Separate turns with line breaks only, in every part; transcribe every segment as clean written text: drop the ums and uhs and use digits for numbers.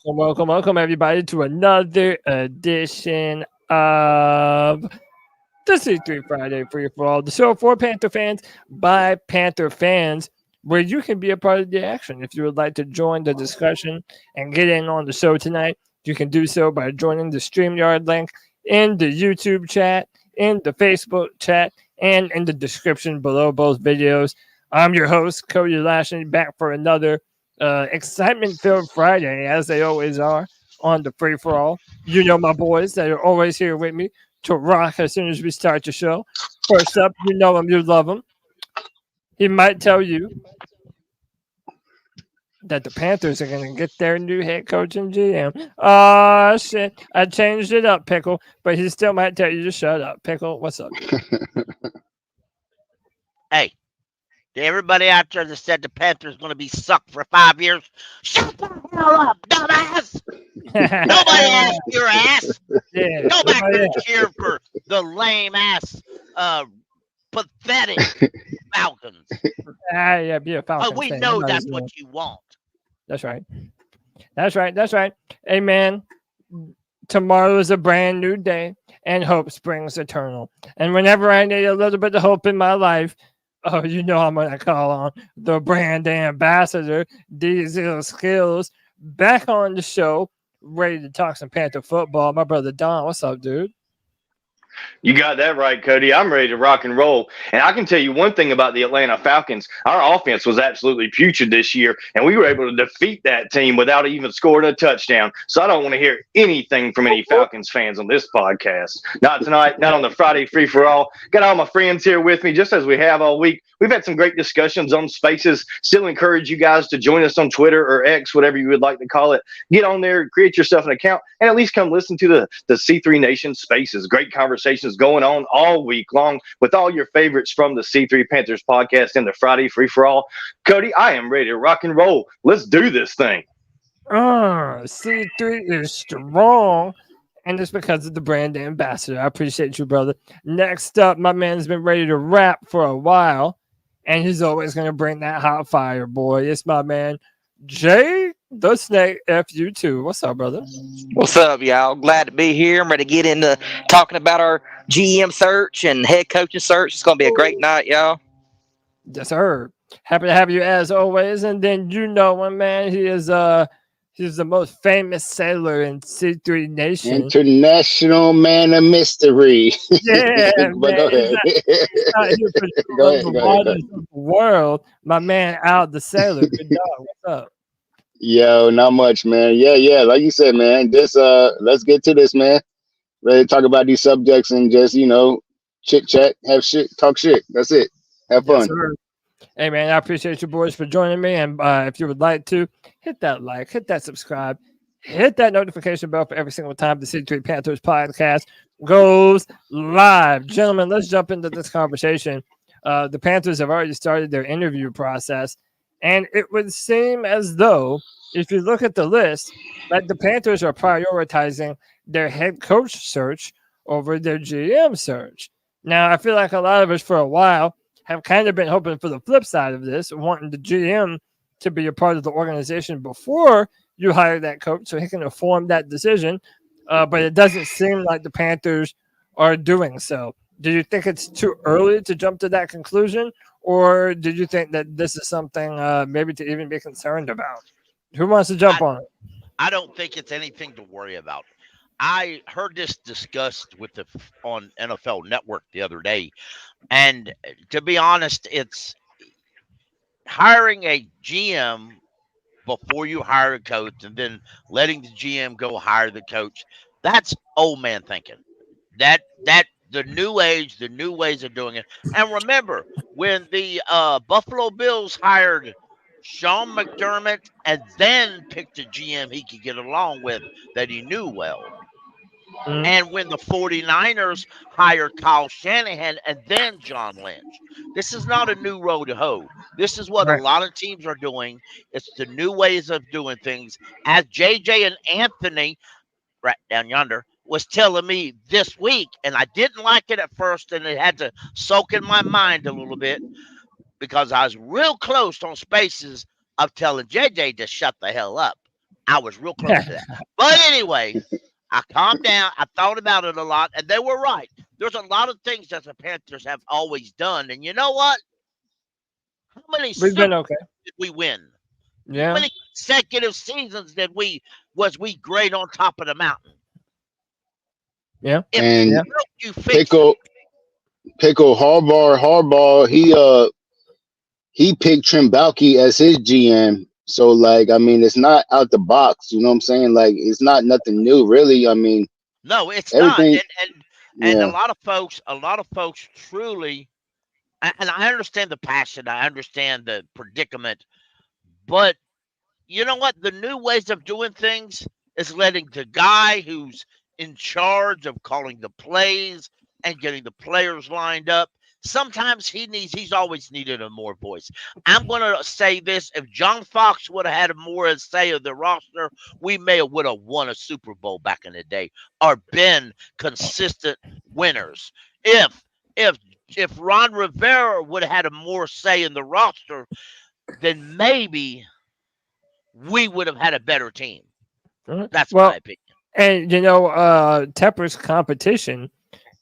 Welcome, everybody, to another edition of the C3 Friday Free for All, the show for Panther fans by Panther fans, where you can be a part of the action. If you would like to join the discussion and get in on the show tonight, you can do so by joining the Streamyard link in the YouTube chat, in the Facebook chat, and in the description below both videos. I'm your host, Cody Lashley, back for another excitement-filled Friday, as they always are, on the free-for-all. You know my boys that are always here with me to rock as soon as we start the show. First up, you know him, you love him. He might tell you that the Panthers are going to get their new head coach and GM. Oh, shit. I changed it up, Pickle, but he still might tell you to shut up. Pickle, what's up?
Hey. To everybody out there that said the Panthers going to be sucked for 5 years, shut the hell up, dumbass! Nobody asked your ass.
Yeah,
go back there and cheer for the lame ass, pathetic Falcons.
Yeah, be a Falcons
we
fan.
know that's what you want.
That's right. Hey, man, tomorrow is a brand new day, and hope springs eternal. And whenever I need a little bit of hope in my life, oh, you know I'm going to call on the brand ambassador, Diesel Skills, back on the show, ready to talk some Panther football. My brother Don, what's up, dude?
You got that right, Cody. I'm ready to rock and roll. And I can tell you one thing about the Atlanta Falcons. Our offense was absolutely putrid this year, and we were able to defeat that team without even scoring a touchdown. So I don't want to hear anything from any Falcons fans on this podcast. Not tonight, not on the Friday Free-for-All. Got all my friends here with me, just as we have all week. We've had some great discussions on Spaces. Still encourage you guys to join us on Twitter or X, whatever you would like to call it. Get on there, create yourself an account, and at least come listen to the C3 Nation Spaces. Great conversations going on all week long with all your favorites from the C3 Panthers podcast and the Friday Free-for-All. Cody, I am ready to rock and roll. Let's do this thing.
C3 is strong, and it's because of the brand ambassador. I appreciate you, brother. Next up, my man's been ready to rap for a while, and he's always going to bring that hot fire, boy. It's my man, Jay the Snake FU2. What's up, brother?
What's up, y'all? Glad to be here. I'm ready to get into talking about our GM search and head coaching search. It's going to be a great night, y'all.
Yes, sir. Happy to have you as always. And then you know him, man. He's the most famous sailor in C3 Nation.
International man of mystery.
Yeah,
but
man.
go ahead.
Go ahead. World, my man, Al the sailor. Good dog. What's up?
Yo, not much, man. Yeah. Like you said, man. Let's get to this, man. Ready to talk about these subjects and just chit chat, talk shit. That's it. Have fun.
Yes, hey, man, I appreciate you boys for joining me. And if you would like to, hit that like, hit that subscribe, hit that notification bell for every single time the C3 Panthers podcast goes live. Gentlemen, let's jump into this conversation. The Panthers have already started their interview process. And it would seem as though, if you look at the list, that the Panthers are prioritizing their head coach search over their GM search. Now, I feel like a lot of us for a while have kind of been hoping for the flip side of this, wanting the GM to be a part of the organization before you hire that coach so he can inform that decision. But it doesn't seem like the Panthers are doing so. Do you think it's too early to jump to that conclusion? Or did you think that this is something maybe to even be concerned about? Who wants to jump on it?
I don't think it's anything to worry about. I heard this discussed on NFL Network the other day. And to be honest, it's hiring a GM before you hire a coach and then letting the GM go hire the coach. That's old man thinking. That the new age, the new ways of doing it. And remember, when the Buffalo Bills hired Sean McDermott and then picked a GM he could get along with that he knew well. Mm-hmm. And when the 49ers hired Kyle Shanahan and then John Lynch. This is not a new road to hoe. This is what a lot of teams are doing. It's the new ways of doing things. As JJ and Anthony, right down yonder, was telling me this week, and I didn't like it at first, and it had to soak in my mind a little bit because I was real close on Spaces of telling JJ to shut the hell up. I was real close to that. But anyway, I calmed down. I thought about it a lot, and they were right. There's a lot of things that the Panthers have always done, and you know what? How many
We've been
Super
okay.
Bowls did we win? How
Yeah.
many consecutive seasons did we great on top of the mountain?
Yeah.
If
And
you fix
Pickle Harbaugh, he picked Trimbowke as his GM. So like, I mean, it's not out the box. You know what I'm saying? Like, it's not nothing new, really. I mean,
no, it's
everything.
not. And
Yeah.
a lot of folks truly, and I understand the passion, I understand the predicament, but you know what? The new ways of doing things is letting the guy who's in charge of calling the plays and getting the players lined up. Sometimes he's always needed a more voice. I'm going to say this. If John Fox would have had more say of the roster, we would have won a Super Bowl back in the day or been consistent winners. If Ron Rivera would have had a more say in the roster, then maybe we would have had a better team. That's my opinion.
And Tepper's competition,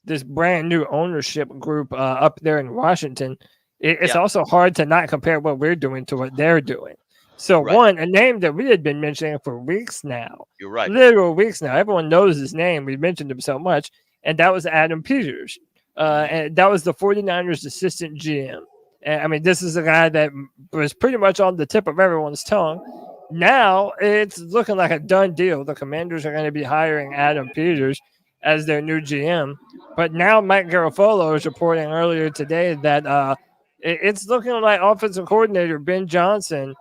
this brand new ownership group up there in Washington, it's also hard to not compare what we're doing to what they're doing. So one, a name that we had been mentioning for weeks now.
You're right.
Literal weeks now. Everyone knows his name. We mentioned him so much. And that was Adam Peters. And that was the 49ers assistant GM. And I mean, this is a guy that was pretty much on the tip of everyone's tongue. Now it's looking like a done deal. The Commanders are going to be hiring Adam Peters as their new GM. But now Mike Garafolo is reporting earlier today that it's looking like offensive coordinator Ben Johnson,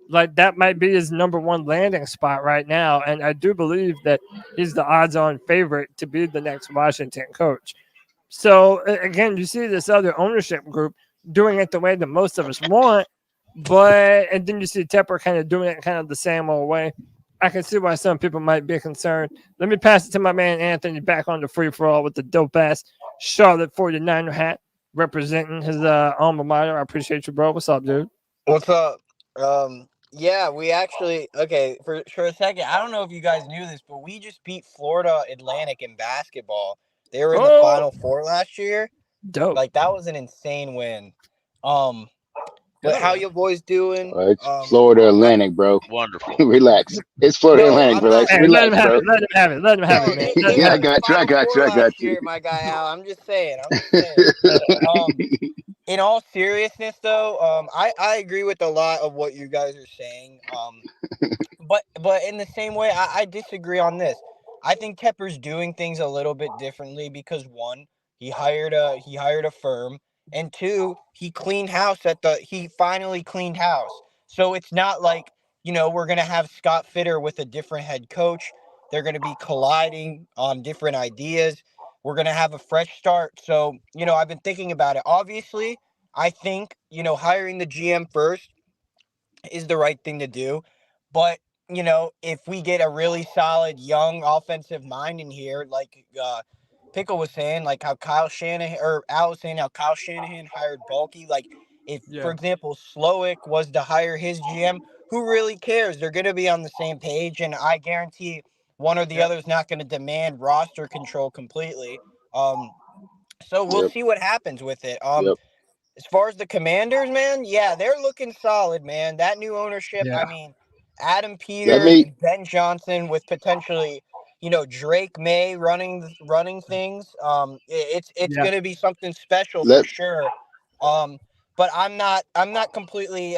like that might be his number one landing spot right now. And I do believe that he's the odds-on favorite to be the next Washington coach. So, again, you see this other ownership group doing it the way that most of us want. And then you see Tepper kind of doing it kind of the same old way. I can see why some people might be concerned. Let me pass it to my man Anthony back on the free-for-all with the dope-ass Charlotte 49er hat representing his alma mater. I appreciate you, bro. What's up, dude?
What's up? Yeah, we actually, for a second, I don't know if you guys knew this, but we just beat Florida Atlantic in basketball. They were in the Final Four last year.
Dope.
Like, that was an insane win. But how you boys doing?
It's Florida Atlantic, bro.
Wonderful.
Relax. It's Florida Atlantic. Relax.
Hey,
Relax,
let
bro.
him have it, man.
Yeah, I got you.
My guy Al, I'm just saying. In all seriousness, though, I agree with a lot of what you guys are saying. But in the same way, I disagree on this. I think Tepper's doing things a little bit differently because one, he hired a firm. And two, he finally cleaned house. So it's not like, we're going to have Scott Fitter with a different head coach. They're going to be colliding on different ideas. We're going to have a fresh start. So, I've been thinking about it. Obviously, I think, hiring the GM first is the right thing to do. But, if we get a really solid young offensive mind in here, like Pickle was saying, like how Al was saying how Kyle Shanahan hired Bulky. Like for example, Slowick was to hire his GM, who really cares? They're going to be on the same page. And I guarantee one or the other is not going to demand roster control completely. So we'll see what happens with it. As far as the Commanders, man, they're looking solid, man. That new ownership, I mean, Adam Peters, Ben Johnson with potentially Drake May running things. It's going to be something special for sure. But I'm not completely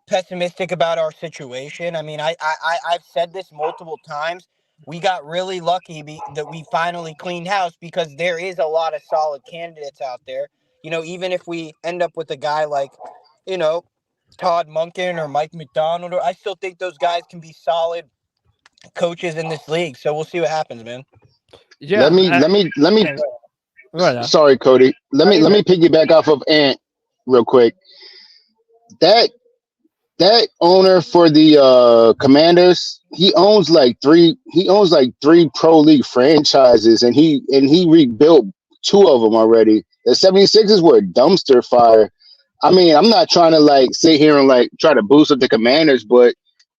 pessimistic about our situation. I mean, I've said this multiple times. We got really lucky that we finally cleaned house because there is a lot of solid candidates out there. Even if we end up with a guy like, Todd Monken or Mike McDonald, I still think those guys can be solid coaches in this league. So we'll see what happens, man.
Yeah. Let me. Sorry, Cody. Let me piggyback off of Ant real quick. That owner for the Commanders, he owns like three pro league franchises, and he rebuilt 2 of them already. The 76ers were a dumpster fire. I mean, I'm not trying to like sit here and like try to boost up the Commanders, but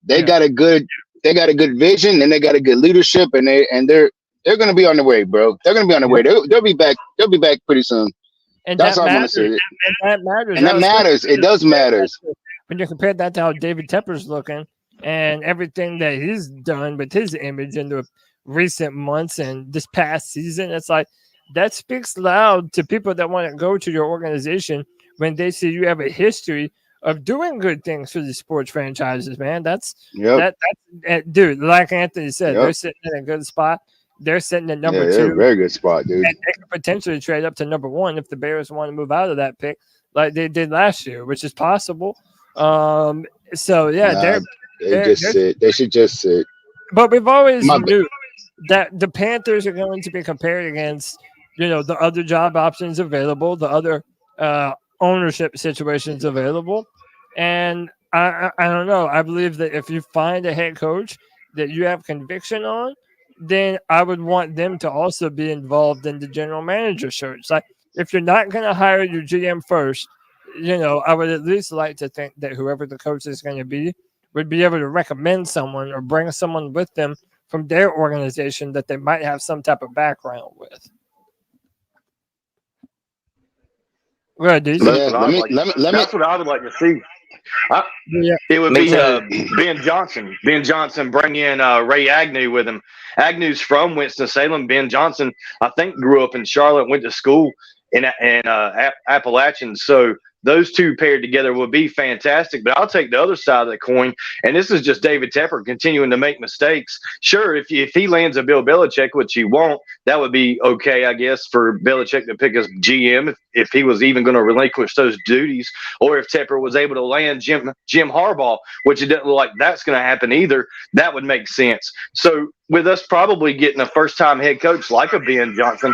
They got a good vision, and they got a good leadership, and they're going to be on the way, bro. They're going to be on the way. They'll be back. They'll be back pretty soon.
And
that's all I'm going to say. That matters. It does matter.
When you compare that to how David Tepper's looking and everything that he's done with his image in the recent months and this past season, it's like that speaks loud to people that want to go to your organization when they see you have a history of doing good things for the sports franchises, man. That's dude, like Anthony said, they're sitting in a good spot. They're sitting at number 2.
Very good spot, dude.
And they could potentially trade up to number 1 if the Bears want to move out of that pick like they did last year, which is possible. So yeah, they should just sit. But we've always knew that the Panthers are going to be compared against, the other job options available, the other ownership situations available. And I don't know. I believe that if you find a head coach that you have conviction on, then I would want them to also be involved in the general manager search. Like, if you're not going to hire your GM first, I would at least like to think that whoever the coach is going to be would be able to recommend someone or bring someone with them from their organization that they might have some type of background with. Well,
that's what I would like to see. It would be Ben Johnson. Ben Johnson bring in Ray Agnew with him. Agnew's from Winston-Salem. Ben Johnson, I think, grew up in Charlotte, went to school in Appalachian. So those two paired together would be fantastic. But I'll take the other side of the coin, and this is just David Tepper continuing to make mistakes. Sure, if he lands a Bill Belichick, which he won't, that would be okay, I guess, for Belichick to pick his GM if he was even going to relinquish those duties, or if Tepper was able to land Jim Harbaugh, which it doesn't look like that's going to happen either. That would make sense. So with us probably getting a first-time head coach like a Ben Johnson,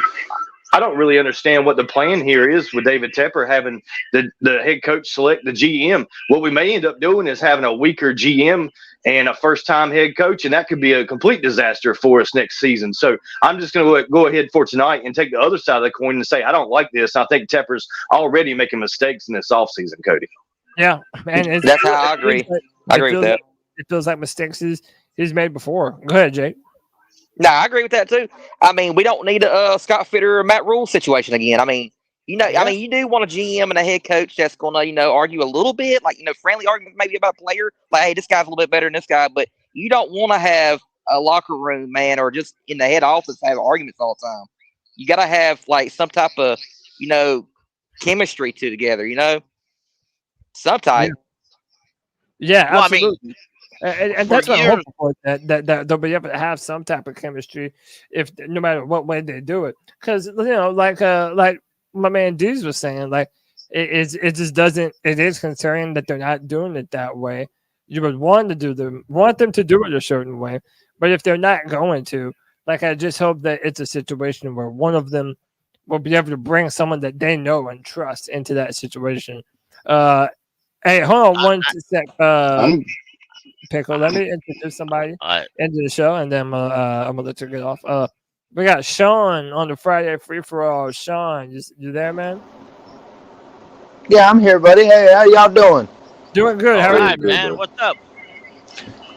I don't really understand what the plan here is with David Tepper having the head coach select the GM. What we may end up doing is having a weaker GM and a first-time head coach, and that could be a complete disaster for us next season. So I'm just going to go ahead for tonight and take the other side of the coin and say I don't like this. I think Tepper's already making mistakes in this offseason, Cody.
Yeah, man.
That's how I agree. I agree with that.
It feels like mistakes he's made before. Go ahead, Jake.
No, I agree with that too. I mean, we don't need a Scott Fitter or Matt Rule situation again. I mean, you do want a GM and a head coach that's going to, argue a little bit, like, friendly arguments maybe about a player, like, hey, this guy's a little bit better than this guy, but you don't want to have a locker room, man, or just in the head office have arguments all the time. You got to have like some type of, chemistry together, some type.
Yeah,
well,
absolutely.
I mean,
and that's what I'm hoping for, that they'll be able to have some type of chemistry no matter what way they do it. Because like my man Dees was saying, like it just doesn't. It is concerning that they're not doing it that way. You would want them to do it a certain way, but if they're not going to, like, I just hope that it's a situation where one of them will be able to bring someone that they know and trust into that situation. Hey, hold on one sec. Pickle, let me introduce somebody into the show, and then I'm gonna let you get off. We got Sean on the Friday free for all. Sean, you there, man?
Yeah, I'm here, buddy. Hey, how y'all doing?
Doing good. How are you,
man? What's up?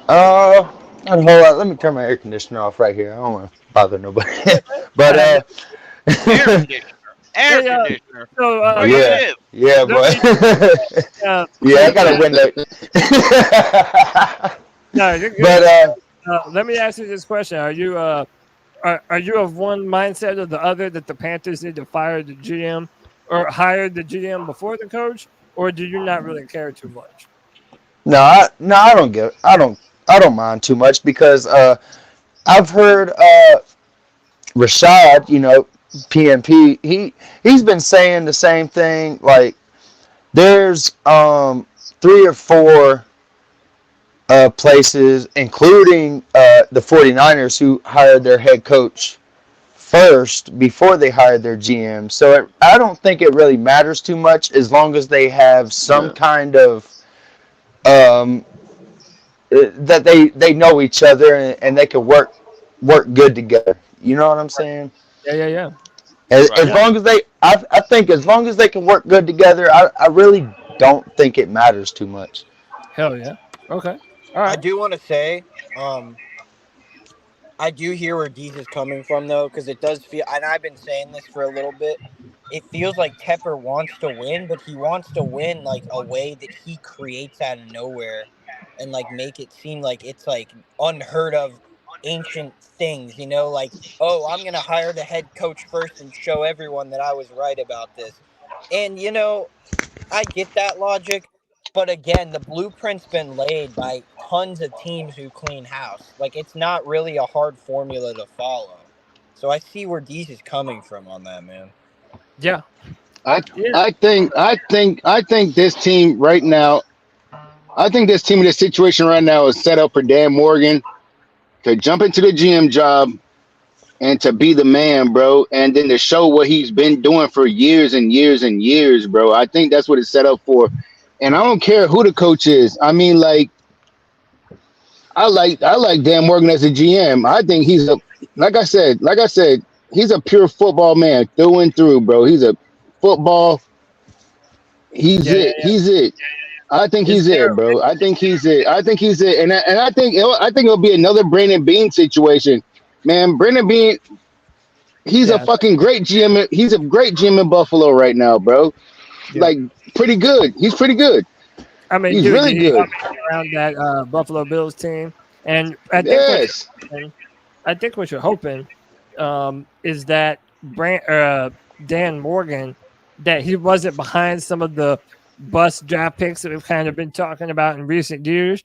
Not a whole lot. Let me turn my air conditioner off right here. I don't want to bother nobody. But
Air conditioner.
So,
yeah, boy. Yeah, I got a window.
No, you're good.
But
let me ask you this question: Are you of one mindset or the other that the Panthers need to fire the GM or hire the GM before the coach, or do you not really care too much?
No, I don't mind too much because I've heard Rashad, PMP, he's been saying the same thing. Like, there's 3 or 4 places, including the 49ers, who hired their head coach first before they hired their GM. So I don't think it really matters too much as long as they have some kind of that they know each other and they can work good together. You know what I'm saying?
Yeah.
As long as I think as long as they can work good together, I really don't think it matters too much.
Hell yeah. Okay. All
I
right.
do want to say, I do hear where Deez is coming from though, because it does feel, and I've been saying this for a little bit. It feels like Tepper wants to win, but he wants to win like a way that he creates out of nowhere, and like make it seem like it's like unheard of, ancient things. You know, like, oh, I'm gonna hire the head coach first and show everyone that I was right about this. And you know, I get that logic, but again, the blueprint's been laid by tons of teams who clean house. Like, it's not really a hard formula to follow. So I see where Deez is coming from on that, man.
Yeah.
I
Yeah.
I think this team right now. I think this team in this situation right now is set up for Dan Morgan to jump into the GM job and to be the man, bro, and then to show what he's been doing for years and years and years, bro. I think that's what it's set up for. And I don't care who the coach is. I mean, like, I like Dan Morgan as a GM. I think he's a like I said, he's a pure football man through and through, bro. He's a football. He's
Yeah.
it. He's it. I think
Is
he's
there
it, bro. I think he's it. I think he's it. And I think it'll be another Brandon Bean situation, man. Brandon Bean, he's a
Yeah.
fucking great GM. He's a great GM in Buffalo right now, bro.
Yeah.
Like, pretty good. He's pretty good.
I mean,
He's
dude,
really
he
good.
around that Buffalo Bills team, and I think
Yes.
what you're hoping is that Dan Morgan, that he wasn't behind some of the bust draft picks that we've kind of been talking about in recent years,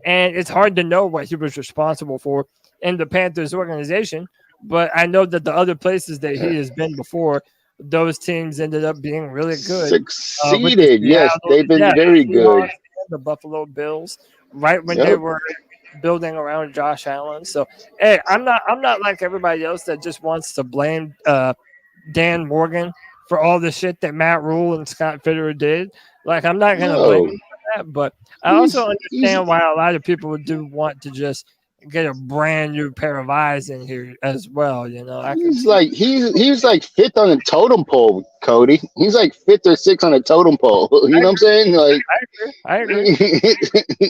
and it's hard to know what he was responsible for in the Panthers organization. But I know that the other places that he has been before, those teams ended up being really good.
Succeeded. Yes, they've been very
the
good.
Seahawks and the Buffalo Bills, right when they
Yep.
were building around Josh Allen. So, hey, I'm not like everybody else that just wants to blame Dan Morgan for all the shit that Matt Rule and Scott Fitterer did. Like, I'm not gonna blame
No.
him for that, but I also
He's
understand why a lot of people do want to just get a brand new pair of eyes in here as well. You know, I can
he's
see.
like he's like fifth on the totem pole, Cody. He's like fifth or sixth on the totem pole. You know what I'm saying? Like,
I agree.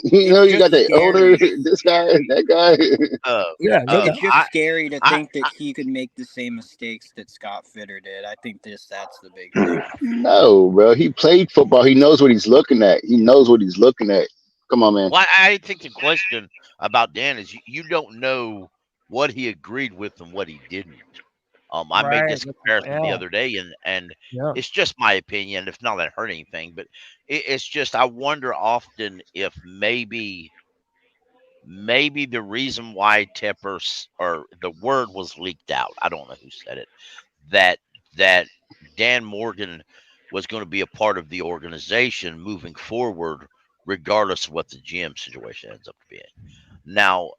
you know,
It's
you got
just
the older,
scary.
this guy, that guy.
Yeah, no
It's
doubt.
just scary to
I-
think that he could make the same mistakes that Scott Fitter did. I think that's the big thing.
No, bro. He played football. He knows what he's looking at. He knows what he's looking at. Come on, man.
Well, I think the question about Dan is you don't know what he agreed with and what he didn't. I made
Right.
this comparison the
Yeah.
other day, and
Yeah.
it's just my opinion. If not that hurt anything, but it's just I wonder often if maybe the reason why Tepper or the word was leaked out. I don't know who said it. That Dan Morgan was going to be a part of the organization moving forward, regardless of what the GM situation ends up being. Now,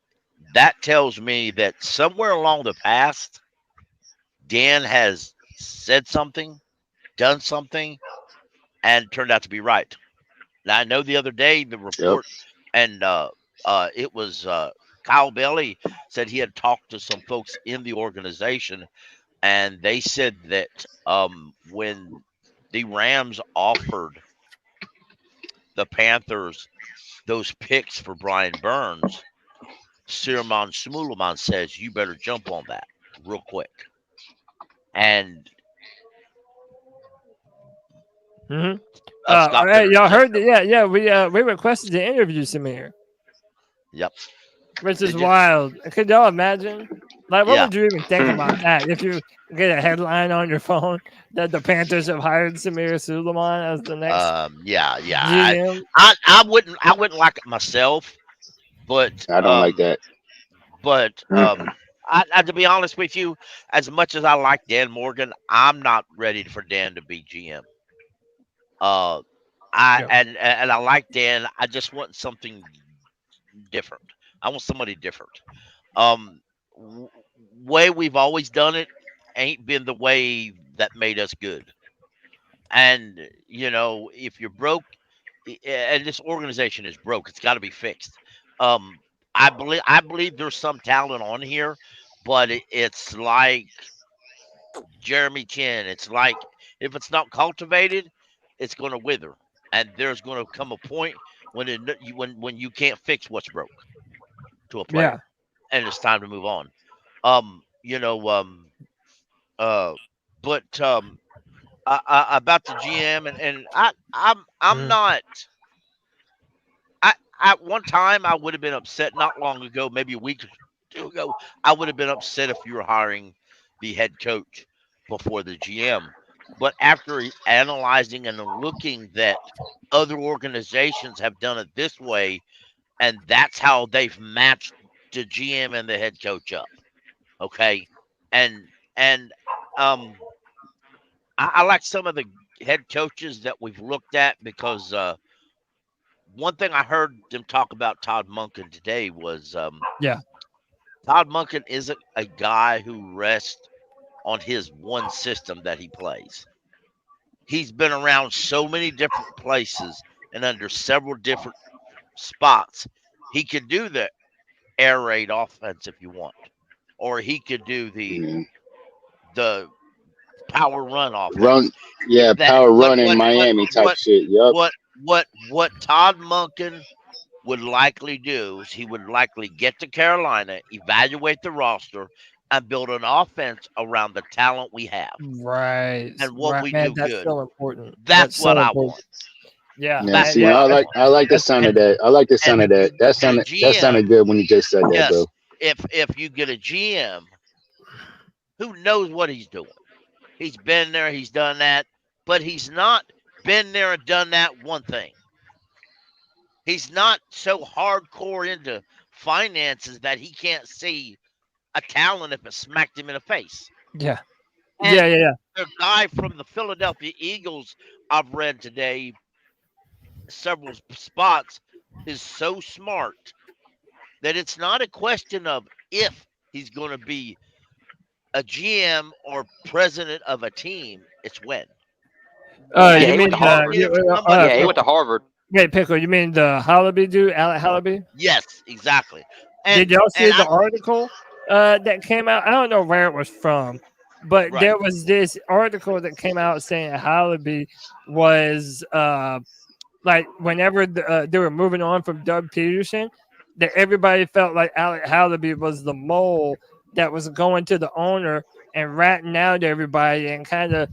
that tells me that somewhere along the past, Dan has said something, done something, and turned out to be right. Now, I know the other day the report, and it was Kyle Bailey said he had talked to some folks in the organization, and they said that when the Rams offered the Panthers those picks for Brian Burns, Sirman Shmulaman says, you better jump on that real quick. And
Mm-hmm.
Scott
Hey,
Fitter
y'all
jumped
heard that? Yeah. We requested to interview Samir,
Yep.
which
They
is
just-
wild. Could y'all imagine? Like, what
Yeah.
would you even think about that if you get a headline on your phone that the Panthers have hired Samir Suleiman as the next
Yeah.
GM?
I wouldn't like it myself, but
I don't like that.
But I to be honest with you, as much as I like Dan Morgan, I'm not ready for Dan to be GM. And I like Dan. I just want something different. I want somebody different. Way we've always done it ain't been the way that made us good. And if you're broke, and this organization is broke, it's got to be fixed. I believe there's some talent on here, but it's like Jeremy Chinn. It's like if it's not cultivated, it's going to wither, and there's going to come a point when you can't fix what's broke to a player, and it's time to move on. You know, but about the GM and I'm not. At one time I would have been upset not long ago, maybe a week or two ago. I would have been upset if you were hiring the head coach before the GM. But after analyzing and looking that other organizations have done it this way, and that's how they've matched the GM and the head coach up. Okay. And I like some of the head coaches that we've looked at because one thing I heard them talk about Todd Monken today was Todd Monken isn't a guy who rests on his one system that he plays. He's been around so many different places and under several different spots. He could do the air raid offense if you want, or he could do the power run offense.
Power run in Miami type shit. Yep.
What Todd Monken would likely do is he would likely get to Carolina, evaluate the roster, and build an offense around the talent we have.
Right.
And what we do
that's
good.
so important.
That's what
so
I
important.
want.
Yeah.
I like the sound of that. I like the sound of that. That sounded good when you just said that, bro.
If you get a GM who knows what he's doing. He's been there, he's done that, but he's not been there and done that one thing. He's not so hardcore into finances that he can't see a talent if it smacked him in the face.
Yeah.
And the guy from the Philadelphia Eagles I've read today, several spots, is so smart that it's not a question of if he's going to be a GM or president of a team, it's when.
He went to Harvard. He went to Harvard.
Wait, Pickle, you mean the Halaby dude, Alec Halaby?
Yes, exactly.
Did y'all see the article that came out? I don't know where it was from, but there was this article that came out saying Halaby was like whenever they were moving on from Doug Peterson, that everybody felt like Alec Halaby was the mole that was going to the owner and ratting out everybody and kind of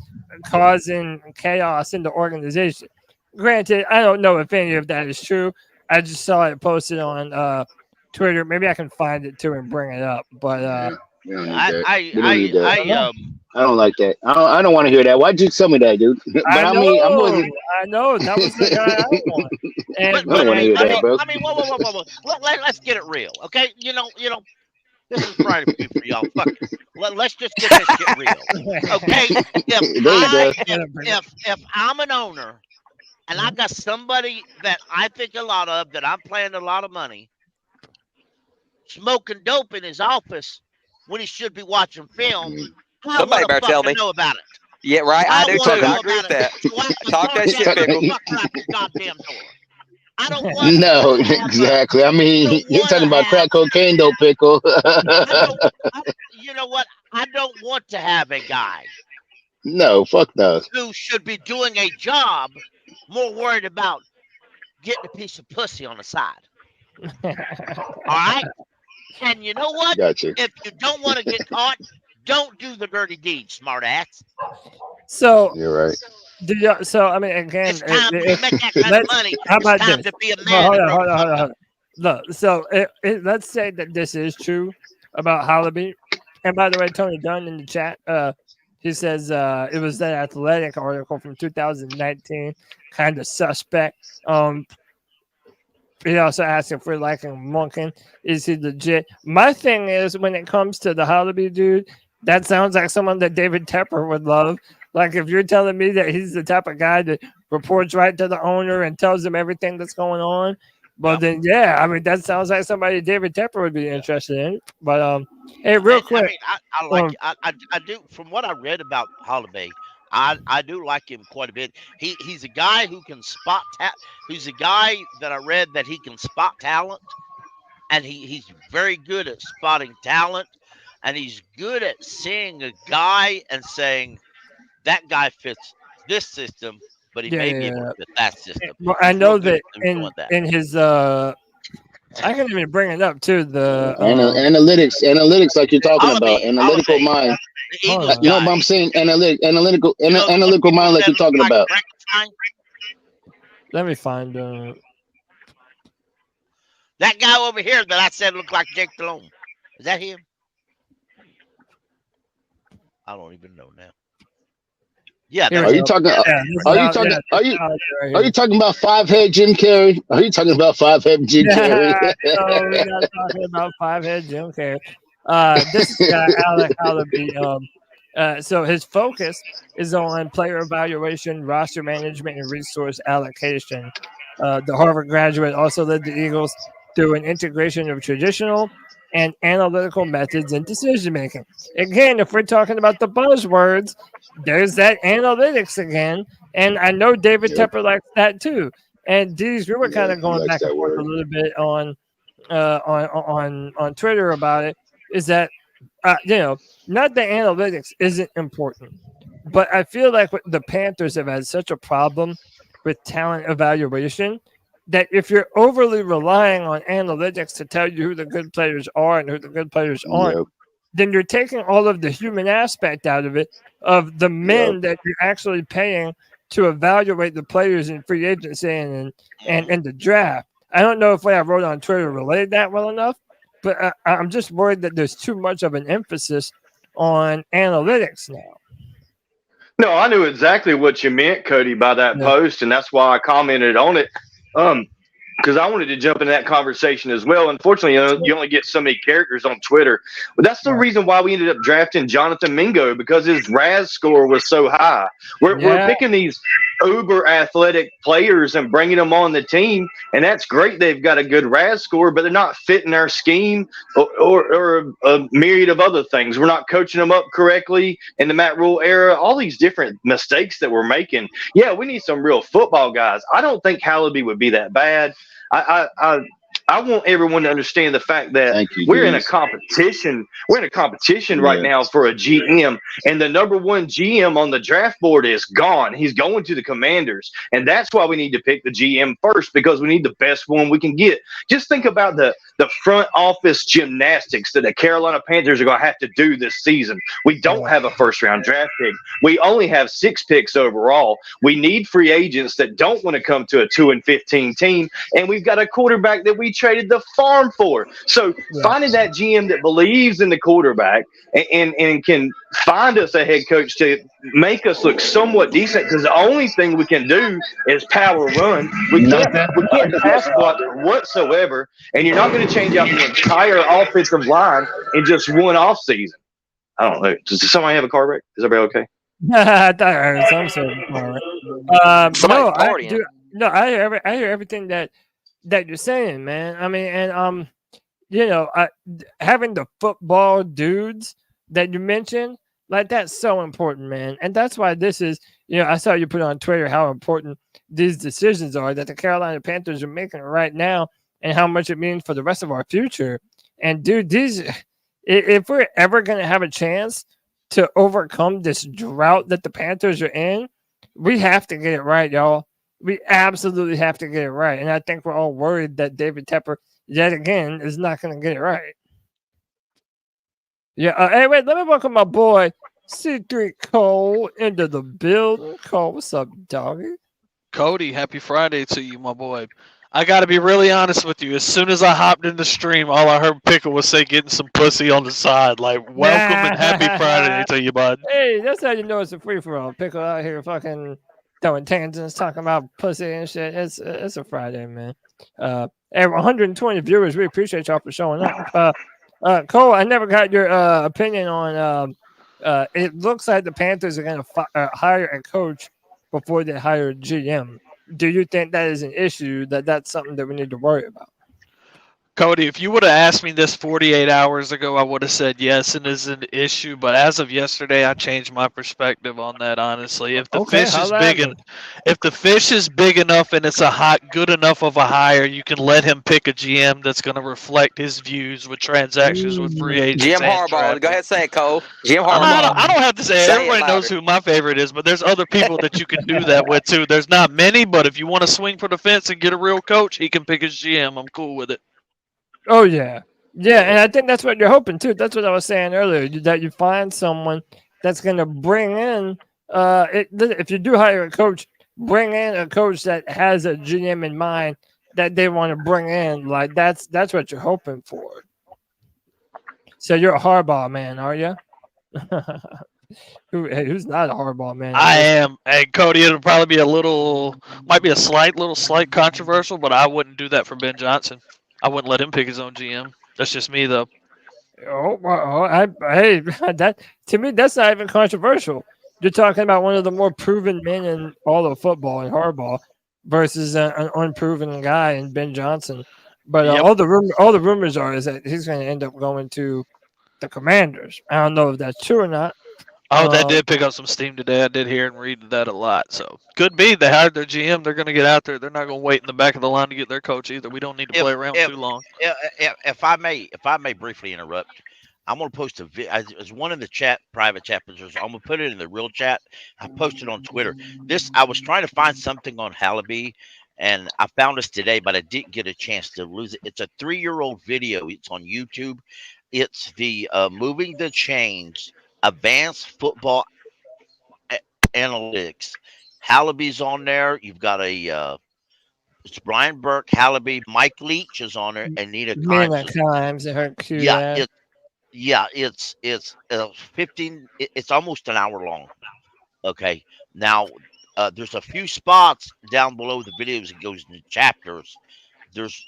causing chaos in the organization. Granted, I don't know if any of that is true. I just saw it posted on Twitter. Maybe I can find it too and bring it up. But
I don't like that. I don't want to hear that. Why'd you tell me that, dude? But
I know. That was the guy I want. And,
I don't want to hear that, bro.
I mean, whoa. Let's get it real, okay? You know. This is Friday for y'all. Fuck it. Let's just get this shit real, okay? If I'm an owner and I got somebody that I think a lot of, that I'm paying a lot of money, smoking dope in his office when he should be watching film,
somebody better tell me.
Know about it.
Yeah, right. I do too. I agree with that. Talk that shit, Pickle.
Goddamn door. I don't want.
No, exactly. I mean, you're talking about crack cocaine, though, Pickle.
You know what? I don't want to have a guy.
No, fuck no.
Who should be doing a job, more worried about getting a piece of pussy on the side. All right. And you know what?
Gotcha.
If you don't want to get caught, don't do the dirty deed, smart ass.
So you're right.
So I mean, again,
it's time to make that kind of money.
How about
it's time
this?
to be a man.
Hold on. Look, so let's say that this is true about Halaby. And by the way, Tony Dunn in the chat, he says it was that Athletic article from 2019, kind of suspect. He also asked if we're liking Monken. Is he legit? My thing is, when it comes to the Halaby dude, that sounds like someone that David Tepper would love. Like, if you're telling me that he's the type of guy that reports right to the owner and tells him everything that's going on, well, then, yeah, I mean, that sounds like somebody David Tepper would be interested in. But, hey, real quick.
I mean, I do, from what I read about Halaby, I do like him quite a bit. He's a guy who can spot he's a guy that I read that he can spot talent, and he's very good at spotting talent, and he's good at seeing a guy and saying, that guy fits this system, but he may be able to fit that system.
Well, I
He's
know
real good
that
at doing that.
in his I can even bring it up too. The
analytics, like you're talking about, analytical mind.
The Eagles
You know
guy,
what I'm saying? Analytical
you know, the one
analytical mind, like you're
that looks
talking
like
about.
Frankenstein?
let me find
That guy over here that I said looked like Jake Delhomme. Is that him? I don't even know now. Yeah,
Here
Are
we
you
go.
talking?
Yeah, this is
Are you
out-
talking?
yeah,
Are
this
you
is out there right
are you talking about 5-head Jim Carrey? Are you talking about 5-head Jim
here.
Carrey?
No, we're not talking about 5-head Jim Carrey. This is Alec Allaby. So his focus is on player evaluation, roster management, and resource allocation. The Harvard graduate also led the Eagles through an integration of traditional and analytical methods in decision making. Again, if we're talking about the buzzwords, there's that analytics again. And I know David
Yep.
Tepper likes that too. And these we were kind
Yeah,
of
he
going
likes
back
that
and forth a
word.
little bit on Twitter about it. Is that not the analytics isn't important, but I feel like the Panthers have had such a problem with talent evaluation that if you're overly relying on analytics to tell you who the good players are and who the good players aren't,
Yep.
then you're taking all of the human aspect out of it, of the men that you're actually paying to evaluate the players in free agency and the draft. I don't know if what I wrote on Twitter relayed that well enough, but I'm just worried that there's too much of an emphasis on analytics now.
No, I knew exactly what you meant, Cody, by that
Yeah.
post, and that's why I commented on it. Because I wanted to jump into that conversation as well. Unfortunately, you only get so many characters on Twitter. But that's the reason why we ended up drafting Jonathan Mingo, because his RAS score was so high. We're picking these uber athletic players and bringing them on the team, and that's great. They've got a good RAS score, but they're not fitting our scheme or a myriad of other things. We're not coaching them up correctly in the Matt Rule era. All these different mistakes that we're making. Yeah, we need some real football guys. I don't think Hallaby would be that bad. I want everyone to understand the fact that we're in a competition. We're in a competition right now for a GM, and the number one GM on the draft board is gone. He's going to the Commanders, and that's why we need to pick the GM first, because we need the best one we can get. Just think about the front office gymnastics that the Carolina Panthers are going to have to do this season. We don't have a first-round draft pick. We only have 6 picks overall. We need free agents that don't want to come to a 2-15 team, and we've got a quarterback that we traded the farm for. So finding that GM that believes in the quarterback and can find us a head coach to make us look somewhat decent, because the only thing we can do is power run. We can't pass block whatsoever, and you're not going to change out the entire offensive line in just one off season. I don't know. Does somebody have a car wreck? Is everybody okay?
I thought I heard some sort of I hear everything that you're saying, man. I mean, and having the football dudes that you mentioned, like, that's so important, man. And that's why this is, I saw you put on Twitter how important these decisions are that the Carolina Panthers are making right now, and how much it means for the rest of our future. And dude, if we're ever going to have a chance to overcome this drought that the Panthers are in, we have to get it right, y'all. We absolutely have to get it right. And I think we're all worried that David Tepper, yet again, is not going to get it right. Yeah. Hey, wait, let me welcome my boy, C3 Cole, into the building. Cole, what's up, doggy?
Cody, happy Friday to you, my boy. I got to be really honest with you. As soon as I hopped in the stream, all I heard Pickle was say getting some pussy on the side. Like, welcome and happy Friday to you, bud.
Hey, that's how you know it's a free-for-all. Pickle out here fucking throwing tangents, talking about pussy and shit. It's a Friday, man. And 120 viewers. We appreciate y'all for showing up. Cole, I never got your opinion on. It looks like the Panthers are going to hire a coach before they hire a GM. Do you think that is an issue? That's something that we need to worry about?
Cody, if you would have asked me this 48 hours ago, I would have said yes, and is an issue. But as of yesterday, I changed my perspective on that. Honestly, if the
Okay,
fish is
holla
big
at
and if the fish is big enough and it's good enough of a hire, you can let him pick a GM that's going to reflect his views with transactions with free agents.
Jim
and
Harbaugh.
drafting.
Go ahead and say it, Cole. Jim
I
Harbaugh.
don't have to say it.
Say it
Everybody knows
louder.
who my favorite is, but there's other people that you can do that with too. There's not many, but if you want to swing for the fence and get a real coach, he can pick his GM. I'm cool with it.
Oh yeah, yeah, and I think that's what you're hoping too. That's what I was saying earlier. That you find someone that's going to bring in. If you do hire a coach, bring in a coach that has a GM in mind that they want to bring in. Like that's what you're hoping for. So you're a Harbaugh man, are you? Who's not a Harbaugh man?
I am. Hey, Cody, it'll probably be might be a slight controversial, but I wouldn't do that for Ben Johnson. I wouldn't let him pick his own GM. That's just me, though.
Hey, that to me, that's not even controversial. You're talking about one of the more proven men in all of football in Harbaugh versus an unproven guy in Ben Johnson. But
Yep.
all the rumors are is that he's going to end up going to the Commanders. I don't know if that's true or not.
Oh, that did pick up some steam today. I did hear and read that a lot. So could be they hired their GM. They're going to get out there. They're not going to wait in the back of the line to get their coach either. We don't need to play around too long.
If I may briefly interrupt, I'm going to post a video. As one in the private chat, I'm going to put it in the real chat. I posted on Twitter. I was trying to find something on Hallaby, and I found this today, but I didn't get a chance to lose it. It's a 3-year-old video. It's on YouTube. It's the Moving the Chains Advanced Football Analytics. Hallaby's on there. You've got it's Brian Burke, Hallaby, Mike Leach is on there, and Nina
Kimes.
It's 15. It's almost an hour long. Okay, now there's a few spots down below the videos. It goes into chapters. It's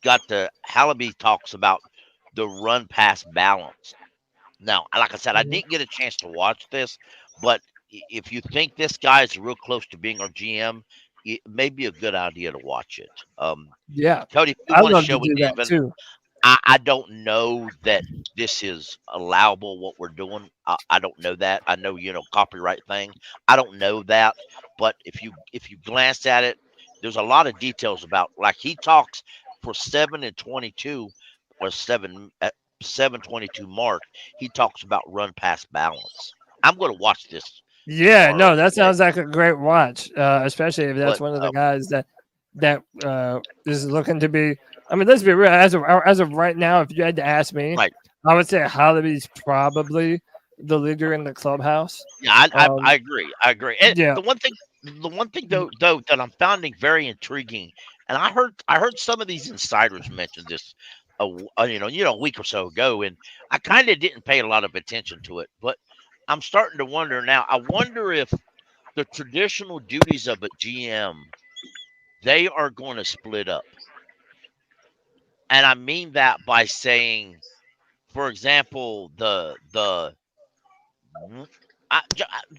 got the Hallaby talks about the run pass balance. Now, like I said, I didn't get a chance to watch this, but if you think this guy is real close to being our GM, it may be a good idea to watch it.
Yeah,
Cody, if you
I'd
want to
love
show
to do
it,
that
even,
too.
I don't know that this is allowable, what we're doing. I don't know that. I know, copyright thing. I don't know that. But if you glance at it, there's a lot of details about, like he talks for 7-22 or 7-22 mark. He talks about run pass balance. I'm going to watch this.
Yeah,
tomorrow.
no, that sounds like a great watch, especially if that's one of the guys that is looking to be. I mean, let's be real. As of right now, if you had to ask me,
Right.
I would say Hallaby's probably the leader in the clubhouse.
Yeah, I agree. And
yeah.
the one thing though that I'm finding very intriguing, and I heard some of these insiders mention this, a week or so ago, and I kind of didn't pay a lot of attention to it, but I'm starting to wonder now. I wonder if the traditional duties of a GM, they are going to split up. And I mean that by saying, for example,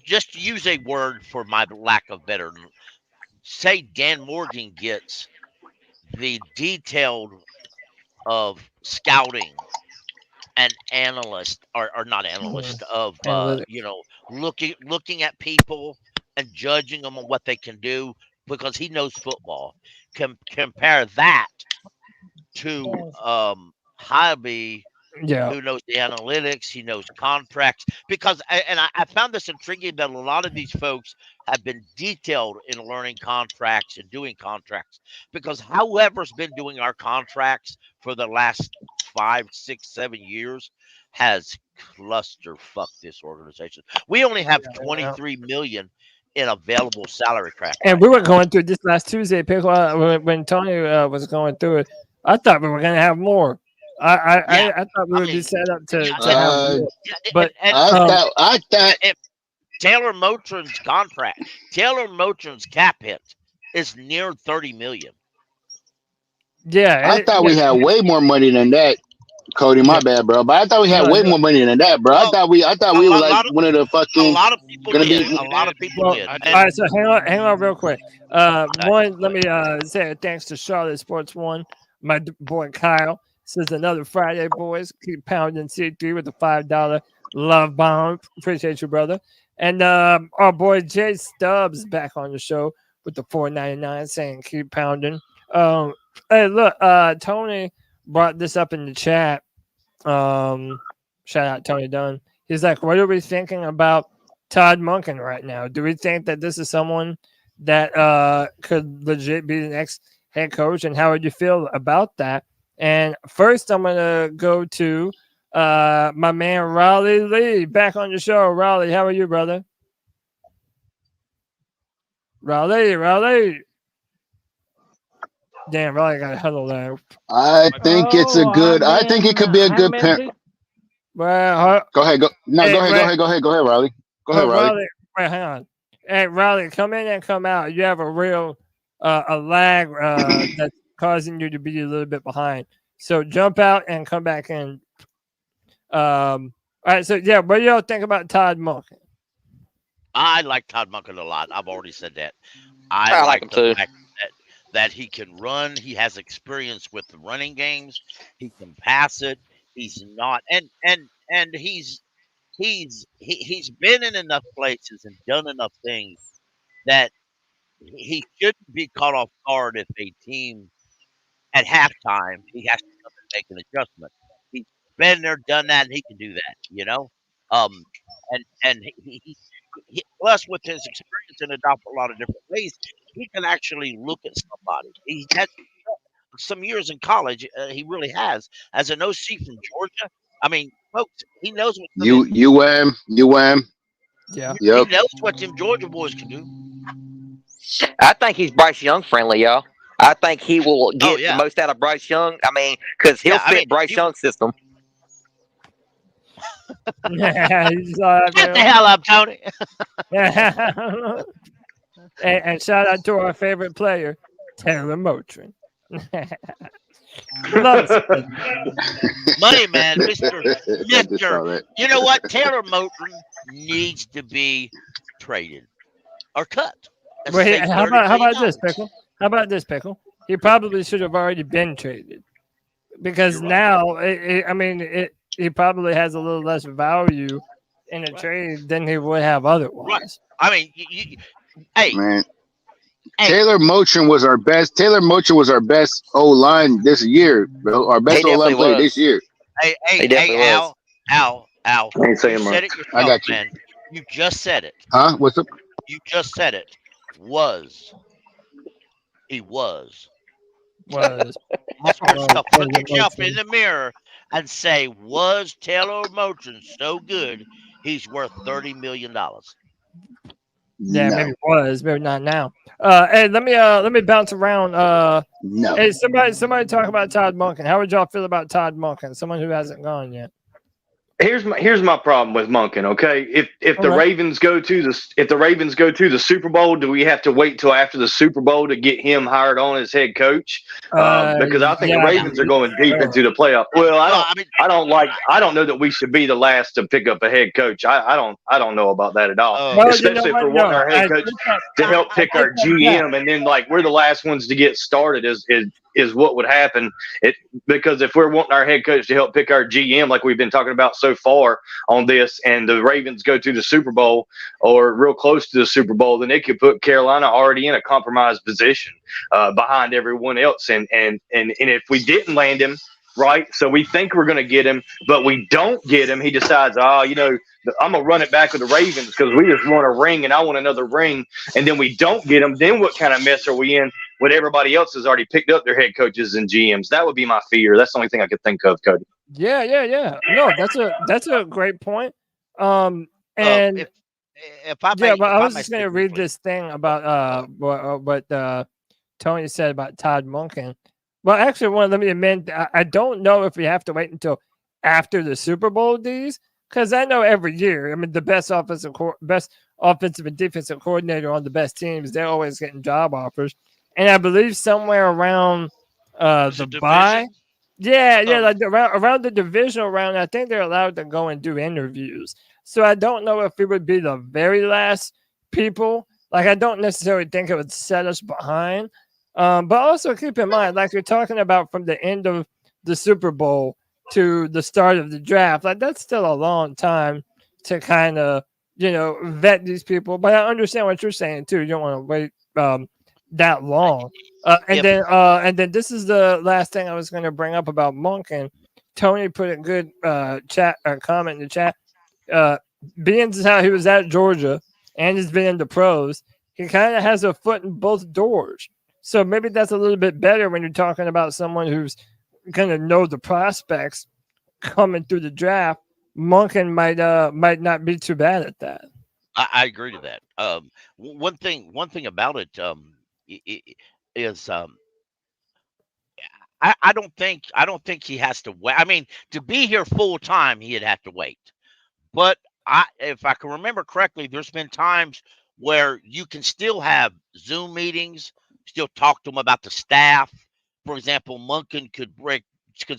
just to use a word for my lack of better, say Dan Morgan gets the detailed of scouting and analyst or not analyst of looking at people and judging them on what they can do because he knows football. Compare that to Hobby, who knows the analytics, he knows contracts. Because I found this intriguing that a lot of these folks have been detailed in learning contracts and doing contracts. Because whoever's been doing our contracts for the last 5, 6, 7 years has clusterfucked this organization. We only have 23 million in available salary cap.
And we were going through this last Tuesday, when Tony was going through it. I thought we were going to have more. I thought we would be set up to have more. But
I thought
Taylor Motrin's contract, Taylor Motrin's cap hit is near 30 million.
Yeah,
I thought we had way more money than that. Cody, my bad, bro. But I thought we had way more money than that, bro.
Well,
I thought we were like one of the
a
fucking.
lot of people
gonna
did.
be-
A lot of people
Well,
did.
all
And
right, so hang on real quick. One, let me say thanks to Charlotte Sports One, my boy Kyle says another Friday, boys. Keep pounding C3 with a $5 love bomb. Appreciate you, brother. And our boy Jay Stubbs back on the show with the $4.99 saying keep pounding. Hey, look, Tony brought this up in the chat. Shout out Tony Dunn. He's like, what are we thinking about Todd Monken right now? Do we think that this is someone that could legit be the next head coach? And how would you feel about that? And first, I'm going to go to my man Raleigh Lee back on the show. Raleigh, how are you, brother? Raleigh. Damn, Raleigh got a huddle there.
I think it's a good. I think it could be a good parent.
Well,
Go ahead. Go ahead, Riley. Go ahead, Riley.
Riley. Wait, hang on. Hey, Riley, come in and come out. You have a real a lag that's causing you to be a little bit behind. So jump out and come back in. All right. So yeah, what do y'all think about Todd Monken?
I like Todd Monken a lot. I've already said that.
I like him too.
Fact that he can run. He has experience with the running games. He can pass it. He's not, and he's been in enough places and done enough things that he shouldn't be caught off guard if a team at halftime he has to come and make an adjustment. He's been there, done that, and he can do that. You know, and he plus with his experience and adopt a lot of different ways, he can actually look at somebody. He had some years in college. He really has as an OC from Georgia. I mean, folks, he knows what
UM.
Yeah.
he
Yep.
knows what them Georgia boys can do.
I think he's Bryce Young friendly, y'all. I think he will get
yeah.
the most out of Bryce Young. I mean, because he'll
Yeah, I
fit
mean,
Bryce Young's system.
Shut the hell up, Tony.
and shout out to our favorite player, Taylor Motrin. Love
Money man, Mister.
I just saw that.
You know what? Taylor Motrin needs to be traded or cut. Let's
Wait,
say
how
$30
about
million.
this, Pickle? How about this, Pickle? He probably should have already been traded because
You're right.
now, he probably has a little less value in a trade than he would have otherwise.
I mean, hey,
Man.
Hey.
Taylor Motrin was our best O line this year, bro. Our best
He
O line
definitely
player
was.
this year.
hey,
definitely was.
Al.
Ain't saying
You
much.
said it yourself,
I got you.
man. You just said it.
Huh? What's up?
You just said it. He was.
Was
Ask yourself,
Taylor
look yourself
Motrin.
in the mirror and say, was Taylor Motrin so good he's worth $30 million?
yeah,
No.
maybe was, maybe not now. Hey, let me bounce around.
No.
Hey, somebody talk about Todd Monken. How would y'all feel about Todd Monken? Someone who hasn't gone yet.
Here's my problem with Monken. Okay, if the
Okay.
Ravens go to the Super Bowl, do we have to wait till after the Super Bowl to get him hired on as head coach? Because I think the Ravens are going deep into the playoff. Well, I don't know that we should be the last to pick up a head coach. I don't know about that at all.
Well,
Especially if we're wanting our head coach to help pick our GM, and then like we're the last ones to get started is what would happen. Because if we're wanting our head coach to help pick our GM, like we've been talking about so far on this, and the Ravens go to the Super Bowl or real close to the Super Bowl, then it could put Carolina already in a compromised position behind everyone else. And if we didn't land him, right, so we think we're going to get him, but we don't get him, he decides, I'm going to run it back with the Ravens because we just want a ring and I want another ring, and then we don't get him, then what kind of mess are we in when everybody else has already picked up their head coaches and GMs? That would be my fear. That's the only thing I could think of, Cody.
Yeah. No, that's a great point. And
if I may,
but I was
may
just going to
speak
read
briefly.
this thing about what Tony said about Todd Monken. Well, actually, let me amend. I don't know if we have to wait until after the Super Bowl D's, because I know every year, I mean, the best offensive and defensive coordinator on the best teams, they're always getting job offers. And I believe somewhere around the bye, Yeah,
So-
like around the divisional round, I think they're allowed to go and do interviews. So I don't know if it would be the very last people. Like I don't necessarily think it would set us behind. But also keep in mind, like you're talking about from the end of the Super Bowl to the start of the draft, like that's still a long time to kind of, vet these people. But I understand what you're saying too. You don't want to wait that long. And then this is the last thing I was going to bring up about Monken. Tony put a good comment in the chat. Being as how he was at Georgia and has been in the pros, he kind of has a foot in both doors. So maybe that's a little bit better when you're talking about someone who's going to know the prospects coming through the draft. Monken might not be too bad at that.
I agree to that. One thing about it is I don't think he has to wait. I mean, to be here full time, he'd have to wait. But if I can remember correctly, there's been times where you can still have Zoom meetings, still talk to him about the staff. For example, Monken could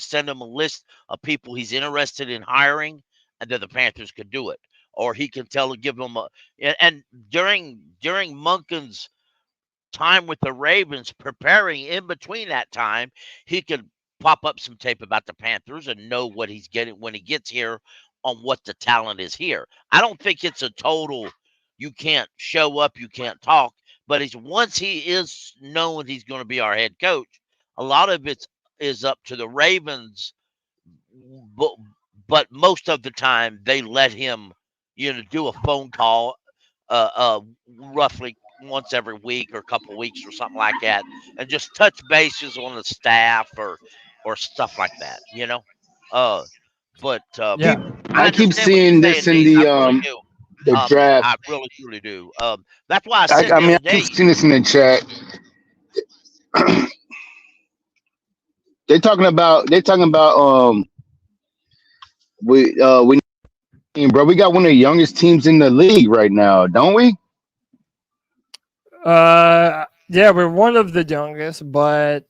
send him a list of people he's interested in hiring, and then the Panthers could do it. Or he can give them and during Monken's time with the Ravens, preparing in between that time, he could pop up some tape about the Panthers and know what he's getting when he gets here on what the talent is here. I don't think it's a total you can't show up, you can't talk, but once he is known he's going to be our head coach, a lot of it is up to the Ravens, but most of the time they let him do a phone call roughly once every week or a couple of weeks or something like that, and just touch bases on the staff or stuff like that, But
I keep seeing this in the draft.
I really, truly do. That's why I said
I
the other
keep
day.
seeing this in the chat. They're talking about bro, we got one of the youngest teams in the league right now, don't we?
Yeah, we're one of the youngest, but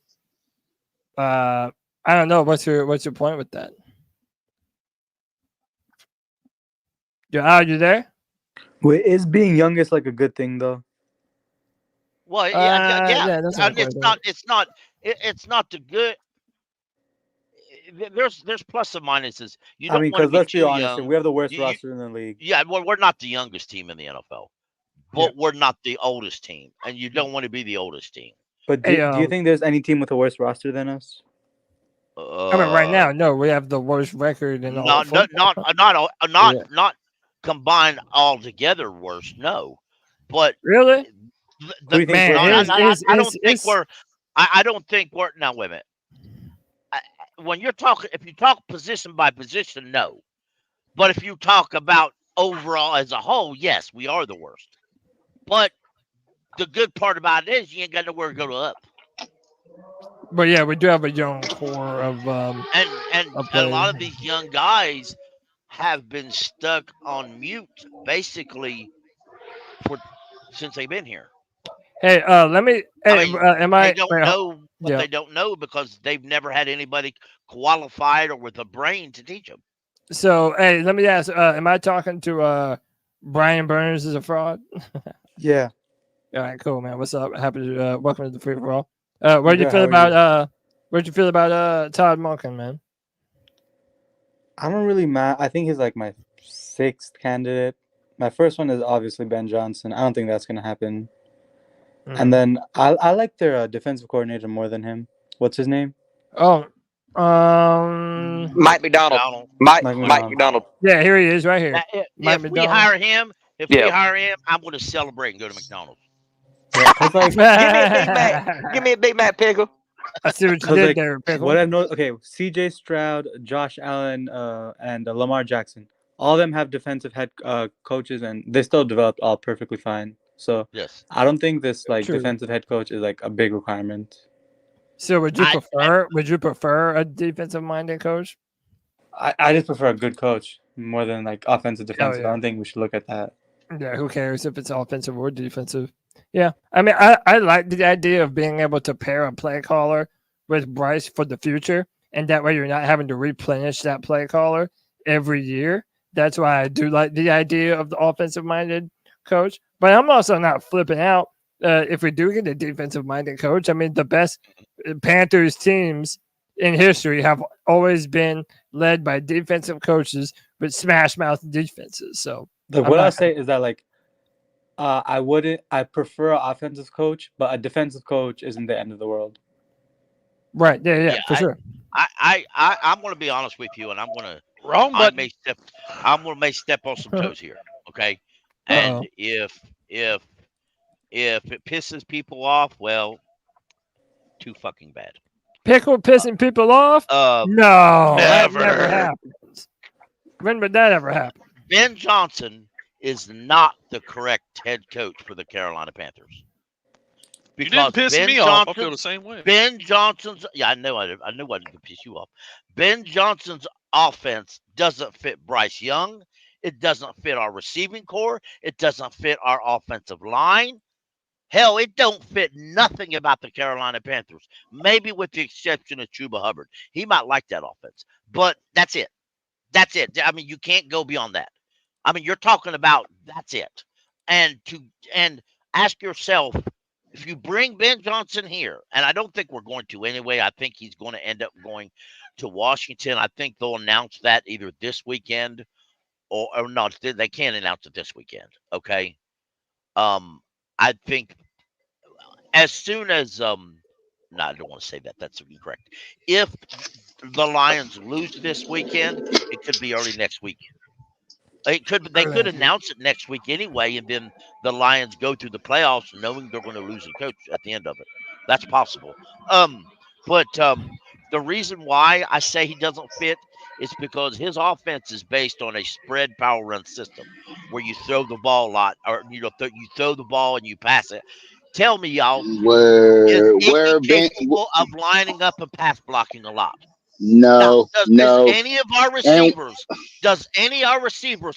I don't know. What's your point with that? Are you there?
Wait, is being youngest like a good thing though?
Well, yeah.
That's
It's not the good. There's plus and minuses. You
I
don't
mean,
want to
because
be
let's be
too
honest,
young.
we have the worst
You-
roster in the league.
Yeah, well, we're not the youngest team in the NFL, but we're not the oldest team, and you don't want to be the oldest team.
But do you think there's any team with a worse roster than us?
I mean, right now, no, we have the worst record in all.
Not combined all together worse. No, but
really,
I don't think we're now. Wait a minute. When you're talking, if you talk position by position, no. But if you talk about overall as a whole, yes, we are the worst. But the good part about it is you ain't got nowhere to go up.
But yeah, we do have a young core of
and a lot of these young guys have been stuck on mute basically since they've been here.
Hey, let me. Hey,
they don't know what they don't know because they've never had anybody qualified or with a brain to teach them.
So, hey, let me ask. Am I talking to Brian Burns is a fraud?
Yeah.
All right, cool, man. What's up? Happy to welcome to the free for all. What do you feel about Todd Monken, man?
I don't really I think he's like my sixth candidate. My first one is obviously Ben Johnson. I don't think that's gonna happen. And then I like their defensive coordinator more than him. What's his name?
Oh,
Mike McDonald. Mike McDonald.
Yeah, here he is, right here.
If we hire him, I'm going to celebrate and go to McDonald's.
Yeah,
give me a Big Mac pickle.
I see what you did there, pickle.
What I know, okay, C.J. Stroud, Josh Allen, and Lamar Jackson. All of them have defensive head coaches, and they still developed all perfectly fine. So
yes,
I don't think this defensive head coach is like a big requirement.
So would you prefer a defensive minded coach?
I just prefer a good coach more than like offensive defensive. I don't think we should look at that.
Yeah, who cares if it's offensive or defensive? Yeah, I mean, I like the idea of being able to pair a play caller with Bryce for the future and that way you're not having to replenish that play caller every year. That's why I do like the idea of the offensive-minded coach. But I'm also not flipping out if we do get a defensive-minded coach. I mean, the best Panthers teams in history have always been led by defensive coaches with smash-mouth defenses. So
what I'll say is that, like, I prefer an offensive coach, but a defensive coach isn't the end of the world.
Right. Yeah, for sure.
I'm going to be honest with you, and I'm going to may step on some toes here, okay? And if it pisses people off, well, too fucking bad.
Pickle pissing people off? No, that never happens. When would that ever happen?
Ben Johnson is not the correct head coach for the Carolina Panthers.
You didn't piss me off. I feel the same way.
Ben Johnson's, I knew I didn't piss you off. Ben Johnson's offense doesn't fit Bryce Young. It doesn't fit our receiving core. It doesn't fit our offensive line. Hell, it don't fit nothing about the Carolina Panthers. Maybe with the exception of Chuba Hubbard. He might like that offense, but that's it. That's it. I mean, you can't go beyond that. I mean, you're talking about that's it. And ask yourself, if you bring Ben Johnson here, and I don't think we're going to anyway, I think he's going to end up going to Washington. I think they'll announce that either this weekend or not. They can't announce it this weekend. Okay. I think as soon as no, I don't want to say that. That's incorrect. If the Lions lose this weekend, it could be early next week. They could announce it next week anyway, and then the Lions go through the playoffs knowing they're going to lose a coach at the end of it. That's possible. But the reason why I say he doesn't fit is because his offense is based on a spread power run system where you throw the ball a lot, or you throw the ball and you pass it. Tell me, y'all, is he capable of lining up and pass blocking a lot?
No.
Does any of our receivers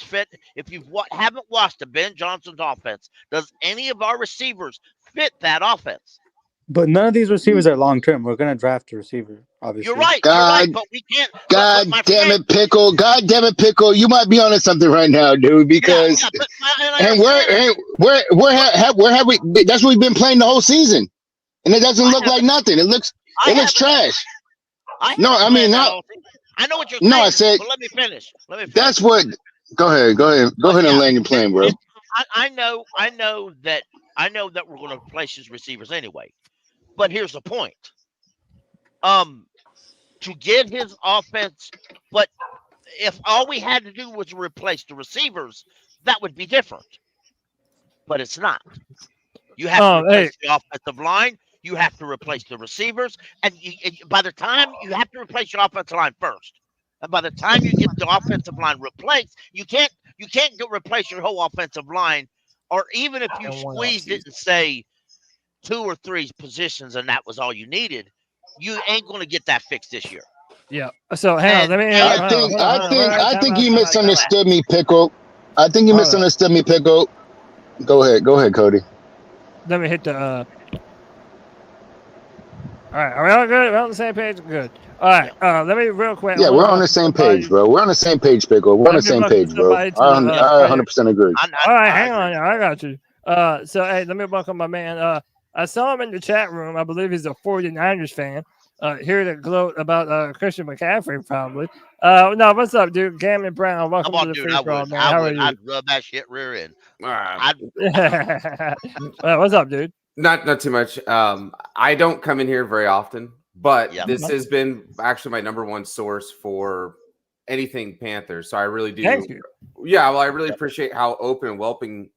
fit? If you haven't watched the Ben Johnson's offense, does any of our receivers fit that offense?
But none of these receivers are long term. We're gonna draft a receiver, obviously.
You're right, but we can't.
God damn it, Pickle! You might be onto something right now, dude. Because where have we? That's what we've been playing the whole season, and it doesn't look like nothing. It looks trash. I know what you're saying. No, I said.
But let me finish.
That's what. Go ahead and land your plane, bro.
I know that we're going to replace his receivers anyway. But here's the point. To get his offense, but if all we had to do was replace the receivers, that would be different. But it's not. You have to replace the offensive line. You have to replace the receivers, and by the time you have to replace your offensive line first, and by the time you get the offensive line replaced, you can't replace your whole offensive line, or even if you squeezed it and say 2 or 3 positions, and that was all you needed, you ain't going to get that fixed this year.
Yeah. So hang on.
I think you misunderstood me, Pickle. I think you misunderstood me, Pickle. Go ahead, Cody.
Let me hit the. All right, are we all good? We're on the same page? Good. All right, let me real quick.
Yeah, we're on the same page, bro. We're on the same page, Pickle. We're on the same page, bro. I 100% agree.
All right, hang on. I got you. So, hey, let me welcome my man. I saw him in the chat room. I believe he's a 49ers fan. Here to gloat about Christian McCaffrey, probably. No, what's up, dude? Gammon Brown, welcome to the free crawl, man. How are you?
I'd rub that shit rear end.
What's up, dude?
Not too much. I don't come in here very often, but this has been actually my number one source for anything Panthers. So I really do.
Thank you.
Yeah, well, I really appreciate how open and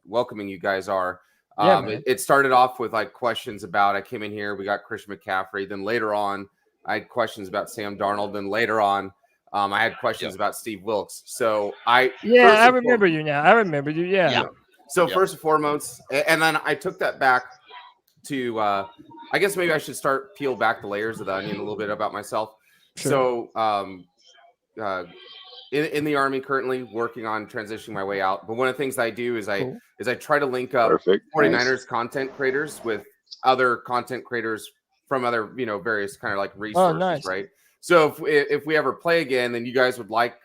welcoming you guys are. It started off with like questions about, I came in here, we got Christian McCaffrey. Then later on, I had questions about Sam Darnold. Then later on, I had questions about Steve Wilkes. So I
remember you now. I remember you. Yeah.
So first and foremost, and then I took that back to, I guess maybe I should start peel back the layers of the onion a little bit about myself. Sure. So, in the Army currently working on transitioning my way out. But one of the things I do is I try to link up 49ers content creators with other content creators from other, various kind of like resources, right? So if we ever play again, then you guys would like,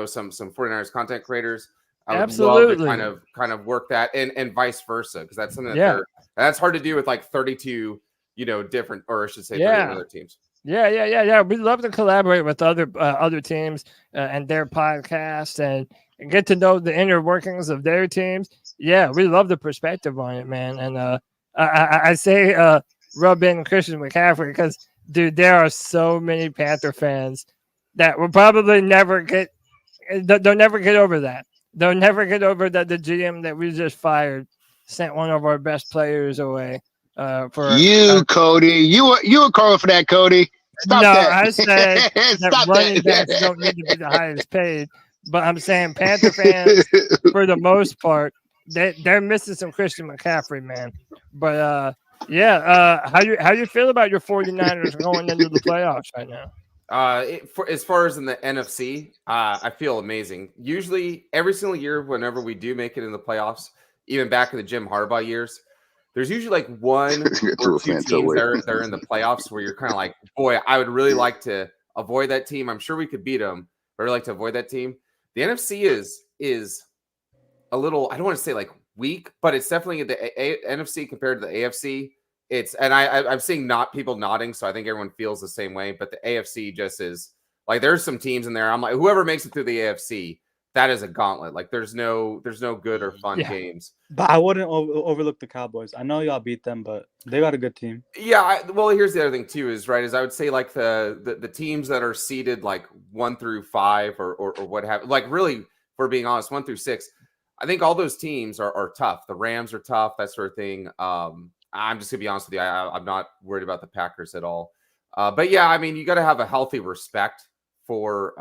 some 49ers content creators. I would
Absolutely.
love to kind of work that and vice versa, because that's something
Yeah.
that's hard to do with like 32, different, or I should say 30
Yeah.
other teams.
Yeah. We'd love to collaborate with other teams and their podcast and get to know the inner workings of their teams. Yeah, we love the perspective on it, man. And I say rub in Christian McCaffrey because, dude, there are so many Panther fans that will probably never get. They'll never get over that. They'll never get over that the GM that we just fired sent one of our best players away.
Cody, you were calling for that, Cody. Stop that.
I said that running backs don't need to be the highest paid, but I'm saying Panther fans, for the most part, they're missing some Christian McCaffrey, man. But how you feel about your 49ers going into the playoffs right now?
As far as in the NFC, I feel amazing. Usually, every single year, whenever we do make it in the playoffs, even back in the Jim Harbaugh years, there's usually like one or two teams that are in the playoffs where you're kind of like, boy, I would really like to avoid that team. I'm sure we could beat them, but I'd like to avoid that team. The NFC is a little, I don't want to say like weak, but it's definitely the NFC compared to the AFC. I'm seeing people nodding, so I think everyone feels the same way. But the AFC just is like, there's some teams in there. I'm like, whoever makes it through the AFC, that is a gauntlet. Like there's no good or fun games.
But I wouldn't overlook the Cowboys. I know y'all beat them, but they got a good team.
Yeah. Well, here's the other thing too is I would say like the teams that are seeded like 1 through 5 or what have, like really, for being honest, 1 through 6, I think all those teams are tough. The Rams are tough, that sort of thing. I'm just gonna be honest with you. I'm not worried about the Packers at all. But yeah, I mean, you got to have a healthy respect for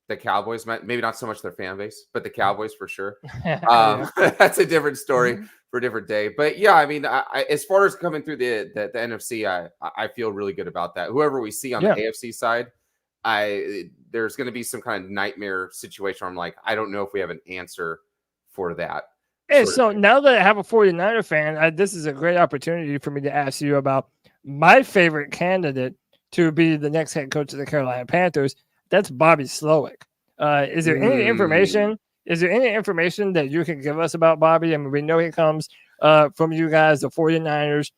the Cowboys. Maybe not so much their fan base, but the Cowboys for sure. That's a different story for a different day. But yeah, I mean, as far as coming through the NFC, I feel really good about that. Whoever we see on the AFC side, there's going to be some kind of nightmare situation where I'm like, I don't know if we have an answer for that.
Hey, so now that I have a 49er fan, this is a great opportunity for me to ask you about my favorite candidate to be the next head coach of the Carolina Panthers. That's Bobby Slowick. Is there any information? Is there any information that you can give us about Bobby? I mean, we know he comes from you guys, the 49ers.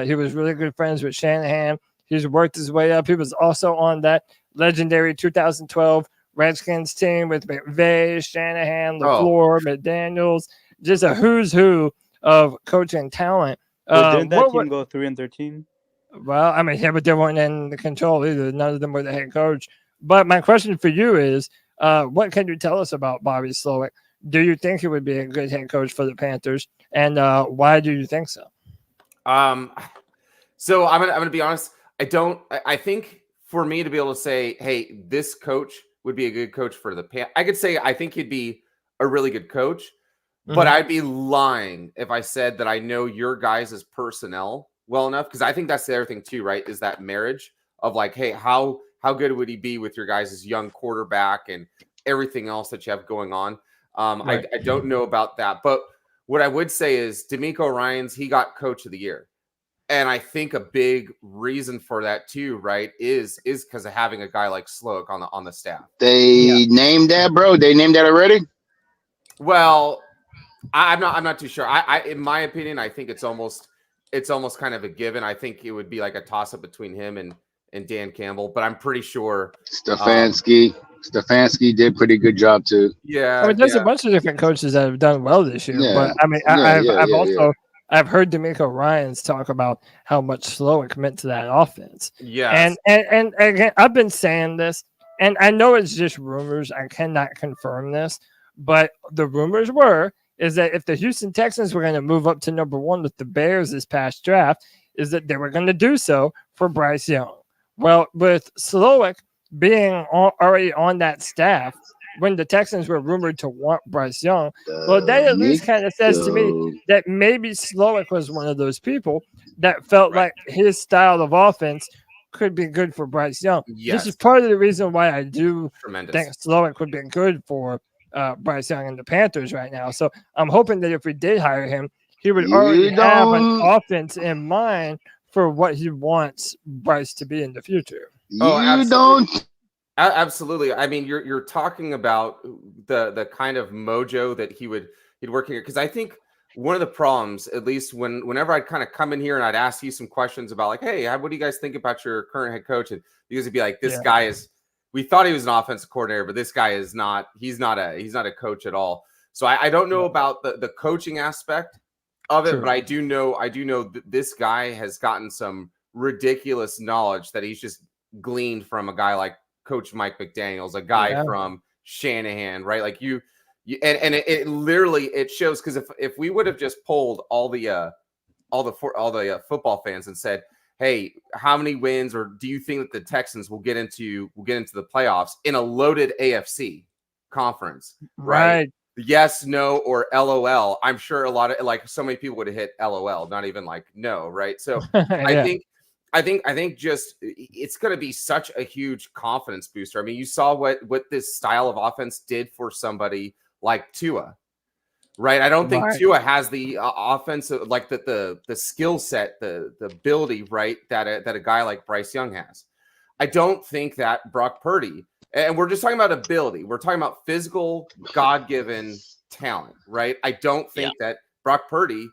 He was really good friends with Shanahan. He's worked his way up. He was also on that legendary 2012 Redskins team with McVay, Shanahan, LaFleur, McDaniels. Just a who's who of coaching talent.
Didn't that team go 3-13?
Well, I mean, but they weren't in the control either. None of them were the head coach. But my question for you is, what can you tell us about Bobby Slowick? Do you think he would be a good head coach for the Panthers? And why do you think so?
So I'm gonna be honest. I think for me to be able to say, hey, this coach would be a good coach for the Panthers, I could say I think he'd be a really good coach. But I'd be lying if I said that I know your guys' personnel well enough, because I think that's the other thing too, right? Is that marriage of like, hey, how good would he be with your guys' young quarterback and everything else that you have going on? I don't know about that. But what I would say is DeMeco Ryans, he got coach of the year. And I think a big reason for that too, right, is because of having a guy like Slowick on the staff.
They named that, bro? They named that already?
Well, I'm not too sure. I in my opinion, I think it's almost kind of a given. I think it would be like a toss up between him and Dan Campbell, but I'm pretty sure
Stefanski did pretty good job too.
Yeah,
I mean, there's a bunch of different coaches that have done well this year.
Yeah.
But I mean, I've heard DeMeco Ryans talk about how much Slowick meant to that offense.
Yeah,
and again, I've been saying this, and I know it's just rumors. I cannot confirm this, but the rumors is that if the Houston Texans were going to move up to number 1 with the Bears this past draft, is that they were going to do so for Bryce Young. Well, with Slowick being already on that staff, when the Texans were rumored to want Bryce Young, well, that at least kind of says to me that maybe Slowick was one of those people that felt like his style of offense could be good for Bryce Young.
Yes.
This is part of the reason why I do
Tremendous.
think Slowick would be good for Bryce Young and the Panthers right now. So I'm hoping that if we did hire him, he would already have an offense in mind for what he wants Bryce to be in the future.
You don't.
Absolutely. I mean, you're talking about the kind of mojo that he'd work here, because I think one of the problems, at least whenever I'd kind of come in here and I'd ask you some questions about like, hey, what do you guys think about your current head coach? And you guys would be like, this guy is. We thought he was an offensive coordinator, but this guy is not. He's not a coach at all. So I don't know about the coaching aspect of it, but I do know that this guy has gotten some ridiculous knowledge that he's just gleaned from a guy like Coach Mike McDaniels, a guy from Shanahan, right? Like you and it literally it shows, because if we would have just polled all the football fans and said, hey, how many wins, or do you think that the Texans will get into the playoffs in a loaded AFC conference, right? Yes, no, or LOL. I'm sure a lot of, like, so many people would have hit LOL, not even like no, right? So I think just it's going to be such a huge confidence booster. I mean, you saw what this style of offense did for somebody like Tua, right? I don't think Tua has the offensive, like the skill set, the ability, right, that a guy like Bryce Young has. I don't think that Brock Purdy, and we're just talking about ability. We're talking about physical, God-given talent, right? I don't think that Brock Purdy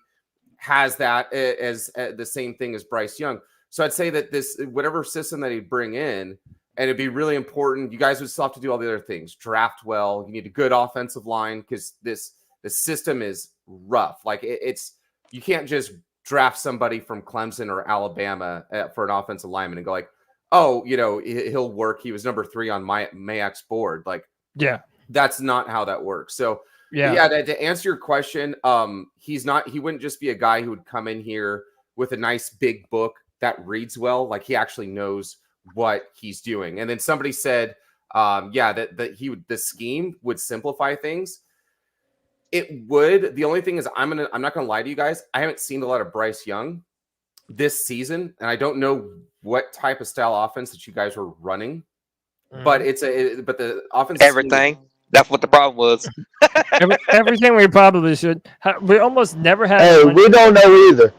has that as the same thing as Bryce Young. So I'd say that this, whatever system that he'd bring in, and it'd be really important. You guys would still have to do all the other things. Draft well. You need a good offensive line, because the system is rough. Like it's you can't just draft somebody from Clemson or Alabama for an offensive lineman and go like, oh, he'll work. He was number 3 on Mayak's board. Like, that's not how that works. So to answer your question, he wouldn't just be a guy who would come in here with a nice big book that reads well. Like, he actually knows what he's doing. And then somebody said, that the scheme would simplify things. It would. The only thing is, I'm not gonna lie to you guys. I haven't seen a lot of Bryce Young this season, and I don't know what type of style offense that you guys were running. But but the offense
everything. That's what the problem was.
Everything we probably should. We almost never had.
Hey, we don't know either.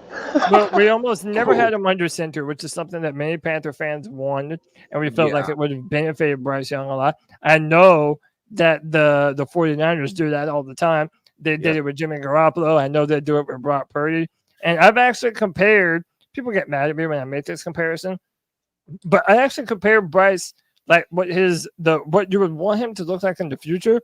But we almost never had him under center, which is something that many Panther fans wanted, and we felt like it would have benefited Bryce Young a lot. I know that the 49ers do that all the time. They did it with Jimmy Garoppolo. I know they do it with Brock Purdy. And I've actually compared. People get mad at me when I make this comparison, but I actually compared Bryce. Like what you would want him to look like in the future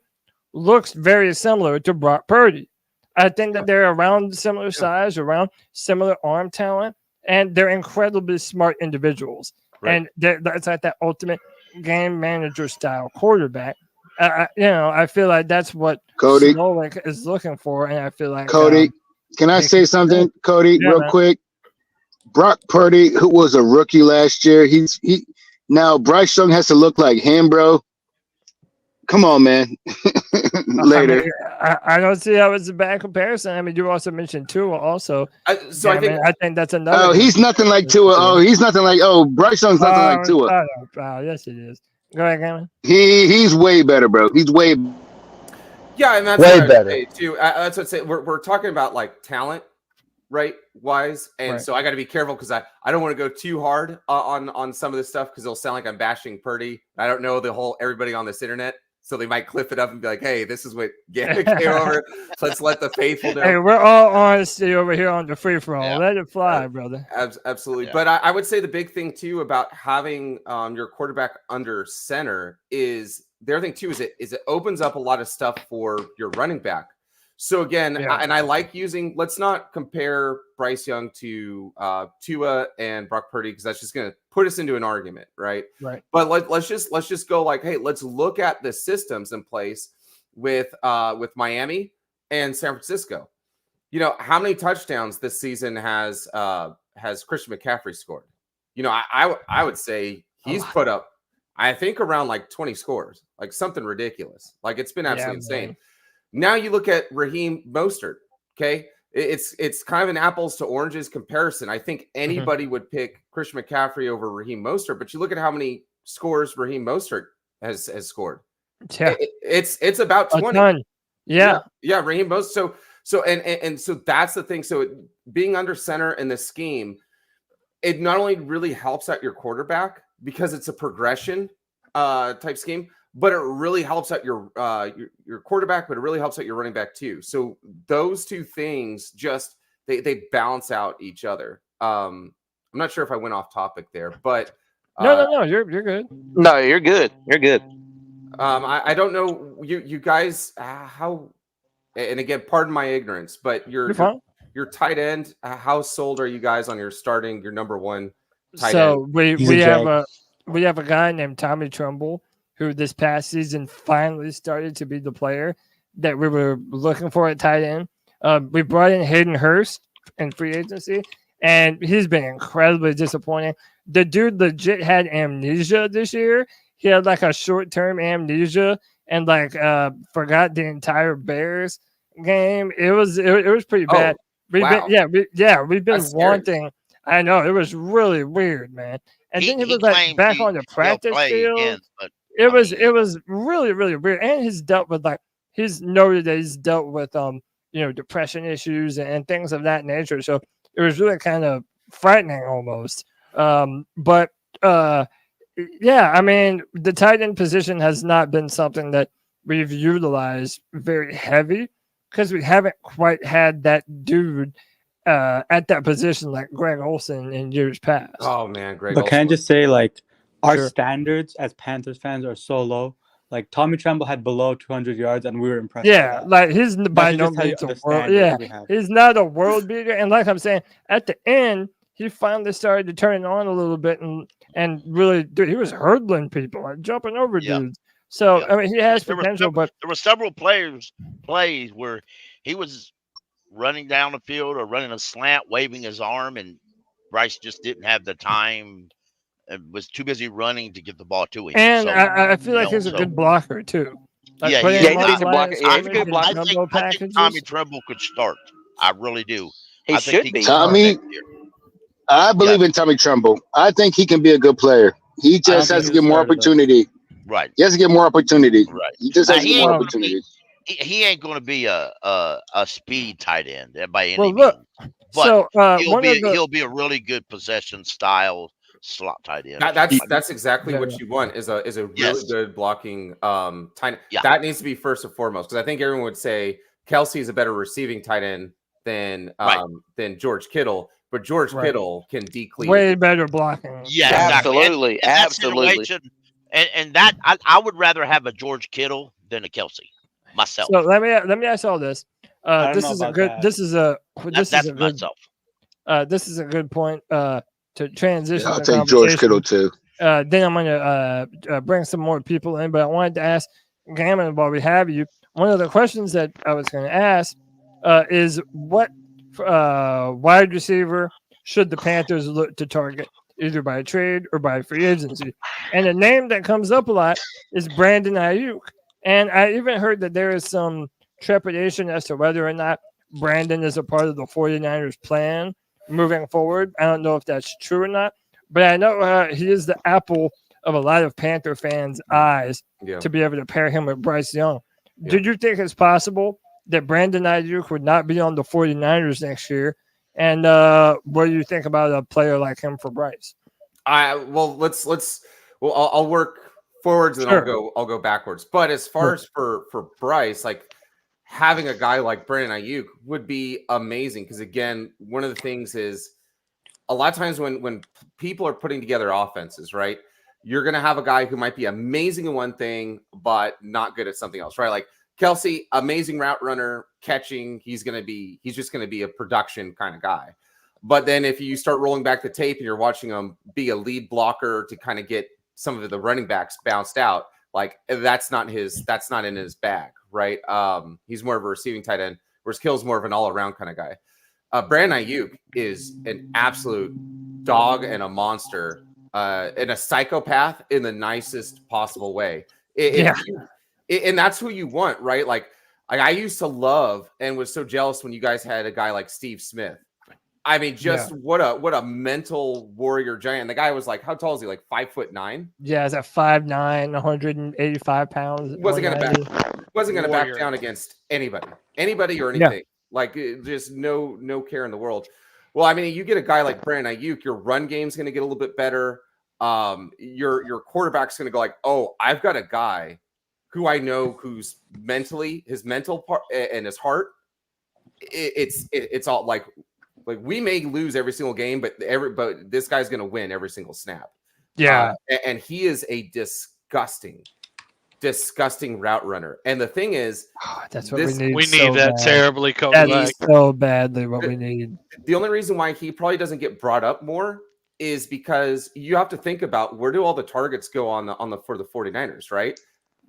looks very similar to Brock Purdy. I think that they're around similar size, around similar arm talent, and they're incredibly smart individuals. Right. And that's like that ultimate game manager style quarterback. I feel like that's what
Cody
Snowlink is looking for, and I feel like
Cody. Can I say something, Cody, real quick? Brock Purdy, who was a rookie last year, now Bryce Young has to look like him, bro. Come on, man. Later.
I don't see how it's a bad comparison. I mean, you also mentioned Tua also.
I think
that's another.
Oh, he's nothing like Tua. Oh, he's nothing like. Oh, Bryce Young's nothing like Tua.
Yes, it is. Go ahead, Cameron.
He's way better, bro. He's way.
Yeah, and that's
way better
too. That's what I say. We're talking about like talent, right? Wise, and so I got to be careful, because I don't want to go too hard on some of this stuff, because it'll sound like I'm bashing Purdy. I don't know everybody on this internet, so they might clip it up and be like, "Hey, this is what came over." So let's let the faithful know.
Hey, we're all honesty over here on the free for all. Let it fly, brother.
Absolutely. But I would say the big thing too about having your quarterback under center is the other thing too is it opens up a lot of stuff for your running back. So again, and I like using. Let's not compare Bryce Young to Tua and Brock Purdy, because that's just going to put us into an argument, right?
Right.
But let's just go like, hey, let's look at the systems in place with Miami and San Francisco. How many touchdowns this season has Christian McCaffrey scored? I would say he's put up, I think, around like 20 scores, like something ridiculous. Like, it's been absolutely insane. Man. Now you look at Raheem Mostert, okay? It's kind of an apples to oranges comparison. I think anybody would pick Christian McCaffrey over Raheem Mostert, but you look at how many scores Raheem Mostert has scored.
Yeah.
It's about 20.
Yeah,
Raheem Mostert. So that's the thing. So being under center in the scheme, it not only really helps out your quarterback, because it's a progression type scheme, but it really helps out your quarterback, but it really helps out your running back too. So those two things just they balance out each other. I'm not sure if I went off topic there, but
no, you're good.
No, you're good. You're good.
I don't know you guys how, and again, pardon my ignorance, but
You're fine.
your tight end, how sold are you guys on your number one tight
So
end?
we have a guy named Tommy Tremble who this past season finally started to be the player that we were looking for at tight end. We brought in Hayden Hurst in free agency, and he's been incredibly disappointing. The dude legit had amnesia this year. He had like a short-term amnesia and like forgot the entire Bears game. It was pretty bad. We've been
That's
wanting. I know, it was really weird, man. And then he was like back on the practice field. Again, it was really, really weird. And he's noted that he's dealt with depression issues and things of that nature. So it was really kind of frightening almost. But I mean, the tight end position has not been something that we've utilized very heavy because we haven't quite had that dude at that position like Greg Olsen in years past.
Oh man, Greg.
But
Olsen.
can I just say, like, our
Sure.
standards as Panthers fans are so low. Like Tommy Tremble had below 200 yards, and we were impressed.
Yeah,
with that.
like he's by
That's
no
just how you
means a
understand
world.
it
Yeah,
that we have.
he's not a world beater. And like I'm saying, at the end, he finally started to turn it on a little bit and really, dude, he was hurdling people and jumping over dudes. So I mean, he has potential, but
there were several plays where he was running down the field or running a slant, waving his arm, and Bryce just didn't have the time. Was too busy running to get the ball to him.
and
So,
I feel like he's a good blocker too. Like,
Yeah,
putting
he
him
is.
on
He's a
blocker.
blast,
Yeah, he's a good blocker.
I
jumbo
think
packages.
Tommy Tremble could start. I really do.
He
I
should
think
be.
can start
Tommy-
next year.
I believe in Tommy Tremble. I think he can be a good player. He just
think
has to
he's
get more
started, though.
opportunity.
Right.
He has to get more opportunity.
Right.
He just has to
He
get
ain't
more
gonna be-
opportunity.
He ain't going to be a speed tight end by any
Well, look,
means. But
so
he'll be a really good possession style slot tight end.
That's exactly
Yeah,
what
yeah.
you want is a really
Yes.
good blocking tight end.
Yeah.
That needs to be first and foremost because I think everyone would say Kelsey is a better receiving tight end than George Kittle, but George
Right.
Kittle can decleave.
way better blocking.
Yeah, exactly.
Absolutely.
And that
Absolutely.
situation- and that I would rather have a George Kittle than a Kelsey myself.
So let me ask all this.
I don't
This
know
is a
about
good.
that.
This is a. This
That's
is a good.
myself.
This is a good point. To transition.
Yeah, I'll
the
take George
conversation.
Kittle too.
Then I'm going to bring some more people in, but I wanted to ask Gammon while we have you. One of the questions that I was going to ask is what wide receiver should the Panthers look to target, either by trade or by free agency? And the name that comes up a lot is Brandon Ayuk. And I even heard that there is some trepidation as to whether or not Brandon is a part of the 49ers plan moving forward. I don't know if that's true or not, but I know he is the apple of a lot of Panther fans' eyes to be able to pair him with Bryce Young.
Yeah.
Did you think it's possible that Brandon Ayuk would not be on the 49ers next year? And what do you think about a player like him for Bryce?
I'll work forwards and
Sure.
I'll go backwards. But as far as for Bryce, like having a guy like Brandon Ayuk would be amazing because again, one of the things is a lot of times when people are putting together offenses, right? You're gonna have a guy who might be amazing in one thing but not good at something else, right? Like Kelsey, amazing route runner, catching. He's just gonna be a production kind of guy. But then if you start rolling back the tape and you're watching him be a lead blocker to kind of get some of the running backs bounced out, like that's not in his bag, right? He's more of a receiving tight end, whereas Kill's more of an all-around kind of guy. Brandon Ayuk is an absolute dog and a monster and a psychopath in the nicest possible way. And that's who you want, right? Like I used to love and was so jealous when you guys had a guy like Steve Smith. I mean, what a mental warrior giant. The guy was like, how tall is he? Like 5'9"?
Yeah, is that 5'9", 185 pounds?
Wasn't gonna
190?
back down against anybody or anything. Like just no care in the world. Well, I mean, you get a guy like Brandon Ayuk, your run game's going to get a little bit better. your quarterback's going to go like, oh, I've got a guy who I know who's mentally, his mental part and his heart, it's all like we may lose every single game, but this guy's going to win every single snap.
Yeah,
and he is a disgusting route runner. And the thing is,
that's what we need.
We need that terribly coming
That
back.
is so badly what we need.
The only reason why he probably doesn't get brought up more is because you have to think about where do all the targets go for the 49ers, right?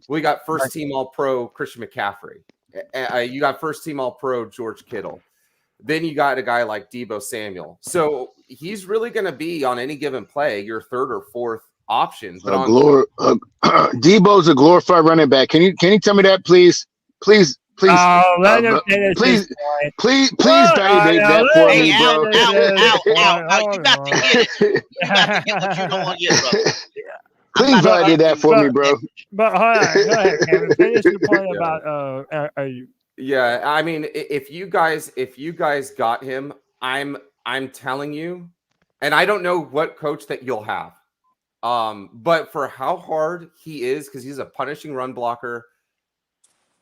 We got first team All-Pro Christian McCaffrey. You got first team All-Pro George Kittle. Then you got a guy like Deebo Samuel. So he's really going to be on any given play your third or fourth option. But
Deebo's a glorified running back. Can you tell me that, please? Please, please validate that for me, bro.
You got to get it. You got to get what you don't want to get, bro.
Please validate that for me, bro.
But hold on, go ahead, Kevin. Finish the point about are you?
Yeah, I mean, if you guys got him, I'm telling you, and I don't know what coach that you'll have, but for how hard he is, because he's a punishing run blocker.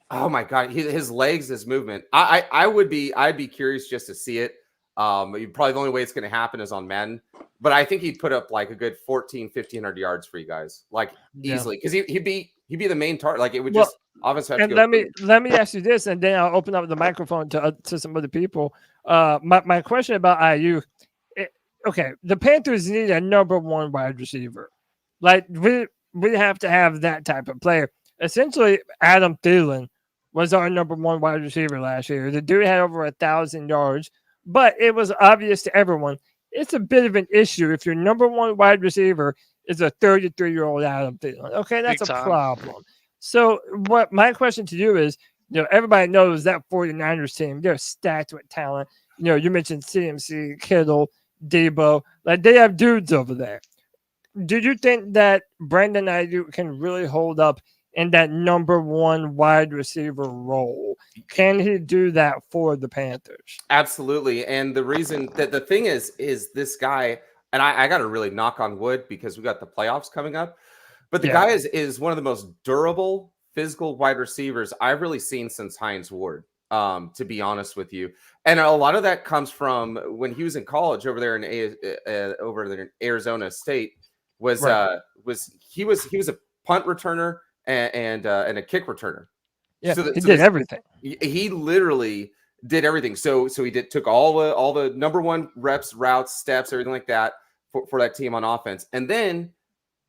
Oh my God, his legs, his movement. I'd be curious just to see it. Probably the only way it's going to happen is on Madden, but I think he'd put up like a good 1,500 yards for you guys, like easily, because he'd be the main target. Like it would just obviously have to go.
Let me ask you this, and then I'll open up the microphone to some other people. My question about IU. Okay, the Panthers need a number one wide receiver. Like we have to have that type of player. Essentially, Adam Thielen was our number one wide receiver last year. The dude had over 1,000 yards, but it was obvious to everyone it's a bit of an issue if your number one wide receiver is a 33-year-old Adam Thielen. Okay, that's a problem. So what my question to you is, everybody knows that 49ers team, they're stacked with talent. You mentioned CMC, Kittle, Deebo. Like, they have dudes over there. Do you think that Brandon Ayuk can really hold up in that number one wide receiver role? Can he do that for the Panthers?
Absolutely. And the reason that the thing is this guy, and I got to really knock on wood because we got the playoffs coming up, but the guy is one of the most durable physical wide receivers I've really seen since Hines Ward, to be honest with you. And a lot of that comes from when he was in college over there in Arizona State. He was a punt returner and a kick returner.
Yeah, he did everything.
He literally did everything. So he took all the number one reps, routes, steps, everything like that for that team on offense. And then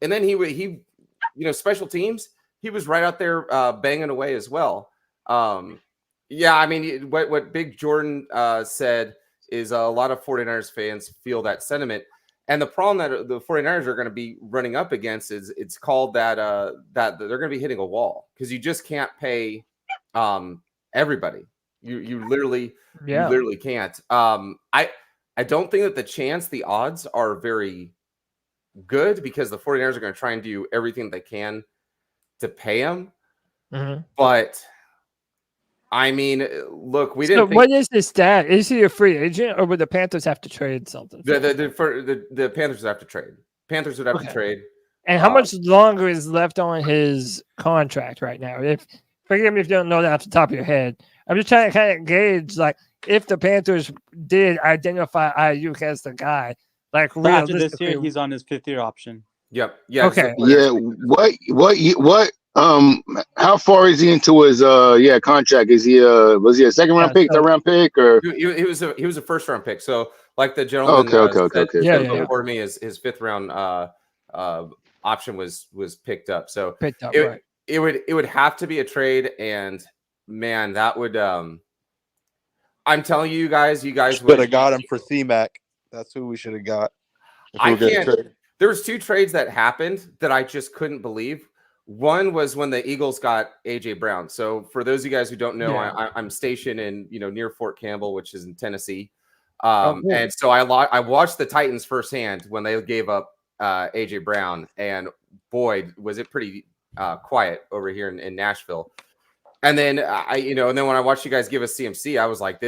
he special teams, he was right out there banging away as well. Yeah, I mean, what Big Jordan said is a lot of 49ers fans feel that sentiment. And the problem that the 49ers are going to be running up against is it's called that they're going to be hitting a wall because you just can't pay everybody. You literally can't. I don't think that the odds are very good because the 49ers are going to try and do everything they can to pay him. Mm-hmm. But I mean, look, we didn't.
What is his stat? Is he a free agent, or would the Panthers have to trade something?
The Panthers would have to trade. Panthers would have to trade.
And how much longer is left on his contract right now? Forgive me if you don't know that off the top of your head. I'm just trying to kind of gauge, like, if the Panthers did identify Ayuk as the guy, like,
after this year, he's on his 5th-year option.
Yep. Yeah.
Okay.
Yeah. What? How far is he into his contract? Is he was he a second round pick, third round pick, or
he was a first round pick? So like the gentleman before me, his 5th round option was picked up. So it would have to be a trade, and man, that would I'm telling you guys
should have got him for C-Mac. That's who we should have got.
There was 2 trades that happened that I just couldn't believe. One was when the Eagles got AJ Brown. So for those of you guys who don't know, I'm stationed in near Fort Campbell, which is in Tennessee. And so I watched the Titans firsthand when they gave up AJ Brown, and boy, was it pretty quiet over here in Nashville. And then and then when I watched you guys give us CMC, I was like,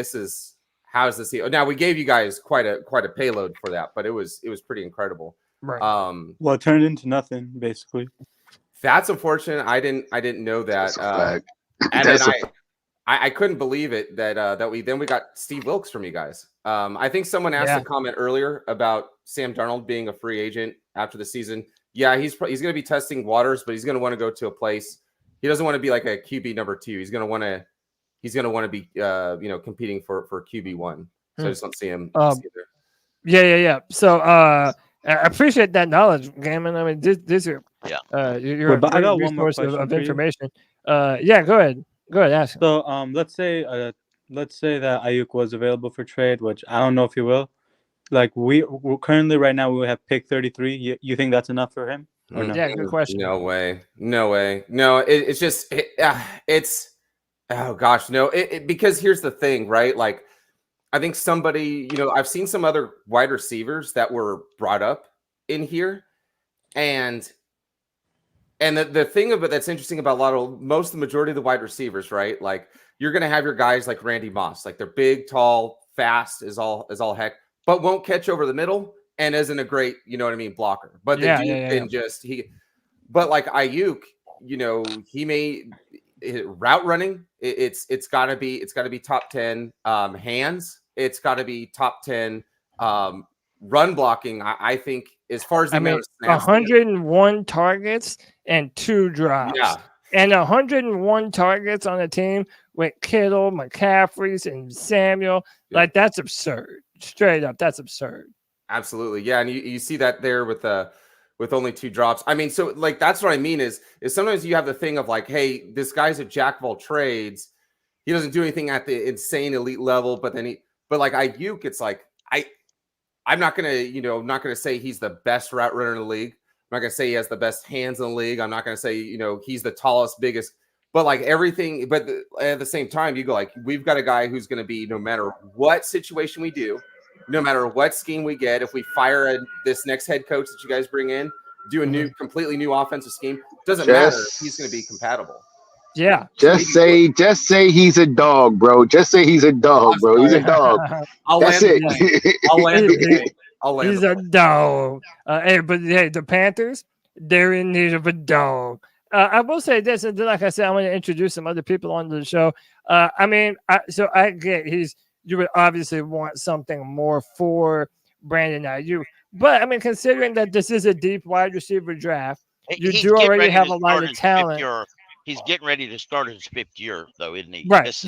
how is this? Now we gave you guys quite a payload for that, but it was pretty incredible.
Right.
Well, it turned into nothing basically.
That's unfortunate. I didn't know that.
That's a fact.
And
That's
then
a
I couldn't believe it that we got Steve Wilkes from you guys. I think someone asked a comment earlier about Sam Darnold being a free agent after the season. Yeah, he's going to be testing waters, but he's going to want to go to a place. He doesn't want to be like a QB number 2. He's going to want to be competing for QB1. So I just don't see him.
Yeah. So I appreciate that knowledge, Gaiman. I mean, this is you're a
I got
great
one more
resource
question
of
for you.
information. Yeah, go ahead. Go ahead, ask him.
So let's say that Ayuk was available for trade, which I don't know if he will. Like we're currently right now we have pick 33. You think that's enough for him? Or no?
Yeah, good question.
No way. No, it's just it's oh gosh, no. Because here's the thing, right? Like I think somebody, I've seen some other wide receivers that were brought up in here, and the thing of it that's interesting about most of the majority of the wide receivers, right? Like you're gonna have your guys like Randy Moss, like they're big, tall, fast as all heck, but won't catch over the middle and isn't a great, blocker. But the dude can but like Ayuk, he may route running. It's gotta be top 10 hands. It's gotta be top 10 run blocking. I think as far as the amount of snaps,
101 targets and 2 drops.
Yeah.
And 101 targets on a team with Kittle, McCaffrey, and Samuel. Yeah. Like that's absurd. Straight up, that's absurd.
Absolutely. Yeah. And you see that there with only 2 drops. I mean, so like that's what I mean is sometimes you have the thing of like, hey, this guy's a jack of all trades. He doesn't do anything at the insane elite level, but like Ayuk, it's like I'm not gonna say he's the best route runner in the league. I'm not gonna say he has the best hands in the league. I'm not gonna say he's the tallest, biggest, but like everything. But at the same time, you go like we've got a guy who's gonna be no matter what situation we do, no matter what scheme we get. If we fire this next head coach that you guys bring in, do a completely new offensive scheme, doesn't matter if he's gonna be compatible.
Yeah.
Just say he's a dog, bro. Just say he's a dog, bro. He's a dog. That's it.
I'll land
he's a dog. The Panthers, they're in need of a dog. I will say this, and like I said, I want to introduce some other people onto the show. So I get you would obviously want something more for Brandon Ayuk, but I mean, considering that this is a deep wide receiver draft, you do already have a lot of talent.
He's getting ready to start his 5th year, though, isn't he?
Right. This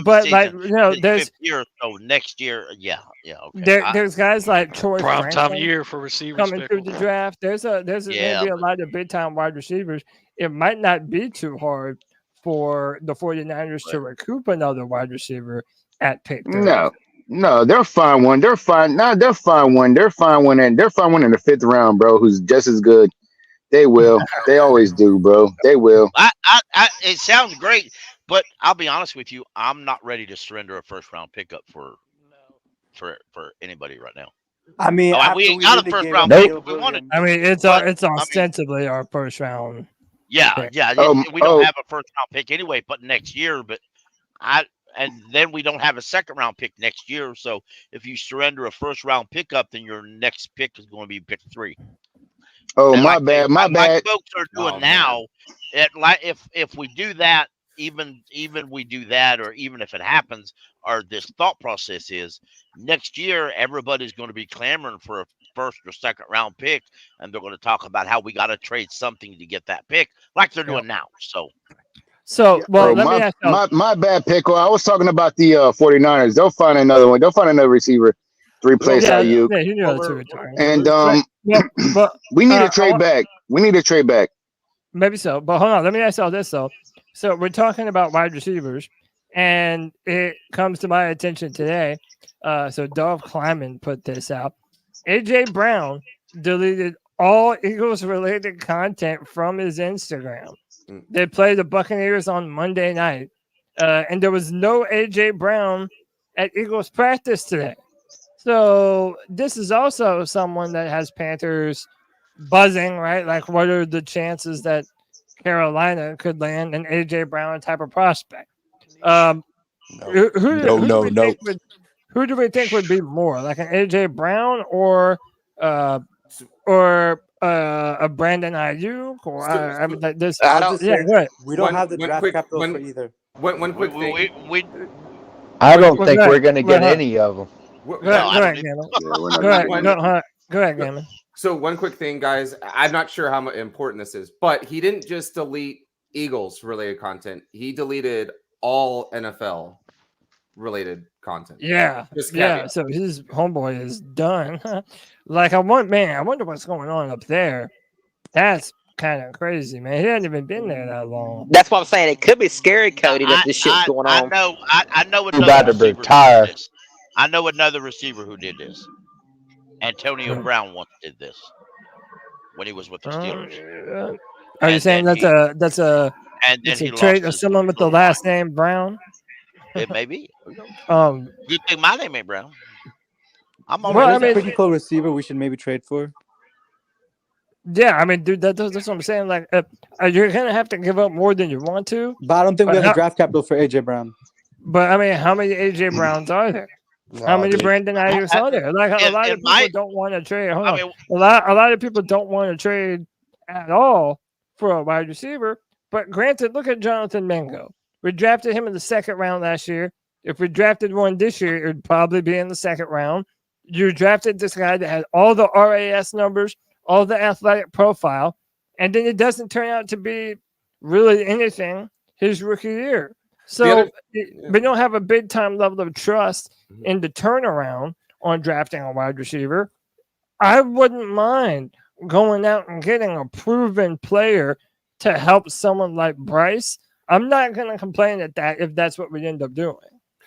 but season,
there's 5th year, so next year, okay.
There's guys like Troy
prime
Franklin
time year for receivers
coming through the draft. There's maybe a lot of big time wide receivers. It might not be too hard for the 49ers to recoup another wide receiver at pick 30.
No, they'll find one. They'll find one. They'll find one in the 5th round, bro, who's just as good. They will. They always do, bro. They will.
It sounds great, but I'll be honest with you. I'm not ready to surrender a 1st round pickup for anybody right now.
I mean,
we got a 1st round
pick.
pick. We wanted.
I mean, it's ostensibly our 1st round.
Yeah. We don't have a 1st round pick anyway, but next year. But and then we don't have a 2nd round pick next year. So if you surrender a 1st round pickup, then your next pick is going to be pick 3.
Oh, my bad.
Folks are doing now. If we do that, even we do that, or even if it happens, or this thought process is next year, everybody's going to be clamoring for a 1st or 2nd round pick, and they're going to talk about how we got to trade something to get that pick, like they're doing now.
Let me ask you.
My bad, Pickle. I was talking about the 49ers. They'll find another one. They'll find another receiver to replace Ayuk.
Yeah, you know the
And we need to trade back. We need to trade back.
Maybe so, but hold on. Let me ask you all this though. So we're talking about wide receivers, and it comes to my attention today. So Dov Kleiman put this out. AJ Brown deleted all Eagles-related content from his Instagram. They played the Buccaneers on Monday night, and there was no AJ Brown at Eagles practice today. So this is also someone that has Panthers buzzing, right? Like, what are the chances that Carolina could land an AJ Brown type of prospect? Who do we think would be more, like an AJ Brown or or a Brandon Ayuk, or I mean, like this.
I
I'll
don't.
just
Yeah,
say
go ahead.
we don't
One-
have the
one
draft
quick-
capital
one-
for either.
One quick thing.
I don't
Well,
think
go
we're
ahead.
going to
Well,
get
huh.
any of them.
What-
Go
No,
ahead,
I
go
don't
ahead,
even.
Gammon.
Yeah, we're not
Go ahead,
gonna
go,
get
huh, go ahead, Gammon.
So one quick thing, guys. I'm not sure how important this is, but he didn't just delete Eagles related content. He deleted all NFL related content.
Yeah,
Just
yeah.
caveat.
So his homeboy is done. Like I wonder what's going on up there. That's kind of crazy, man. He hasn't even been there that long.
That's what I'm saying. It could be scary, Cody, that this shit's going on.
I know
You about
another
to
receiver who
retire.
did this. I know another receiver who did this. Antonio Brown once did this when he was with the Steelers.
Are you
And
saying
then
that's a
And then
it's a
he
trait
lost
of
his
someone with the
little
last
mind.
name Brown?
It may be.
You
think my name ain't Brown? I'm on
Well, I
There's a
mean-
pretty cool receiver we should maybe trade for.
Yeah, I mean, dude, that's what I'm saying. Like, you're gonna have to give up more than you want to.
But I don't think we
But
have the
how-
draft capital for AJ Brown.
But I mean, how many AJ Browns are there? How many
dude.
Brandon Ayuk's are there? Like a lot of people don't want to trade. Hold on. A lot of people don't want to trade at all for a wide receiver. But granted, look at Jonathan Mingo. We drafted him in the second round last year. If we drafted one this year, it would probably be in the second round. You drafted this guy that had all the RAS numbers, all the athletic profile, and then it doesn't turn out to be really anything his rookie year. So we don't have a big time level of trust in the turnaround on drafting a wide receiver. I wouldn't mind going out and getting a proven player to help someone like Bryce. I'm not going to complain at that if that's what we end up doing.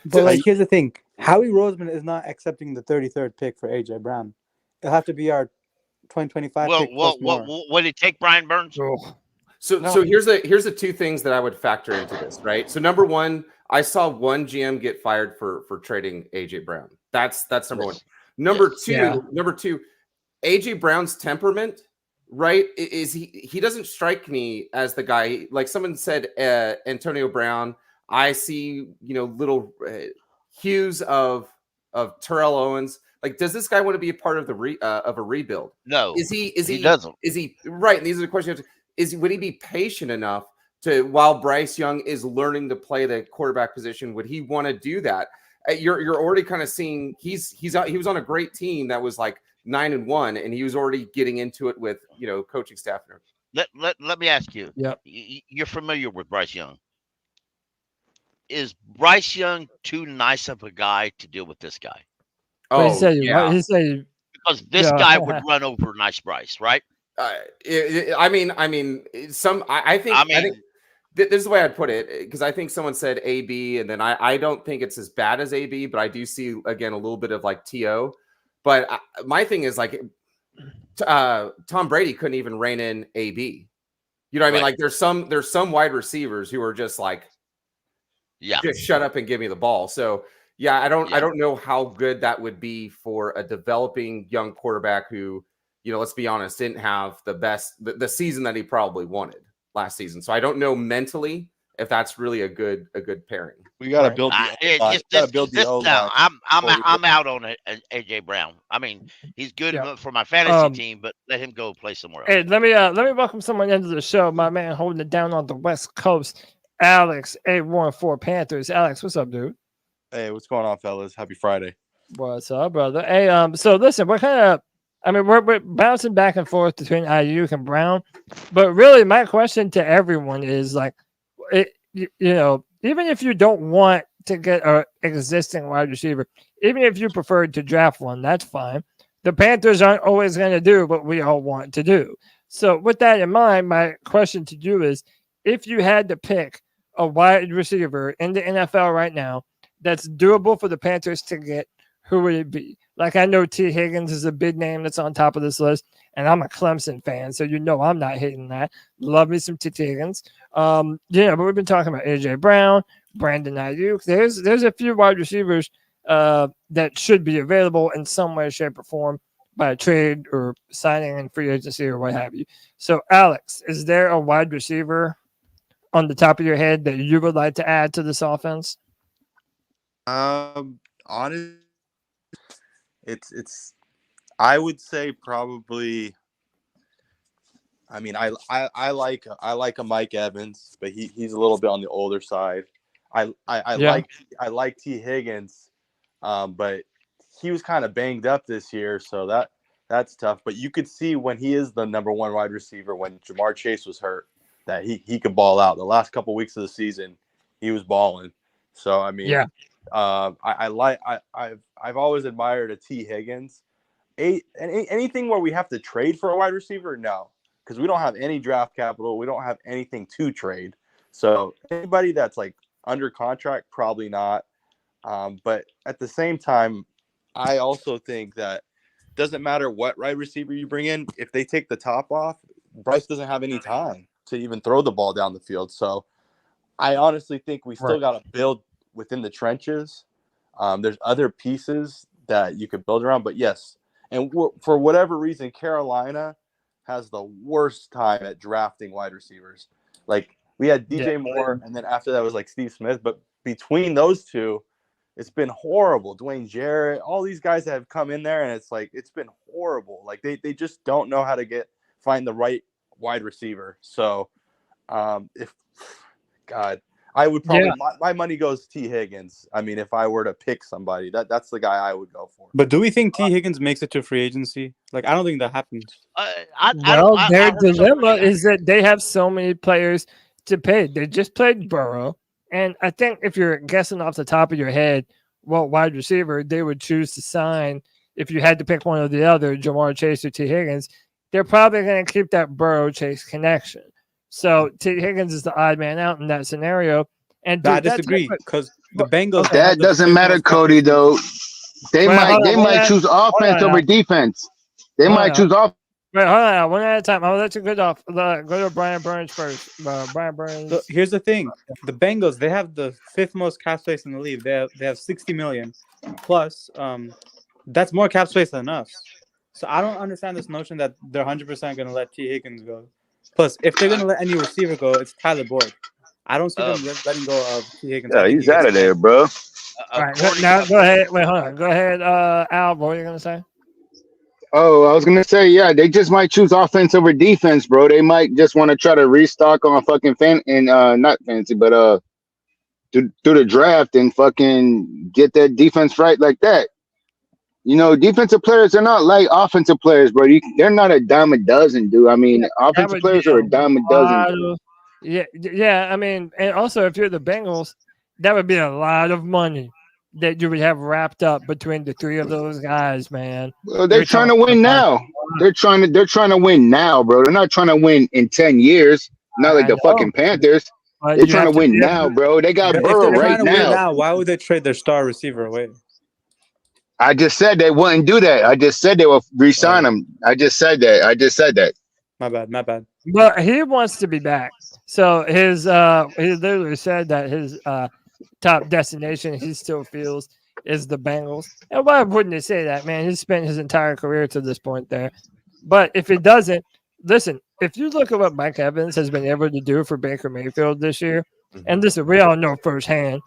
But like, here's the thing: Howie Roseman is not accepting the 33rd pick for AJ Brown. It'll have to be our 2025 pick plus more.
Would it take Brian Burns?
So here's the two things that I would factor into this, right? So number one, I saw one GM get fired for trading AJ Brown. That's number one. Number two, AJ Brown's temperament, right? Is he doesn't strike me as the guy, like someone said, Antonio Brown. I see, little hues of Terrell Owens. Like, does this guy want to be a part of a rebuild?
No.
He
doesn't.
Is he right? And these are the questions. Would he be patient enough to, while Bryce Young is learning to play the quarterback position, would he want to do that? You're already kind of seeing he was on a great team that was like 9-1, and he was already getting into it with coaching staff.
Let me ask you.
Yep.
You're familiar with Bryce Young. Is Bryce Young too nice of a guy to deal with this guy?
He said
because this guy would run over nice Bryce, right?
I think this is the way I'd put it, because I think someone said AB, and then I don't think it's as bad as AB, but I do see again a little bit of like TO. But my thing is like Tom Brady couldn't even rein in AB. You know what I mean? Like there's some wide receivers who are just like, just shut up and give me the ball. So I don't know how good that would be for a developing young quarterback who, let's be honest, didn't have the best the season that he probably wanted last season. So I don't know mentally if that's really a good pairing.
We got to build the O-line.
I'm out on it, AJ Brown. I mean, he's good for my fantasy team, but let him go play somewhere else.
Hey, let me welcome someone into the show. My man holding it down on the West Coast, Alex, 814 Panthers. Alex, what's up, dude?
Hey, what's going on, fellas? Happy Friday.
What's up, brother? Hey, so listen, we're bouncing back and forth between Ayuk and Brown, but really my question to everyone is like, even if you don't want to get an existing wide receiver, even if you prefer to draft one, that's fine. The Panthers aren't always going to do what we all want to do. So with that in mind, my question to you is, if you had to pick a wide receiver in the NFL right now that's doable for the Panthers to get, who would it be? Like, I know T. Higgins is a big name that's on top of this list, and I'm a Clemson fan, so I'm not hitting that. Love me some T. Higgins. But we've been talking about AJ Brown, Brandon Ayuk. There's a few wide receivers that should be available in some way, shape, or form by a trade or signing in free agency or what have you. So, Alex, is there a wide receiver on the top of your head that you would like to add to this offense?
Honestly, it's I would say probably I mean, I like a Mike Evans, but he's a little bit on the older side. I
Yeah.
like T Higgins, but he was kind of banged up this year, so that's tough. But you could see when he is the number one wide receiver, when Jamar Chase was hurt, that he could ball out. The last couple weeks of the season, he was balling. So I mean,
Yeah.
I've always admired a T Higgins. Anything where we have to trade for a wide receiver, no, because we don't have any draft capital. We don't have anything to trade. So anybody that's like under contract, probably not. But at the same time, I also think that it doesn't matter what wide receiver you bring in. If they take the top off, Bryce doesn't have any time to even throw the ball down the field. So I honestly think we still got to build within the trenches. There's other pieces that you could build around, but yes. And for whatever reason, Carolina has the worst time at drafting wide receivers. Like we had DJ Moore, and then after that was like Steve Smith. But between those two, it's been horrible. Dwayne Jarrett, all these guys that have come in there, and it's been horrible. Like they just don't know how to find the right wide receiver. So I would probably my money goes T Higgins. I mean, if I were to pick somebody, that's the guy I would go for.
But do we think T Higgins makes it to free agency? Like, I don't think that happens.
Their dilemma is that they have so many players to pay. They just played Burrow, and I think if you're guessing off the top of your head what wide receiver they would choose to sign if you had to pick one or the other, Jamar Chase or T Higgins, they're probably going to keep that Burrow Chase connection. So T Higgins is the odd man out in that scenario. And
I disagree because the Bengals.
That doesn't matter, Cody. Though they might choose offense over defense. They might choose offense.
Wait, hold on, one at a time. I'll let you go to Brian Burns first. Brian Burns.
So here's the thing: the Bengals, they have the 5th most cap space in the league. They have 60 million plus. That's more cap space than us. So I don't understand this notion that they're 100% going to let T Higgins go. Plus, if they're going to let any receiver go, it's Tyler Boyd. I don't see them letting go of T Higgins.
Yeah, he's out of there, bro.
All right, now go ahead. Wait, hold on. Go ahead, Al. What are you going to say?
Oh, I was gonna say, yeah, they just might choose offense over defense, bro. They might just want to try to restock on fucking not fancy, but through the draft and fucking get that defense right like that. You know, defensive players are not like offensive players, bro. They're not a dime a dozen, dude. I mean, offensive players are a dime a dozen.
Yeah. I mean, and also if you're the Bengals, that would be a lot of money that you would have wrapped up between the three of those guys, man.
Well, they're trying to win now. They're trying to win now, bro. They're not trying to win in 10 years. Not like the fucking Panthers. They're trying to win now, bro. They got Burrow right now.
Why would they trade their star receiver away?
I just said they wouldn't do that. I just said they will re-sign him. I just said that.
My bad.
But he wants to be back. So he literally said that his top destination he still feels is the Bengals. And why wouldn't he say that, man? He's spent his entire career to this point there. But if he doesn't, listen, if you look at what Mike Evans has been able to do for Baker Mayfield this year, and listen, we all know firsthand,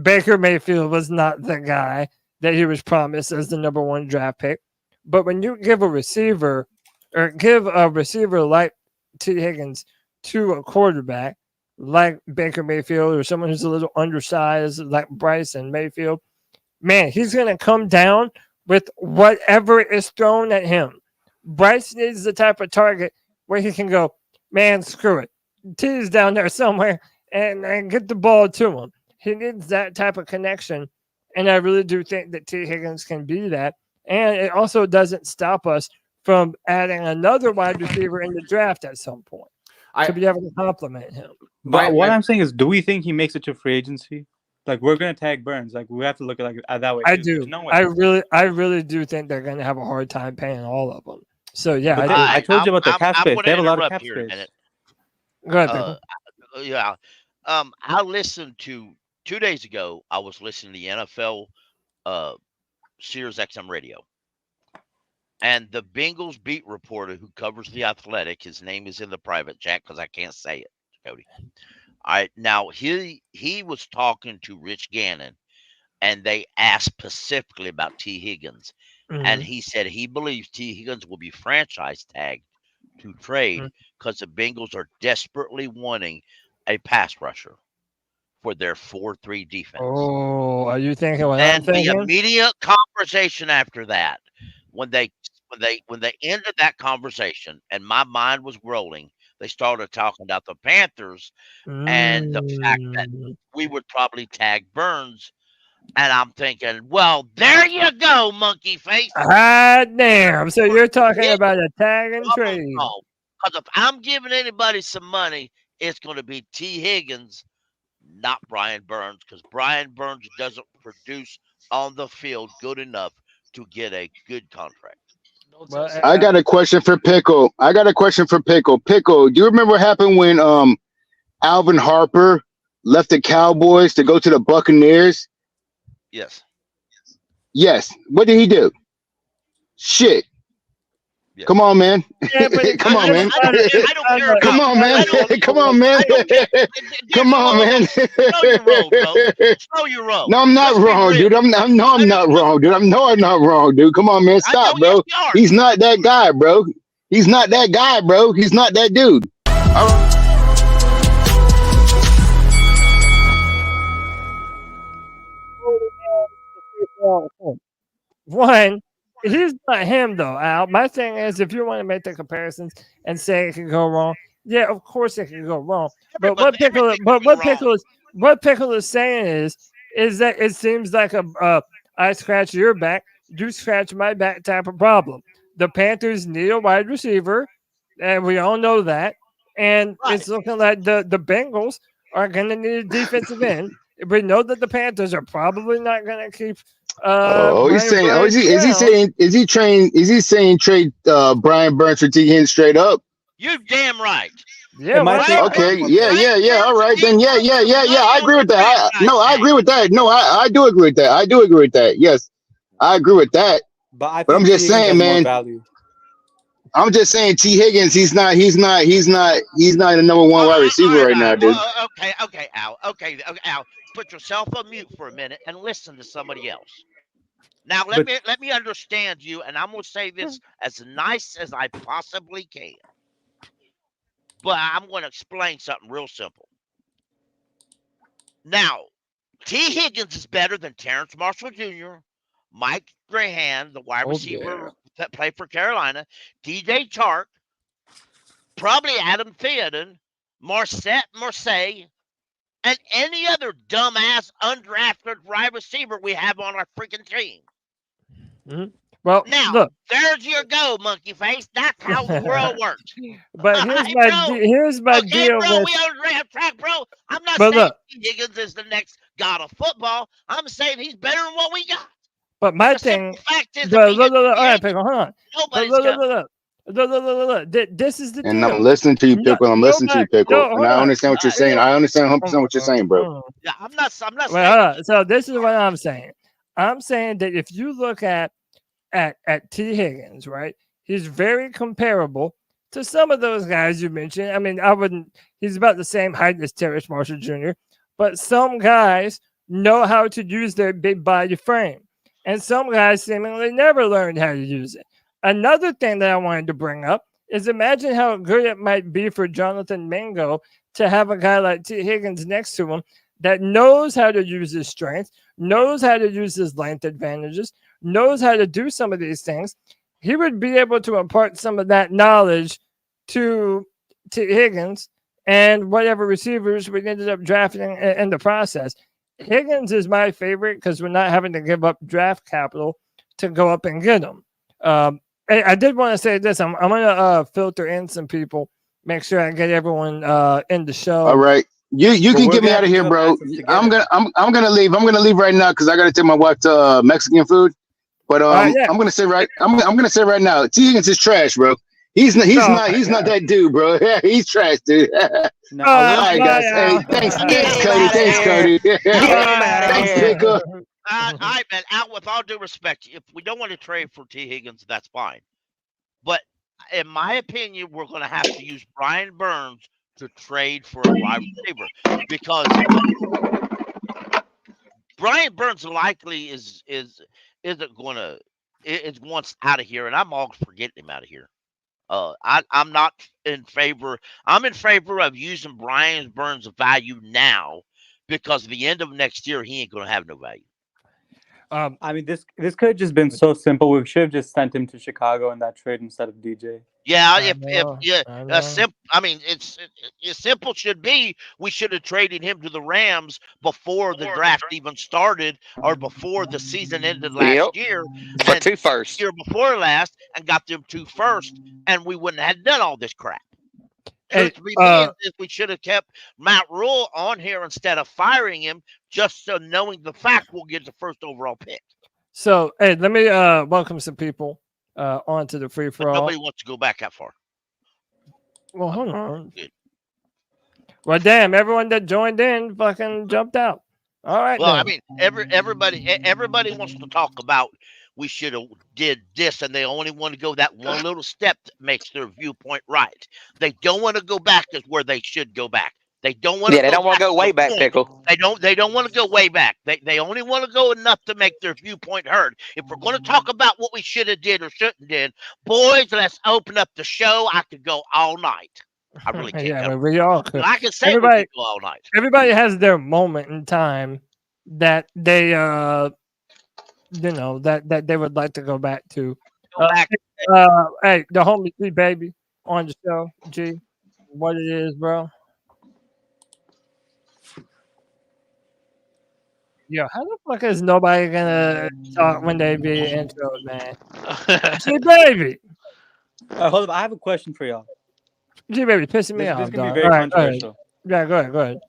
Baker Mayfield was not the guy that he was promised as the number one draft pick. But when you give a receiver like T. Higgins to a quarterback like Baker Mayfield or someone who's a little undersized like Bryce and Mayfield, man, he's going to come down with whatever is thrown at him. Bryce needs the type of target where he can go, man, screw it. T's down there somewhere and get the ball to him. He needs that type of connection. And I really do think that T. Higgins can be that. And it also doesn't stop us from adding another wide receiver in the draft at some point to be able to compliment him.
But what I'm saying is, do we think he makes it to free agency? Like, we're going to tag Burns. Like, we have to look at that way.
I do. No way. I really do think they're going to have a hard time paying all of them. So, yeah.
I told you about the cap space. They have a lot of cap space.
Go ahead,
yeah. I listened to 2 days ago. I was listening to the NFL Sirius XM radio, and the Bengals beat reporter who covers the Athletic. His name is in the private chat because I can't say it, Cody. All right, now he was talking to Rich Gannon, and they asked specifically about T. Higgins, and he said he believes T. Higgins will be franchise tagged to trade because the Bengals are desperately wanting a pass rusher for their 4-3 defense.
Oh, are you thinking what I'm
And the
thinking?
immediate conversation after that, when they ended that conversation and my mind was rolling, they started talking about the Panthers and the fact that we would probably tag Burns. And I'm thinking, well, there you go, monkey face.
Ah, damn. So you're talking about a tag and trade.
Because if I'm giving anybody some money, it's going to be T. Higgins, not Brian Burns, because Brian Burns doesn't produce on the field good enough to get a good contract.
Well,
I got a question for Pickle. Pickle, do you remember what happened when Alvin Harper left the Cowboys to go to the Buccaneers?
Yes.
Yes. What did he do? Shit.
Yes.
Come on, man.
Yeah, but
Come on, man.
I don't care
Come
about-
on, man.
I don't-
Come on, man.
I don't care.
Come on, man.
Slow your roll, bro. Slow your roll.
No, I'm not
Let's be
wrong,
real.
dude. I'm not wrong, dude. I'm not wrong, dude. Come on, man.
I
Stop,
know
bro.
yes, you are.
He's not that guy, bro. He's not that guy, bro. He's not that dude.
One, he's not him though, Al. My thing is, if you want to make the comparisons and say it can go wrong, yeah, of course it can go wrong. But what Pickle is saying is that it seems like a I scratch your back, you scratch my back type of problem. The Panthers need a wide receiver, and we all know that. And it's looking like the Bengals are going to need a defensive end. We know that the Panthers are probably not going to keep.
He's saying. Is he saying trade Brian Burns for T. Higgins straight up?
You damn right.
Yeah.
Okay. Yeah. All right then. Yeah. I agree with that. I agree with that. No, I do agree with that. I do agree with that. Yes, I agree with that.
But
I'm just saying, man.
Value.
I'm just saying, T. Higgins. He's not the number one wide receiver right now, dude.
Okay, Al. Okay, Al. Put yourself on mute for a minute and listen to somebody else. Now let me understand you, and I'm gonna say this as nice as I possibly can. But I'm gonna explain something real simple. Now, T. Higgins is better than Terrence Marshall Jr., Mike Strahan, the wide receiver that played for Carolina, DJ Chark, probably Adam Theoden, Marseille, and any other dumbass undrafted wide receiver we have on our freaking team.
Mm-hmm. Well,
now,
look.
There's your go, monkey face. That's how the world works.
But here's my deal
bro,
with.
We on draft track, bro. I'm not
But
saying
look.
T. Higgins is the next god of football. I'm saying he's better than what we got.
But my
The
thing.
simple fact is,
Look, all right, Pickle, hold on.
nobody's
Look. This is the deal.
And I'm listening to you, Pickle. I'm listening to you, Pickle. And I understand what you're saying. I understand 100% what you're saying, bro.
Yeah, I'm not
Wait, hold
saying.
on. So this is what I'm saying. I'm saying that if you look at T. Higgins, right, he's very comparable to some of those guys you mentioned. I mean, he's about the same height as Terrence Marshall Jr., but some guys know how to use their big body frame, and some guys seemingly never learned how to use it. Another thing that I wanted to bring up is imagine how good it might be for Jonathan Mingo to have a guy like T. Higgins next to him that knows how to use his strength, knows how to use his length advantages, knows how to do some of these things. He would be able to impart some of that knowledge to Higgins and whatever receivers we ended up drafting in the process. Higgins is my favorite because we're not having to give up draft capital to go up and get him. I did want to say this. I'm going to filter in some people, make sure I get everyone in the show.
All right. You can get me out of here, bro. I'm gonna leave. I'm gonna leave right now because I gotta take my wife to Mexican food. But I'm gonna say right now, T. Higgins is trash, bro. He's not that dude, bro. He's trash, dude. All right, guys. Hey, thanks, Cody. Thanks, Pickle.
All right, man. Out with all due respect, if we don't want to trade for T. Higgins, that's fine. But in my opinion, we're going to have to use Brian Burns to trade for a wide receiver because Brian Burns likely isn't going to is once out of here, and I'm all for getting him out of here. I'm not in favor. I'm in favor of using Brian Burns' value now because at the end of next year he ain't gonna have no value.
I mean, this could have just been so simple. We should have just sent him to Chicago in that trade instead of DJ.
Yeah,
I
mean, it's simple should be we should have traded him to the Rams before the draft even started or before the season ended last year.
For
and
2 firsts.
Year before last, and got them 2 first, and we wouldn't have done all this crap. We should have kept Matt Rule on here instead of firing him, just so knowing the fact we'll get the first overall pick.
So, hey, let me welcome some people onto the free for all.
Nobody wants to go back that far.
Well, hold on. Well, damn, everyone that joined in fucking jumped out. All right.
Well,
then.
I mean, everybody wants to talk about we should have did this, and they only want to go that one little step that makes their viewpoint right. They don't want to go back as where they should go back. They don't want.
Yeah, they don't want to go way back, Pickle.
They don't want to go way back. They only want to go enough to make their viewpoint heard. If we're going to talk about what we should have did or shouldn't did, boys, let's open up the show. I could go all night. I really can't.
Yeah, we all could.
I can say
everybody,
we could go all night.
Everybody has their moment in time that they that they would like to go back to. Hey, the homie G baby on the show. G, what it is, bro? Yo, how the fuck is nobody gonna talk when they be introed, man? G baby.
Hold up, I have a question for y'all.
G baby pissing me
This
off.
is gonna
dog.
be very
All right,
controversial.
Yeah, go ahead.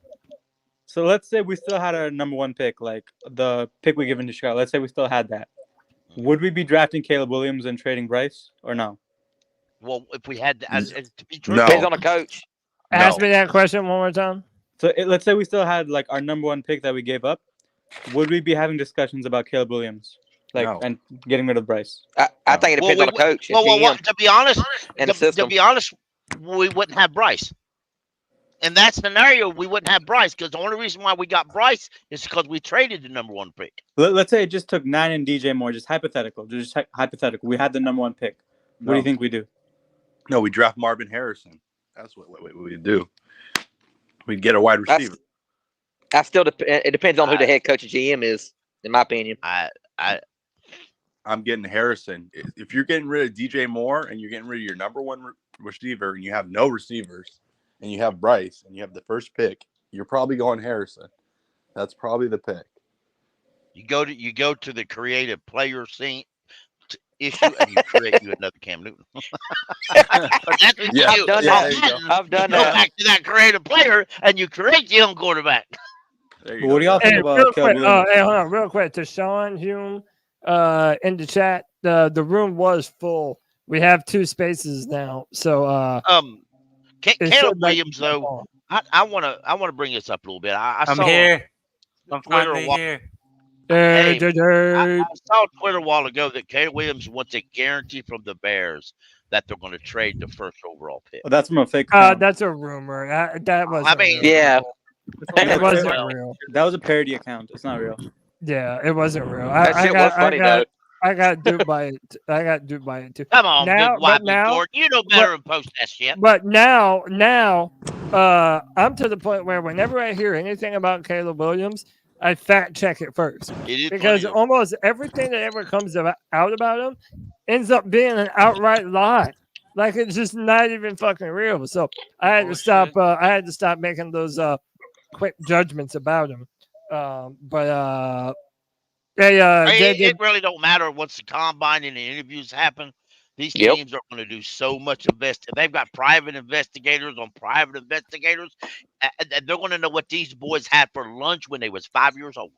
So let's say we still had our number 1 pick, like the pick we given to Chicago. Let's say we still had that. Would we be drafting Caleb Williams and trading Bryce, or no?
Well, if we had to be true,
Depends on the coach.
Ask me that question one more time.
So let's say we still had like our number 1 pick that we gave up. Would we be having discussions about Caleb Williams, and getting rid of Bryce?
I think it depends on the coach.
Well, to be honest,
and the system.
To be honest, we wouldn't have Bryce. In that scenario, we wouldn't have Bryce because the only reason why we got Bryce is because we traded the number 1 pick.
Let's say it just took 9 and DJ Moore, just hypothetical. We had the number 1 pick. What do you think we do?
No, we draft Marvin Harrison. That's what we do. We'd get a wide receiver.
It depends on who the head coach of GM is, in my opinion.
I'm getting Harrison. If you're getting rid of DJ Moore and you're getting rid of your number 1 receiver and you have no receivers and you have Bryce and you have the first pick, you're probably going Harrison. That's probably the pick.
You go to the creative player scene issue and you create you another Cam Newton. That's what you do.
I've done
go
that.
back to that creative player and you create your own quarterback.
What do y'all think about Caleb Williams?
Hey, hold on, real quick. To Sean Hume in the chat, the room was full. We have 2 spaces now. So
Caleb Williams, though, I want to bring this up a little bit.
I'm here. I'm finally here.
I saw on Twitter a while ago that Caleb Williams wants a guarantee from the Bears that they're going to trade the first overall pick.
Well, that's from a fake account.
That's a rumor. That was.
Yeah.
It wasn't real.
That was a parody account. It's not real.
Yeah, it wasn't real.
That shit was funny, though.
I got duped by it. I got duped by it too.
Come on, big white Gordon. You know better than post that shit.
But now, I'm to the point where whenever I hear anything about Caleb Williams, I fact check it first because almost everything that ever comes out about him ends up being an outright lie. Like it's just not even fucking real. So I had to stop. I had to stop making those quick judgments about him.
It really don't matter once the combine and the interviews happen. These teams are going to do so much investing. They've got private investigators on private investigators. They're going to know what these boys had for lunch when they was 5 years old.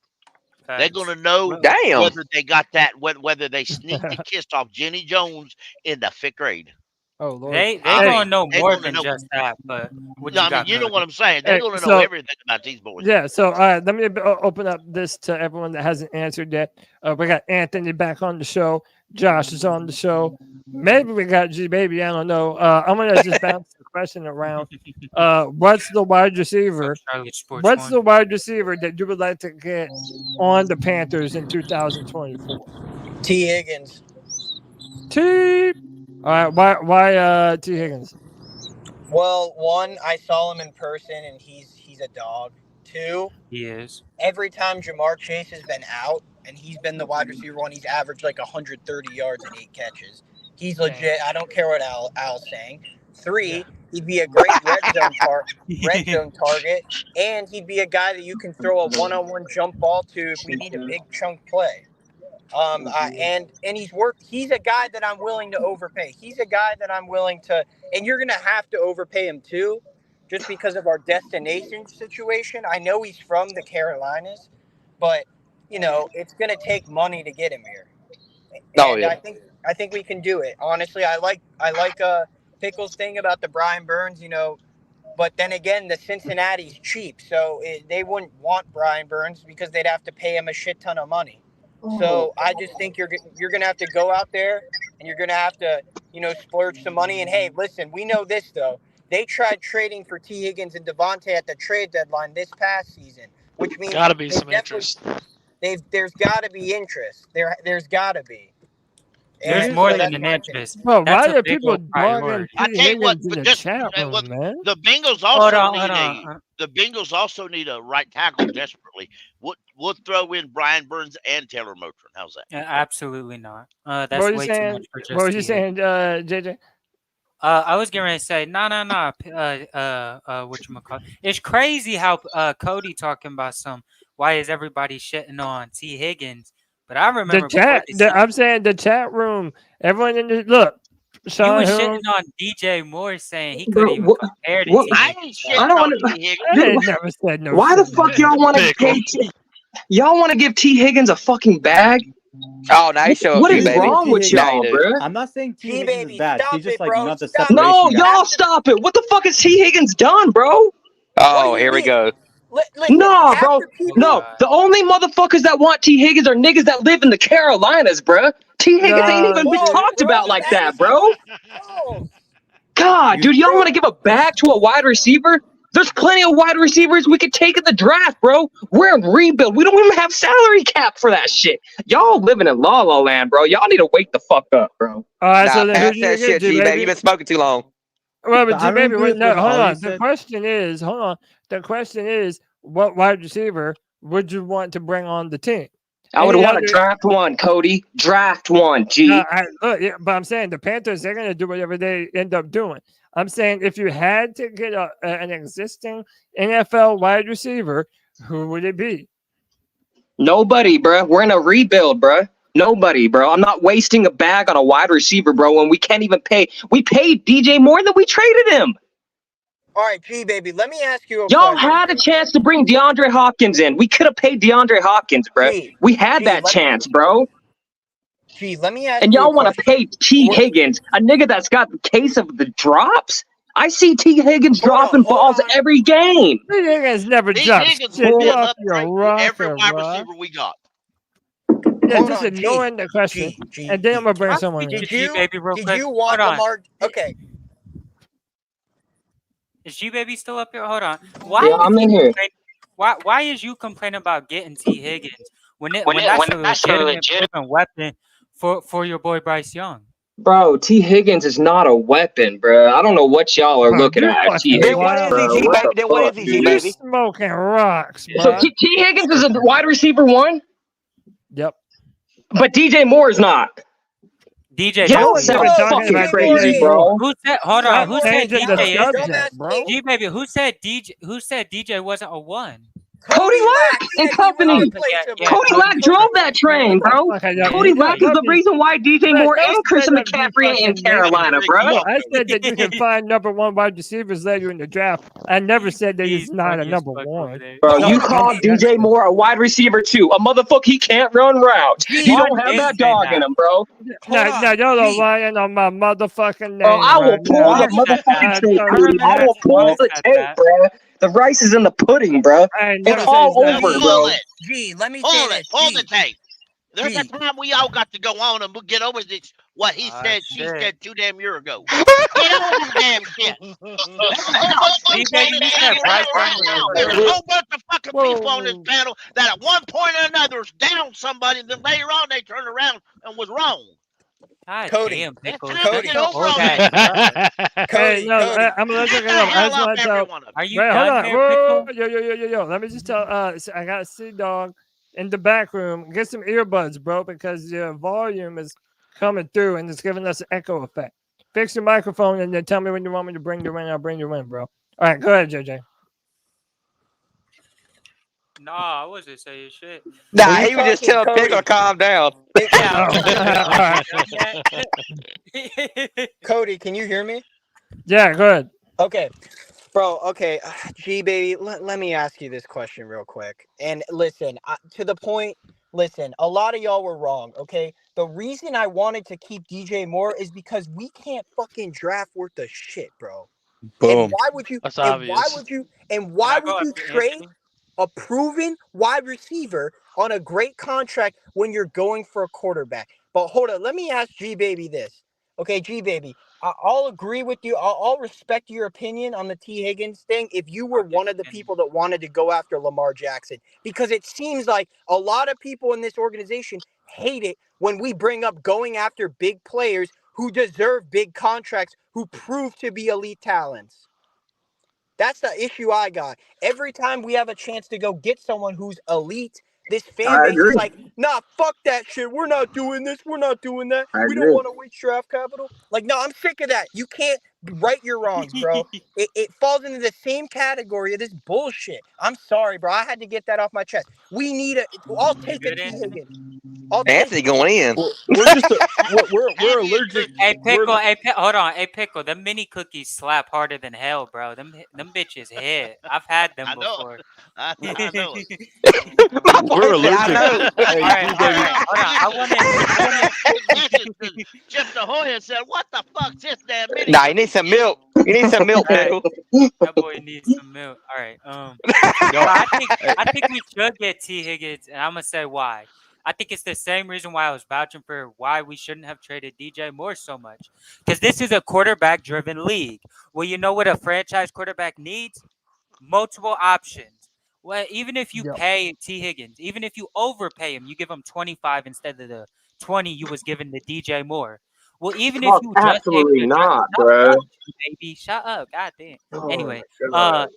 They're going to know whether they got that, whether they sneaked and kissed off Jenny Jones in the 5th grade.
Oh, Lord.
They going to know more than just that. But
you know what I'm saying. They're going to know everything about these boys.
Yeah. So let me open up this to everyone that hasn't answered yet. We got Anthony back on the show. Josh is on the show. Maybe we got G Baby. I don't know. I'm gonna just bounce the question around. What's the wide receiver? What's the wide receiver that you would like to get on the Panthers in 2024?
T. Higgins.
All right, why T. Higgins?
Well, one, I saw him in person, and he's a dog. Two,
He is.
every time Jamar Chase has been out, and he's been the wide receiver one, he's averaged like 130 yards and 8 catches. He's legit. I don't care what Al's saying. Three, he'd be a great red zone target, and he'd be a guy that you can throw a one-on-one jump ball to if we need a big chunk play. And he's a guy that I'm willing to overpay. He's a guy that I'm willing to, and you're gonna have to overpay him too, just because of our destination situation. I know he's from the Carolinas, but it's gonna take money to get him here. And I think we can do it. Honestly, I like Pickle's thing about the Brian Burns, but then again, the Cincinnati's cheap, so they wouldn't want Brian Burns because they'd have to pay him a shit ton of money. So I just think you're gonna have to go out there and you're gonna have to splurge some money. And hey, listen, we know this though. They tried trading for T. Higgins and Devontae at the trade deadline this past season, which means
Gotta be some interest.
There's got to be interest. There's got to be.
There's more than an interest.
Well,
That's
why
a
are
big
people
old priority.
I tell you what,
in the
just
chat room, man?
the Bengals also need a right tackle desperately. We'll throw in Brian Burns and Taylor Motrin. How's that?
Absolutely not. That's
What
way
you
too much for
saying?
just
What was you
T.
saying, JJ?
I was getting ready to say, no. Whatchamacallit. It's crazy how Cody talking about why is everybody shitting on T. Higgins? But I remember
The chat. I'm saying the chat room. Everyone in the look.
you were shitting on DJ Moore saying he couldn't even compare to T. Higgins.
I don't want
I never said no.
Why the fuck y'all want to y'all want to give T. Higgins a fucking bag?
Oh, nice show.
What is wrong with y'all, bro?
I'm not saying T. Higgins is bad. He's just like not the
separation. No, y'all stop it. What the fuck has T. Higgins done, bro?
Oh, here we go.
No, bro. No, the only motherfuckers that want T. Higgins are niggas that live in the Carolinas, bro. T. Higgins ain't even been talked about like that, bro. God, dude, y'all want to give a bag to a wide receiver? There's plenty of wide receivers we could take in the draft, bro. We're in rebuild. We don't even have salary cap for that shit. Y'all living in La La Land, bro. Y'all need to wake the fuck up, bro.
All right, so
pass that shit, G-Baby. You've been smoking too long.
Well, but G-Baby, hold on. The question is, what wide receiver would you want to bring on the team?
I would want to draft one, Cody. Draft one, G.
But I'm saying the Panthers, they're going to do whatever they end up doing. I'm saying if you had to get an existing NFL wide receiver, who would it be?
Nobody, bro. We're in a rebuild, bro. Nobody, bro. I'm not wasting a bag on a wide receiver, bro, when we can't even pay. We paid DJ more than we traded him.
All right, G-Baby, let me ask you a
Y'all
question.
had a chance to bring DeAndre Hopkins in. We could have paid DeAndre Hopkins, bro. We had that chance, bro.
Gee, let me ask
and
you
y'all want to pay T. Higgins, a nigga that's got the case of the drops? I see T. Higgins dropping balls every game.
T. Higgins never drops.
Every wide receiver we got.
Yeah, just ignoring the question. And then I'm going to bring someone in.
Did you want Lamar? Okay.
Is G-Baby still up here? Hold on.
I'm in here.
Why is you complaining about getting T. Higgins when that's a legitimate weapon for your boy Bryce Young?
Bro, T. Higgins is not a weapon, bro. I don't know what y'all are looking at. T. Higgins,
what is he, G-Baby? Smoking rocks, bro.
So T. Higgins is a wide receiver one?
Yep.
But DJ Moore is not.
DJ,
y'all sound fucking crazy, bro.
Who said? Hold on. Who said DJ?
Subject, bro.
G-Baby, who said DJ wasn't a one?
Cody Lack and company. Cody Lack drove that train, bro. Cody Lack is the reason why DJ Moore and Christian McCaffrey ain't in Carolina, bro.
I said that you can find number one wide receivers later in the draft. I never said that he's not a number one.
Bro, you called DJ Moore a wide receiver too. A motherfucker, he can't run routes. He don't have that dog in him, bro.
Now y'all are lying on my motherfucking name.
Bro, I will pull the motherfucking tape, Cody. I will pull the tape, bro. The rice is in the pudding, bro. It's all over, bro.
Gee, let me
hold it. Hold the tape. There's a time we all got to go on and we'll get over this. What he said, she said 2 damn years ago. Get over the damn shit. There's a whole bunch of fucking people on this panel that at one point or another is down somebody, and then later on they turn around and was wrong.
God
Cody.
damn, Pickle.
Cody.
That's so old ass.
Hey, no,
Cody.
I'm gonna let you
Get the
go. I
hell
just
up,
want to
every
tell.
one of
Are
you.
you
Wait, hold
done
on.
there,
Whoa,
Pickle?
yo. Let me just tell. I got C-Dog in the back room. Get some earbuds, bro, because your volume is coming through and it's giving us an echo effect. Fix your microphone and then tell me when you want me to bring you in. I'll bring you in, bro. All right, go ahead, JJ.
Nah, I wasn't saying shit.
Nah,
When
he
you
was just
talking,
telling Pickle to
Cody,
calm down.
Yeah,
Cody, can you hear me?
Yeah, go ahead.
Okay. Bro, okay. G, baby, let me ask you this question real quick. And listen, to the point, listen, a lot of y'all were wrong, okay? The reason I wanted to keep DJ Moore is because we can't fucking draft worth of shit, bro.
Boom.
And why would you
That's
and
obvious.
why would you trade a proven wide receiver on a great contract when you're going for a quarterback? But hold on, let me ask G Baby this. Okay, G Baby, I'll agree with you. I'll respect your opinion on the T. Higgins thing if you were one of the people that wanted to go after Lamar Jackson, because it seems like a lot of people in this organization hate it when we bring up going after big players who deserve big contracts, who prove to be elite talents. That's the issue I got. Every time we have a chance to go get someone who's elite, this fan base is like, nah, fuck that shit. We're not doing this. We're not doing that. We don't want to waste draft capital. Like, no, I'm sick of that. You can't right your wrongs, bro. It falls into the same category of this bullshit. I'm sorry, bro. I had to get that off my chest. We need I'll take a T. Higgins.
Anthony going in.
We're just we're allergic.
Hey, Pickle, hold on. Hey, Pickle, them mini cookies slap harder than hell, bro. Them bitches hit. I've had them before.
I know it.
We're allergic.
All right. Hold on. I want to.
Jim DeHoya said, "What the fuck's this damn mini?"
Nah, you need some milk. You need some milk, Pickle.
That boy needs some milk. All right. I think we should get T. Higgins, and I'm gonna say why. I think it's the same reason why I was vouching for why we shouldn't have traded DJ Moore so much. Because this is a quarterback-driven league. Well, you know what a franchise quarterback needs? Multiple options. Well, even if you pay T. Higgins, even if you overpay him, you give him 25 instead of the 20 you was giving to DJ Moore. Well, even if you
absolutely not, bro.
Baby, shut up. God damn.
Oh
Anyway,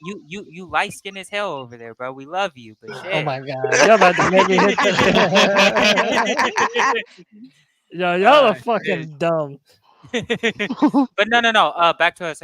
you light skinned as hell over there, bro. We love you, but shit.
Oh my God, y'all about to make me hit Yo, y'all are fucking dumb.
But no. Back to us.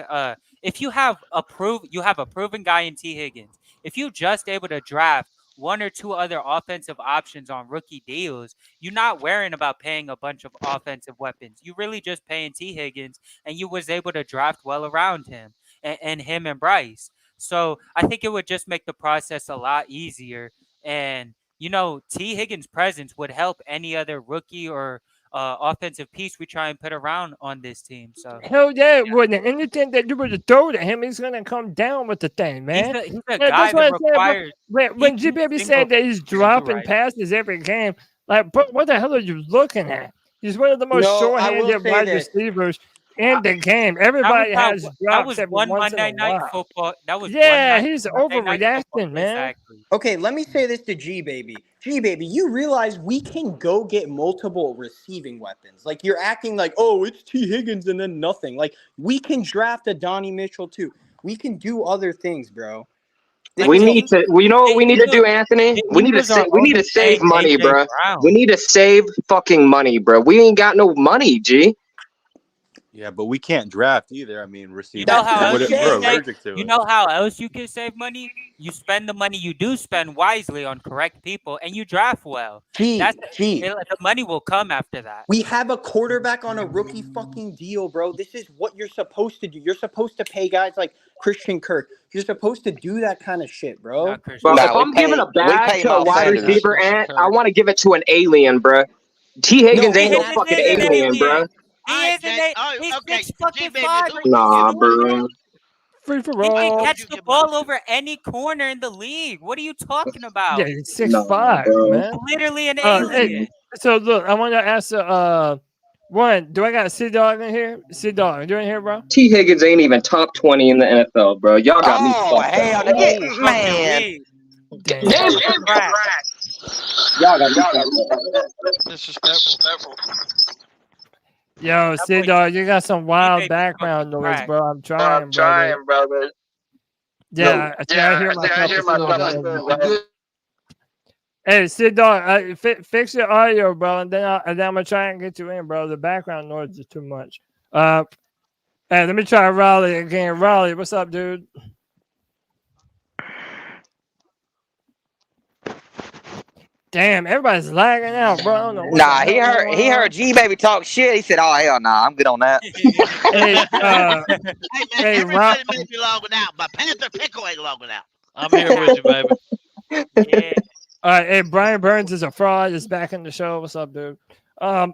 If you have a proven guy in T. Higgins, if you just able to draft one or two other offensive options on rookie deals, you're not worrying about paying a bunch of offensive weapons. You really just paying T. Higgins, and you was able to draft well around him and him and Bryce. So I think it would just make the process a lot easier. And, T. Higgins' presence would help any other rookie or offensive piece we try and put around on this team. So
hell yeah, it wouldn't. Anything that you were to throw to him, he's gonna come down with the thing, man.
He's a guy that requires.
When G Baby said that he's dropping passes every game, like, but what the hell are you looking at? He's one of the most short-handed wide receivers in the game. Everybody has drops.
That was
every
one
once in a
Monday night
while.
football. That was
he's overreacting, man.
Exactly.
Okay, let me say this to G Baby. G Baby, you realize we can go get multiple receiving weapons. Like, you're acting like, oh, it's T. Higgins and then nothing. Like, we can draft a Donnie Mitchell too. We can do other things, bro.
We need to. You know what we need to do, Anthony? We need to save money, bro. We need to save fucking money, bro. We ain't got no money, G.
Yeah, but we can't draft either. I mean, receivers.
You know how else
we're allergic to
you
it.
know how else you can save money? You spend the money you do spend wisely on correct people, and you draft well. The money will come after that.
We have a quarterback on a rookie fucking deal, bro. This is what you're supposed to do. You're supposed to pay guys like Christian Kirk. You're supposed to do that kind of shit, bro.
Bro, if I'm giving a bag to a wide receiver, Ant, I want to give it to an alien, bro. T. Higgins ain't no fucking alien, bro.
He's 6'5".
Nah, bro.
Free for
He
all.
can catch the ball over any corner in the league. What are you talking about?
Yeah, he's 6'5", man.
Literally an alien.
Hey, so look, I want to ask one. Do I got a C-Dog in here? C-Dog, you in here, bro?
T. Higgins ain't even top 20 in the NFL, bro. Y'all got me fucked up.
Man.
Y'all got
disrespectful.
Yo, see, dog, you got some wild background noise, bro. I'm trying, brother. Yeah, I hear myself. Hey, Sid Dog, fix your audio, bro, and then I'm gonna try and get you in, bro. The background noise is too much. Hey, let me try Raleigh again. Raleigh, what's up, dude? Damn, everybody's lagging out, bro. I don't know what
Nah,
the
he
hell
heard
going
he
on.
heard G Baby talk shit. He said, "Oh hell nah, I'm good on that."
Hey,
Hey, everybody may be logging out, but Panther Pickle ain't logging out.
I'm here with you, baby.
Yeah.
All right, hey, Brian Burns is a fraud. Is back in the show. What's up, dude? No.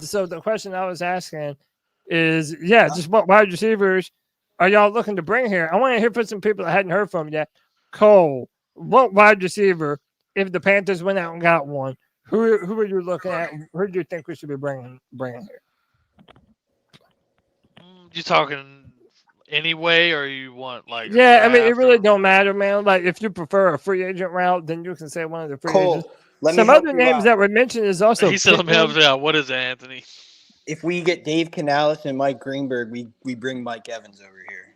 So the question I was asking is, just what wide receivers are y'all looking to bring here? I want to hear from some people I hadn't heard from yet. Cole, what wide receiver, if the Panthers went out and got one, who are you looking at? Who do you think we should be bringing here?
You talking anyway, or you want like?
Yeah, I mean, it really don't matter, man. Like, if you prefer a free agent route, then you can say one of the free agents. Some other names that were mentioned is also.
He said, "Let me help you out." What is it, Anthony?
If we get Dave Canales and Mike Greenberg, we bring Mike Evans over here.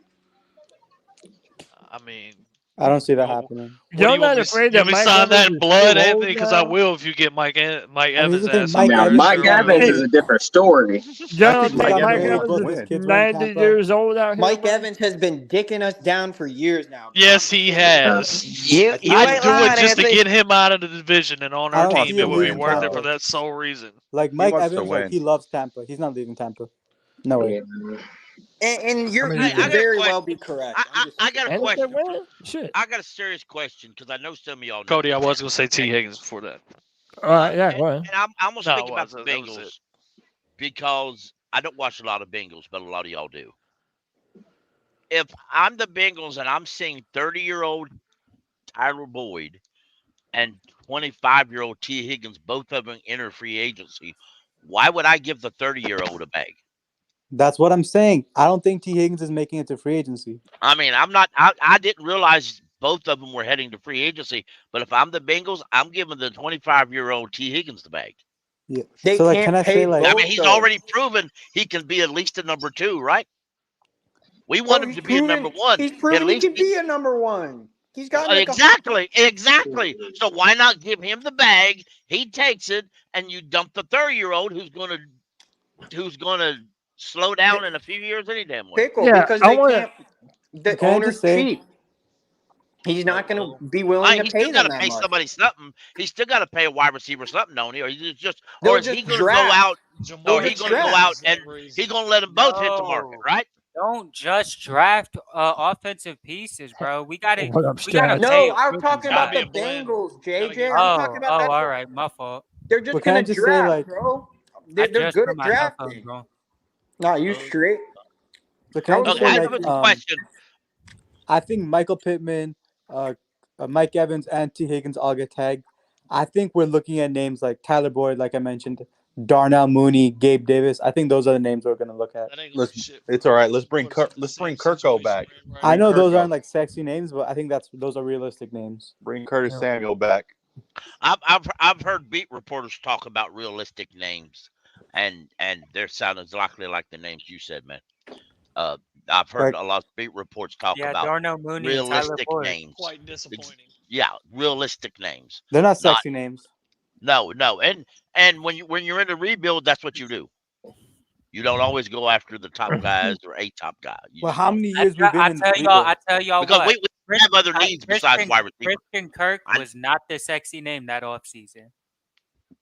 I mean,
I don't see that happening.
You're not afraid that Mike
sign that
Evans
in blood,
is too
Anthony?
old
Because I
now?
will if you get Mike Evans.
Mike Evans is a different story.
You don't think
Mike
Mike
Evans
Evans is 90 years old out here?
Mike Evans has been dicking us down for years now.
Yes, he has.
You
I'd
ain't
do
lying,
it just
Anthony.
to get him out of the division and on
I
our
don't
team.
see
It
him
would be
leaving
worth it
Tampa.
for that sole reason.
Like Mike
wants to
Evans, like
win.
he loves Tampa. He's not leaving Tampa. No way.
And you
I
could
got a
very
question.
well be correct.
I got a
And if they
question.
win, shit.
I got a serious question because I know some of y'all know.
Cody, I was going to say T. Higgins before that.
All right, yeah, go ahead.
And I'm gonna
No,
speak
it
about the
wasn't. That was
Bengals
it.
because I don't watch a lot of Bengals, but a lot of y'all do. If I'm the Bengals and I'm seeing 30-year-old Tyler Boyd and 25-year-old T. Higgins, both of them enter free agency, why would I give the 30-year-old a bag?
That's what I'm saying. I don't think T. Higgins is making it to free agency.
I mean, I didn't realize both of them were heading to free agency, but if I'm the Bengals, I'm giving the 25-year-old T. Higgins the bag.
Yeah.
They
So like,
can't
can I
pay
say like?
I mean, he's
Both
already proven he can be at least a number 2, right? We want him to be a number 1.
He's
At
proven he
least
can be a number 1. He's got
exactly. So why not give him the bag? He takes it, and you dump the 30-year-old who's gonna slow down in a few years any damn way.
Pickle
Yeah,
because
I
they
wanna-
can't. The
Can I
owner's
just say-
cheap. He's not going to be willing to
He's
pay
still got
them
to
that
pay
much.
somebody something. He's still got to pay a wide receiver something, don't he? Or is
They'll
he
just
going to go
draft.
out?
They'll
Or he
just
going to go
draft.
out and he's going to let them both hit the market,
No.
right?
Don't just draft offensive pieces, bro. We gotta
What up,
we gotta
Stats?
pay
No, I'm
rookie
talking about
guys.
the Bengals, JJ.
Oh,
I'm talking about that.
all right, my fault.
They're just
But can I
going to
just say,
draft,
like-
bro.
I
They're
just
good
put
at
my headphones
drafting.
on.
No, you straight.
So can I just
Okay, I
say
have
like?
a question.
I think Michael Pittman, Mike Evans, and T. Higgins all get tagged. I think we're looking at names like Tyler Boyd, like I mentioned, Darnell Mooney, Gabe Davis. I think those are the names we're gonna look at.
It's all right. Let's bring Kirko back.
I know those
Kirko.
aren't like sexy names, but I think those are realistic names.
Bring Curtis Samuel back.
I've heard beat reporters talk about realistic names, and they're sounding exactly like the names you said, man. I've heard a lot of beat reports talk
Yeah,
about
Darnell Mooney and Tyler
realistic
Boyd.
names.
Quite disappointing.
Yeah, realistic names.
They're not sexy names.
No, and when you're in a rebuild, that's what you do. You don't always go after the top guys or a top guy.
Well, how many years we've been
I
in
tell
the
y'all,
league?
I tell y'all
because
what.
we have other needs besides wide receiver.
Christian Kirk was not the sexy name that offseason,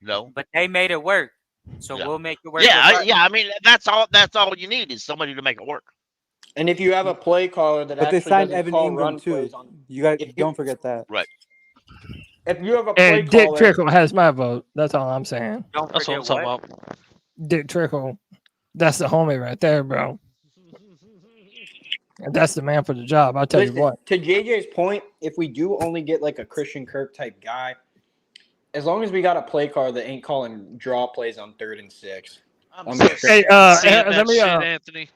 No,
but they made it work. So
Yeah.
we'll make it work.
yeah,
regardless.
I mean, that's all you need is somebody to make it work.
And if you have a play caller that
But they
actually
signed
doesn't
Evan
call
Ingram
run
too.
plays on,
You guys
If you-
don't forget that.
Right.
if you have a
Hey,
play
Dick
caller,
Trickle has my vote. That's all I'm saying.
Don't
That's what I'm
forget
talking
what.
about.
Dick Trickle. That's the homie right there, bro. And that's the man for the job. I'll tell
listen,
you what.
to JJ's point, if we do only get like a Christian Kirk type guy, as long as we got a play caller that ain't calling draw plays on 3rd and 6.
I'm
I'm
so
straight.
Hey,
Seeing
let
that
me
shit, Anthony.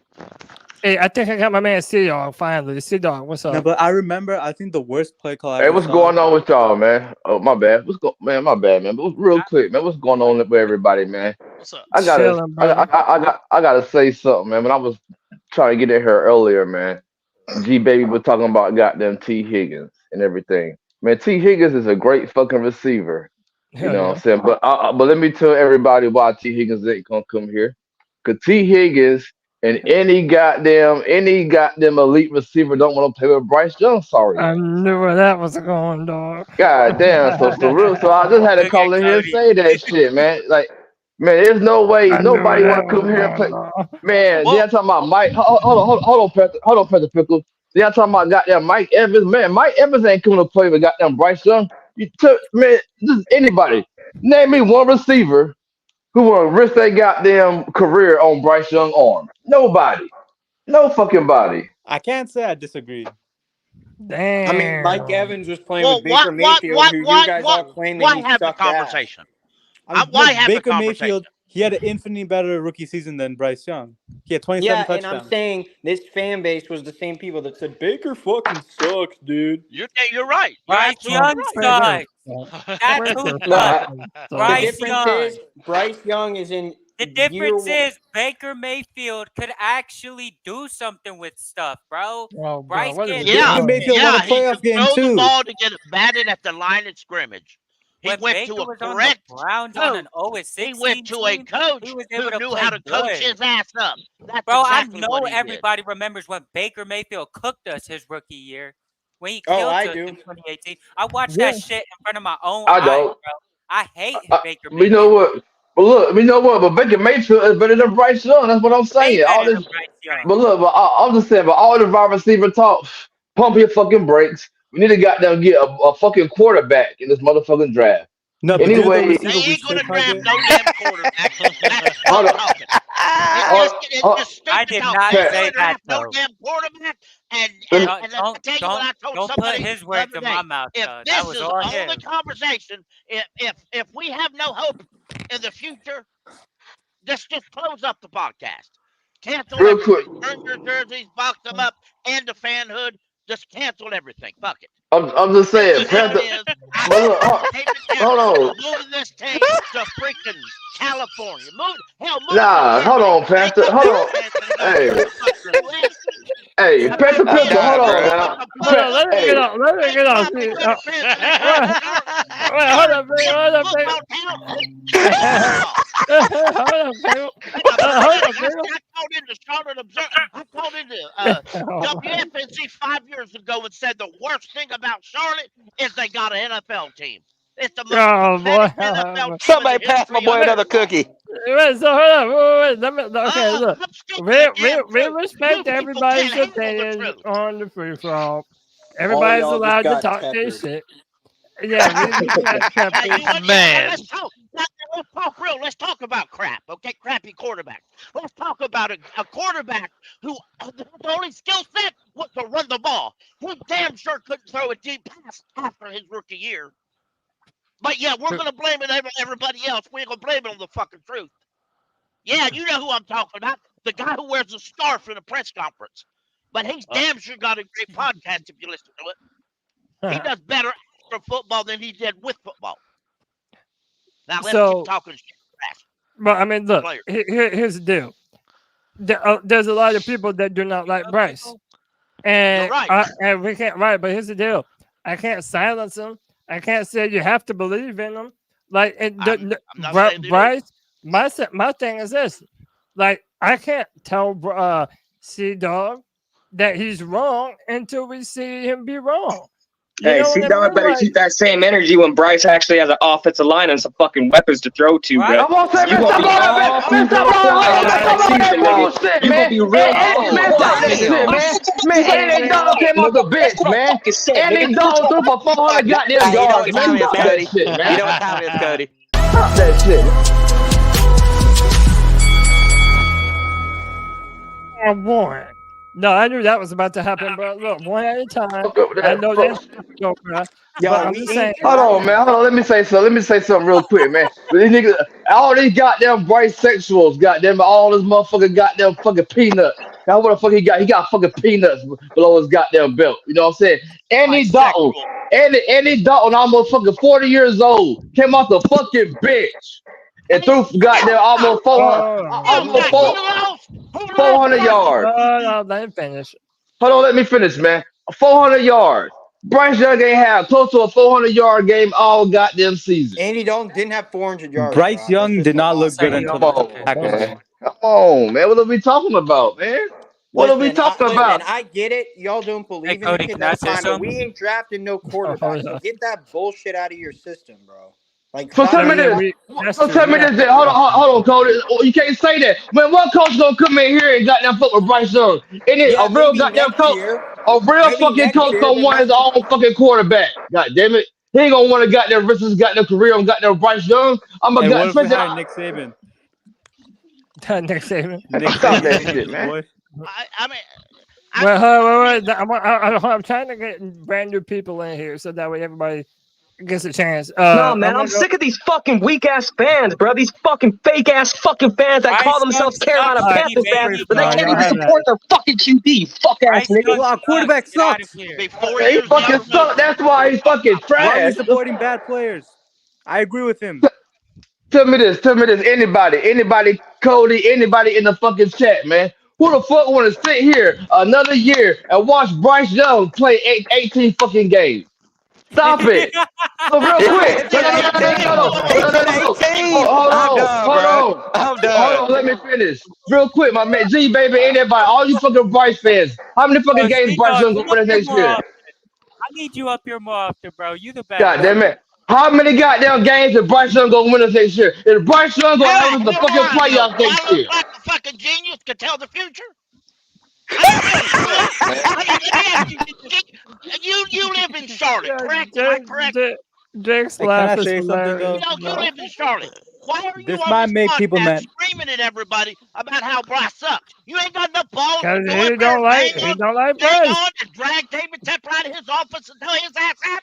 hey, I think I got my man C Dog finally. C Dog, what's up?
No, but I remember. I think the worst play call. I
Hey,
ever
what's
saw-
going on with y'all, man? Oh, my bad. My bad, man. But real quick, man. What's going on with everybody, man?
I gotta say something, man. When I was trying to get in here earlier, man, G Baby was talking about goddamn T Higgins and everything. Man, T Higgins is a great fucking receiver. You know what I'm saying? But let me tell everybody why T Higgins ain't gonna come here. Cause T Higgins and any goddamn elite receiver don't want to play with Bryce Young. Sorry.
I knew where that was going, dog.
God damn. So I just had to call in here and say that shit, man. Like, man, there's no way nobody want to come here and play. Man, then I'm talking about Mike. Hold on, Pastor Pickles. Then I'm talking about goddamn Mike Evans. Man, Mike Evans ain't coming to play with goddamn Bryce Young. Man, just anybody. Name me one receiver who will risk their goddamn career on Bryce Young's arm. Nobody. No fucking body.
I can't say I disagree.
Damn.
I mean, Mike Evans was playing with Baker Mayfield, who you guys all claim that he sucked ass.
Why have Baker Mayfield? He had an infinitely better rookie season than Bryce Young. He had 27 touchdowns.
And I'm saying this fan base was the same people that said Baker fucking sucks, dude.
You're right.
Bryce Young sucks. That's who sucks. Bryce Young.
Bryce Young is in.
The difference is Baker Mayfield could actually do something with stuff, bro. Bryce can't.
Baker
Mayfield won a playoff game
throw
too.
the ball to get it batted at the line of scrimmage. He
When
went
Baker
to a
was on
correct
the Browns on an 0-16
He went to a
team,
coach
he was
who
able to
knew
play
how to coach
good.
his ass up. That's
Bro,
exactly
I know
what he did.
everybody remembers when Baker Mayfield cooked us his rookie year. When he
Oh,
killed
I
us
do.
in 2018. I watched
Yeah.
that shit in front of my own
I
eyes,
don't.
bro. I hate Baker
You know
Mayfield.
what? But look, you know what? But Baker Mayfield is better than Bryce Young. That's what I'm
Way
saying. All
better
this,
than Bryce Young.
but look, I'm just saying. But all the wide receiver talk, pump your fucking brakes. We need to goddamn get a fucking quarterback in this motherfucking draft.
No, but you're the
Anyway,
receiver
They
we
ain't
should
gonna draft
target.
no damn quarterback. That's
hold
what
on.
I'm talking. It's
Oh,
just
I
stupid
did
talk.
not
They ain't
say
gonna
that
draft no
though.
damn quarterback. And
let me-
Don't
let me
don't
tell you what I told
don't put
somebody
his
the
words
other
in
day.
my mouth
If
though. That
this
was
is
all
only
him.
conversation, if we have no hope in the future, just close up the podcast. Cancel
real quick.
everything. Burn your jerseys, box them up, and the fanhood. Just cancel everything. Fuck it.
I'm just saying,
This is how it
Panther.
is.
But look,
Tape it down.
hold on.
Moving this team to freaking California. Move to
Nah, hold
Germany.
on,
Take
Panther.
the
Hold on.
Panthers and go
Hey,
to the fucking US.
hey,
That's
Panther,
what it is.
hold on
bro.
now.
Hold on, let me
Hey,
get on. Let me
Take
get on.
Papa,
See,
go to Princeton.
wait, hold on, baby, hold on, baby.
Football town.
Hold on, baby. Hold on, baby.
I called into Charlotte Observer. I called into WFNC 5 years ago and said the worst thing about Charlotte is they got an NFL team. It's the most
Oh boy.
pathetic NFL team
Somebody
in the
pass my
history
boy
of
another
football.
cookie.
Wait, so hold on. Wait. Let me. Okay, look.
I'm speaking
We
the damn
we
truth.
respect
You people
everybody's
can't handle the
opinion
truth.
on the free for all.
All
Everybody's
y'all just
allowed to
got
talk their
peppered.
shit. Yeah, we respect
Yeah,
peppers.
you want
Man.
let's talk real. Let's talk about crap, okay? Crappy quarterback. Let's talk about a quarterback who the only skill set was to run the ball. He damn sure couldn't throw a deep pass after his rookie year. But yeah, we're gonna blame it on everybody else. We ain't gonna blame it on the fucking truth. Yeah, you know who I'm talking about. The guy who wears a scarf in a press conference. But he's damn sure got a great podcast if you listen to it. He does better after football than he did with football. Now let's
So-
keep talking shit.
But I mean, look.
Player.
Here's the deal. There's a lot of people that do not like Bryce, and
You're right.
and we can't. Right, but here's the deal. I can't silence him. I can't say you have to believe in him. Like,
I'm not saying you do.
Bryce. My thing is this. Like, I can't tell C-Dog that he's wrong until we see him be wrong. You
Hey,
know what I
C-Dog
mean?
better
Like,
keep that same energy when Bryce actually has an offensive line and some fucking weapons to throw to,
Right.
bro.
I'm gonna say,
You
man,
gonna be
stop all
all
that,
through
man, stop
the
all
football
that
season, nigga.
bullshit,
You
man.
gonna be real
Man, stop that shit, man. Man, Andy Dalton came off the bench, man. Andy Dalton threw for 400 goddamn
Hey, you know
yards,
what
man.
time it is,
Stop that
Cody?
shit,
You
man.
know what time it is, Cody?
Stop that shit.
Oh boy. No, I knew that was about to happen, but look, one at a time.
Fuck up with
I
that,
know
bro.
that's difficult, bro.
Yo,
But I'm
we
just
ain't
saying.
Hold on, man. Hold on. Let me say something real quick, man. These niggas, all these goddamn Bryce sexuals, goddamn, all this motherfucking goddamn fucking peanut. Now what the fuck he got? He got fucking peanuts below his goddamn belt. You know what I'm saying? Andy Dalton, Andy Dalton, almost fucking 40 years old, came off the fucking bench and threw goddamn almost 400 yards.
No, let him finish.
Hold on, let me finish, man. 400 yards. Bryce Young ain't have close to a 400-yard game all goddamn season.
Andy Dalton didn't have 400 yards.
Bryce Young did not look good until
Come on, man. What are we talking about, man? What are we talking about?
Listen, I get it. Y'all don't believe in
Cody,
the kid.
can I
That's
say
fine, but
something?
we ain't drafting no quarterback. So get that bullshit out of your system, bro. Like,
So tell me this. Tell me this. Hold on, Cody. You can't say that. Man, what coach gonna come in here and goddamn fuck with Bryce Young? And then a real goddamn coach, a real fucking coach gonna want his own fucking quarterback. God damn it. He ain't gonna want to goddamn risk his goddamn career on goddamn Bryce Young. I'm a
What if we
goddamn
had Nick Saban?
Nick Saban.
Stop that shit, man.
I mean,
Wait. I'm trying to get brand new people in here so that way everybody gets a chance.
No, man, I'm sick of these fucking weak ass fans, bro. These fucking fake ass fucking fans that call themselves Carolina Panthers fans, but they can't even support their fucking QB. Fuck ass nigga.
Well, our quarterback sucks.
He fucking sucks. That's why he's fucking
Why are we
trash.
supporting bad players? I agree with him.
Tell me this. Anybody, Cody, anybody in the fucking chat, man. Who the fuck want to sit here another year and watch Bryce Young play 18 fucking games? Stop it. So real quick. Hold on. Let me finish. Real quick, my man. G, baby, anybody, all you fucking Bryce fans. How many fucking games Bryce Young gonna win next year?
I need you up here more often, bro. You the best.
God damn it. How many goddamn games is Bryce Young gonna win us next year? Is Bryce Young gonna have us the fucking playoffs next year?
like a fucking genius could tell the future. You live in Charlotte, correct? Am I correct?
Jake's
Hey, can I
laugh
say
is
something,
hilarious.
though?
You live in Charlotte. Why are you
This
on
might
this
make people
podcast
mad.
screaming at everybody about how Bryce sucks? You ain't got enough balls to
Because
go
he
up there
don't
and
like
bang
Bryce.
on and drag David Tepper out of his office and tell his ass that?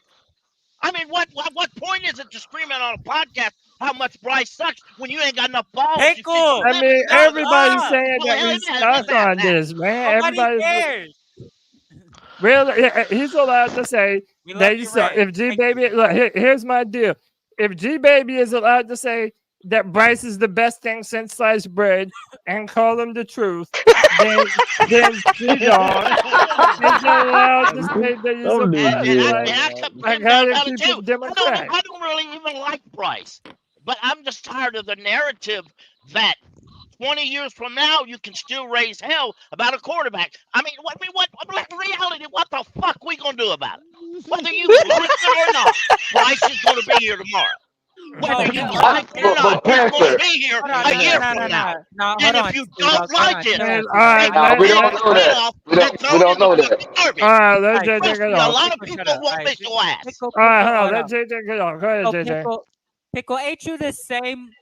I mean, what point is it to scream out on a podcast how much Bryce sucks when you ain't got enough balls?
Pickle.
I mean, everybody's saying
Well,
that
hell
he's
yeah,
stuck
what's that
on
now?
this, man.
Nobody
Everybody's
cares.
really, he's allowed to say
We
that
love
you
you,
suck.
Ray.
If G Baby, look, here's my deal. If G Baby is allowed to say that Bryce is the best thing since sliced bread and call him the truth, then G-Dog is allowed to say that he's a bust.
I
gotta
about
keep
it too.
it democratic.
I don't really even like Bryce, but I'm just tired of the narrative that 20 years from now you can still raise hell about a quarterback. I mean, what reality? What the fuck we gonna do about it? Whether you like it or not, Bryce is gonna be here tomorrow. Whether you like it or not, he's gonna be here a year from now. And if you don't like it,
we don't know that. We don't know that.
All right, let
Trust
JJ
me,
get
a
off.
lot of people won't miss your ass.
All right, hold on. Let JJ get off. Go ahead, JJ.
Pickle, ain't you the same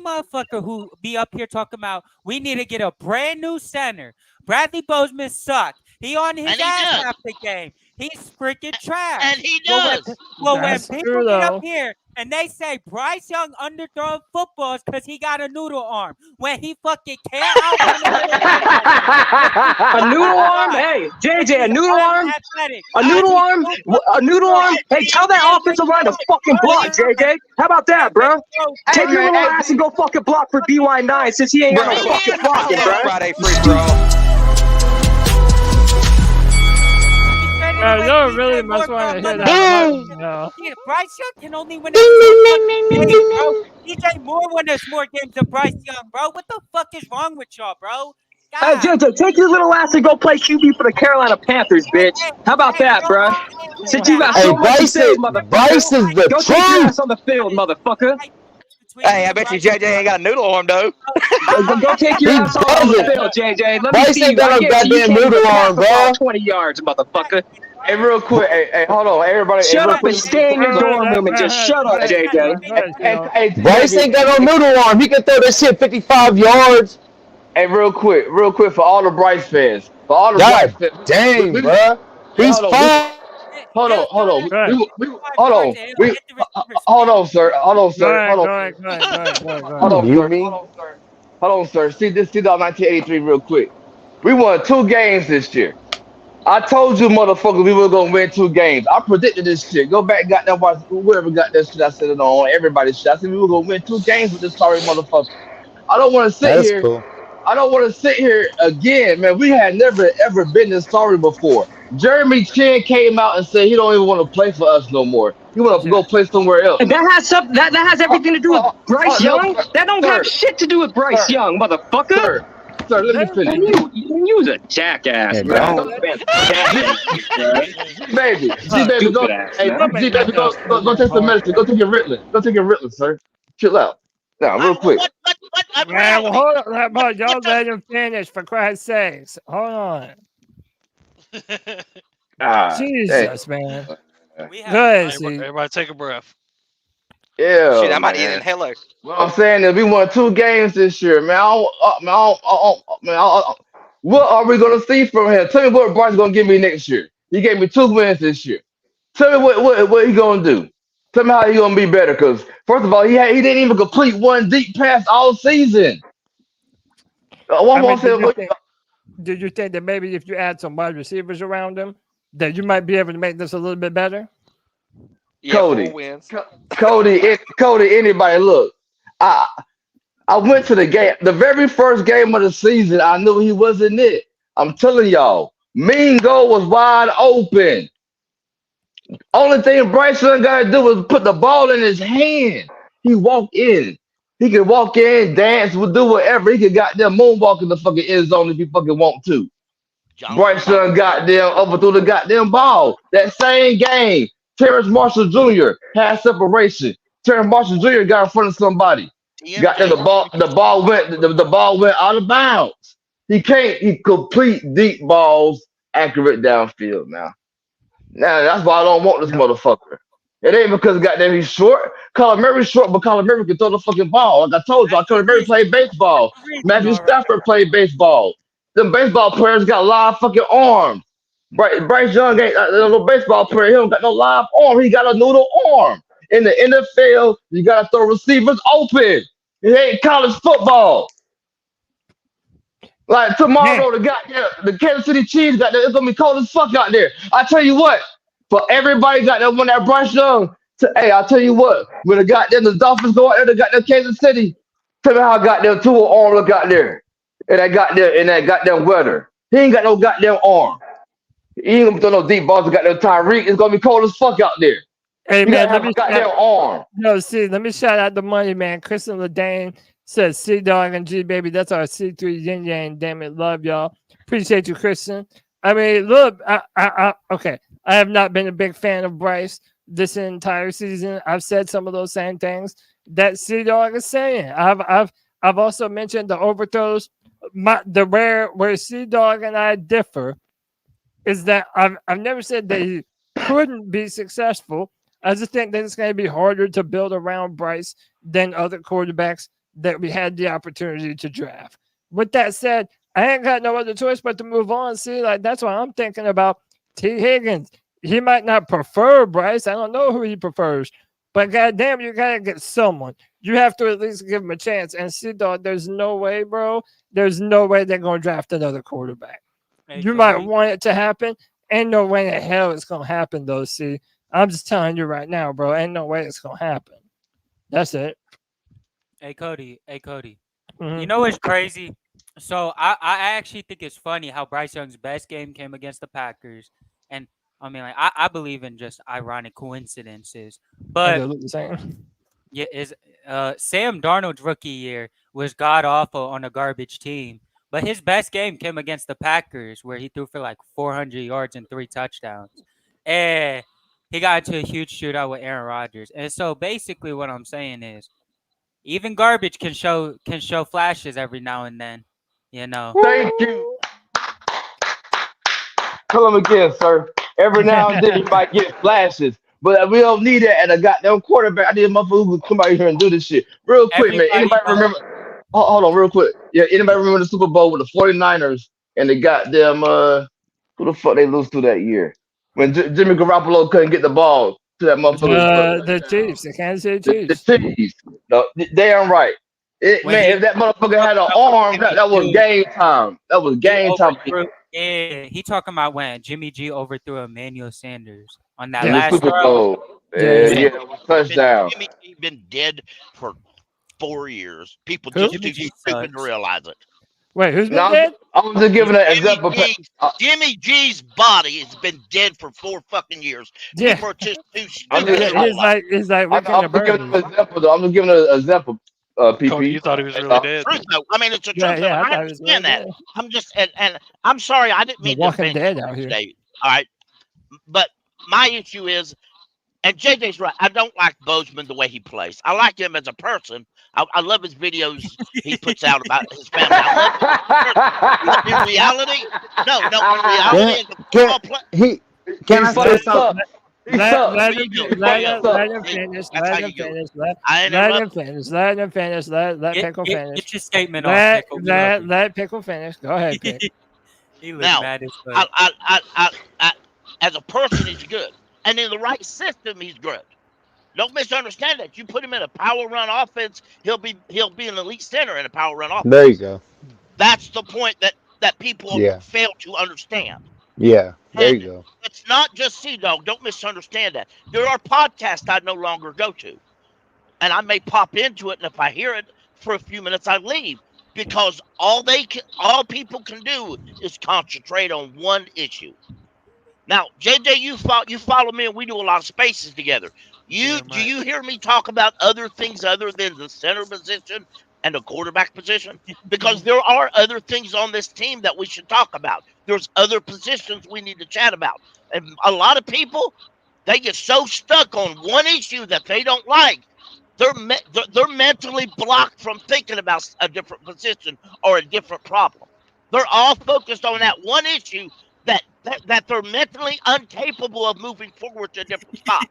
motherfucker who be up here talking about we need to get a brand new center? Bradley Bozeman sucked. He on his ass half the game. He's freaking trash.
And he does.
Well, when
That's
people
true,
get
though.
up here and they say Bryce Young underthrown footballs because he got a noodle arm when he fucking can't
A noodle arm? Hey, JJ, a noodle arm? A noodle arm? A noodle arm? Hey, tell that offensive line to fucking block, JJ. How about that, bro? Take your little ass and go fucking block for BY9 since he ain't got no fucking blocking, bro.
Friday free throw.
You really must want to hear that. No.
Bryce Young can only win a games, bro. DJ Moore won us more games than Bryce Young, bro. What the fuck is wrong with y'all, bro?
Hey, JJ, take your little ass and go play QB for the Carolina Panthers, bitch. How about that, bro? Since you got so much to say, motherfucker.
Bryce is the
go take your ass on the field, motherfucker.
Hey, I bet you JJ ain't got a noodle arm, though.
Go take your ass on the field, JJ. Let me
Bryce
see
ain't
you.
got
I
no
guarantee you
goddamn
can't even
noodle
pass
arm,
the ball
bro.
20 yards, motherfucker.
Hey, real quick. Hey, hold on, everybody.
Shut up and stay in your dorm room and just shut up, JJ.
Bryce ain't got no noodle arm. He can throw this shit 55 yards.
Hey, real quick, for all the Bryce fans. For all the Bryce fans.
Dang, bro. He's fine.
Hold on. Hold on, sir. Hold on, sir. See this 1983 real quick. We won 2 games this year. I told you, motherfuckers, we were gonna win 2 games. I predicted this shit. Go back, got that watch. Whoever got that shit, I said it on everybody's shit. I said we were gonna win 2 games with this sorry motherfucker. I don't want to sit
That's
here.
cool.
I don't want to sit here again, man. We had never ever been this sorry before. Jeremy Chinn came out and said he don't even want to play for us no more. He want to go play somewhere else.
And that has everything to do with Bryce Young. That don't have shit to do with Bryce Young, motherfucker.
Sir, let me finish.
You was a jackass,
Yeah,
bro.
Baby, G-Baby, go. Hey, G-Baby, go take some medicine. Go take your Ritalin. Go take your Ritalin, sir. Chill out. Now, real quick.
Man, well, hold on, bro. Y'all let him finish, for Christ's sakes. Hold on. Jesus, man. Good, see.
Everybody take a breah.
Yeah.
Shit, I might
man.
eat inhaler.
What I'm saying is we won 2 games this year, man. What are we gonna see from him? Tell me what Bryce gonna give me next year. He gave me 2 wins this year. Tell me what he gonna do. Tell me how he gonna be better. Cause first of all, he didn't even complete 1 deep pass all season.
Did you think that maybe if you add some wide receivers around him, that you might be able to make this a little bit better?
Yeah,
Cody,
4 wins.
Cody, anybody, look. I went to the game, the very first game of the season. I knew he wasn't it. I'm telling y'all, Mingo was wide open. Only thing Bryce Young got to do was put the ball in his hand. He walked in. He can walk in, dance, do whatever. He can goddamn moonwalk in the fucking end zone if he fucking want to. Bryce Young goddamn overthrew the goddamn ball. That same game, Terrence Marshall Jr. had separation. Terrence Marshall Jr. got in front of somebody. Got there, the ball went out of bounds. He complete deep balls accurate downfield now. Now that's why I don't want this motherfucker. It ain't because goddamn he's short. Kyler Murray's short, but Kyler Murray can throw the fucking ball. Like I told y'all, Kyler Murray played baseball. Matthew Stafford played baseball. Them baseball players got live fucking arms. Bryce Young ain't a little baseball player. He don't got no live arm. He got a noodle arm. In the NFL, you gotta throw receivers open. It ain't college football. Like tomorrow, the Kansas City Chiefs got there. It's gonna be cold as fuck out there. I tell you what, for everybody got there when that Bryce Young. Hey, I tell you what, when the Dolphins go out there, they got their Kansas City. Tell me how goddamn Tua arm look out there, and that goddamn weather. He ain't got no goddamn arm. He ain't gonna throw no deep balls to goddamn Tyreek. It's gonna be cold as fuck out there.
Hey,
you
man,
gotta have a goddamn arm.
No, see, let me shout out the money, man. Kristen Ledane says, C Dog and G Baby. That's our C3 Yin Yang. Damn it, love y'all. Appreciate you, Kristen. I mean, look, okay. I have not been a big fan of Bryce this entire season. I've said some of those same things that C Dog is saying. I've also mentioned the overthrows. Where C Dog and I differ is that I've never said that he couldn't be successful. I just think that it's going to be harder to build around Bryce than other quarterbacks that we had the opportunity to draft. With that said, I ain't got no other choice but to move on. See, like that's why I'm thinking about T. Higgins. He might not prefer Bryce. I don't know who he prefers, but goddamn, you gotta get someone. You have to at least give him a chance. And see, dog, there's no way, bro. There's no way they're gonna draft another quarterback. You might want it to happen. Ain't no way in hell it's gonna happen, though. See, I'm just telling you right now, bro. Ain't no way it's gonna happen. That's it.
Hey, Cody.
Mm-hmm.
You know what's crazy? So I actually think it's funny how Bryce Young's best game came against the Packers, and I mean, like I believe in just ironic coincidences, but
look the same.
Yeah, Sam Darnold's rookie year was god awful on a garbage team, but his best game came against the Packers, where he threw for like 400 yards and 3 touchdowns, and he got into a huge shootout with Aaron Rodgers. And so basically, what I'm saying is, even garbage can show flashes every now and then. You know.
Thank you. Tell him again, sir. Every now and then you might get flashes, but we don't need that at a goddamn quarterback. I need a motherfucker who can come out here and do this shit. Real quick, man. Anybody remember? Hold on, real quick. Yeah, anybody remember the Super Bowl with the 49ers and the goddamn who the fuck they lose to that year? When Jimmy Garoppolo couldn't get the ball to that motherfucker.
The Chiefs, the Kansas City Chiefs.
The Chiefs. No, damn right. Man, if that motherfucker had an arm, that was game time. That was game time.
Yeah, he talking about when Jimmy G overthrew Emmanuel Sanders on that
In the
last
Super
throw.
Bowl. Yeah, touchdown.
Jimmy G been dead for 4 years. People
Who?
just too stupid to realize it.
Wait, who's been
No,
dead?
I'm just giving an example.
Jimmy G's body has been dead for 4 fucking years.
Yeah.
People are just too
I'm
stupid.
just-
to realize
It's like we're
I'm just giving an example, though. I'm just giving an example. PP.
Cody, you thought he was really dead.
Truth, though. I mean, it's a truth.
Yeah,
though.
I
I
thought it was
understand
really
that.
dead.
I'm just and I'm sorry. I didn't mean to
Walking
offend
Dead
you
out here.
today. All right, but my issue is, and JJ's right. I don't like Bozeman the way he plays. I like him as a person. I love his videos he puts out about his family. I love him. In reality, no. In reality, as a football player,
Can I say something?
Let him finish. Let him finish. Let Pickle finish.
Get your statement off. Pickle.
Let Pickle finish. Go ahead, Pick.
He was
now,
mad as fuck.
I, as a person, he's good, and in the right system, he's good. Don't misunderstand that. You put him in a power run offense, he'll be an elite center in a power run offense.
There you go.
That's the point that people
Yeah.
fail to understand.
Yeah, there you go.
It's not just Sea-Dog. Don't misunderstand that. There are podcasts I no longer go to. And I may pop into it, and if I hear it for a few minutes, I leave. Because all people can do is concentrate on one issue. Now, JJ, you follow me, and we do a lot of spaces together. Do you hear me talk about other things other than the center position and the quarterback position? Because there are other things on this team that we should talk about. There's other positions we need to chat about. And a lot of people, they get so stuck on one issue that they don't like. They're mentally blocked from thinking about a different position or a different problem. They're all focused on that one issue that they're mentally incapable of moving forward to a different spot.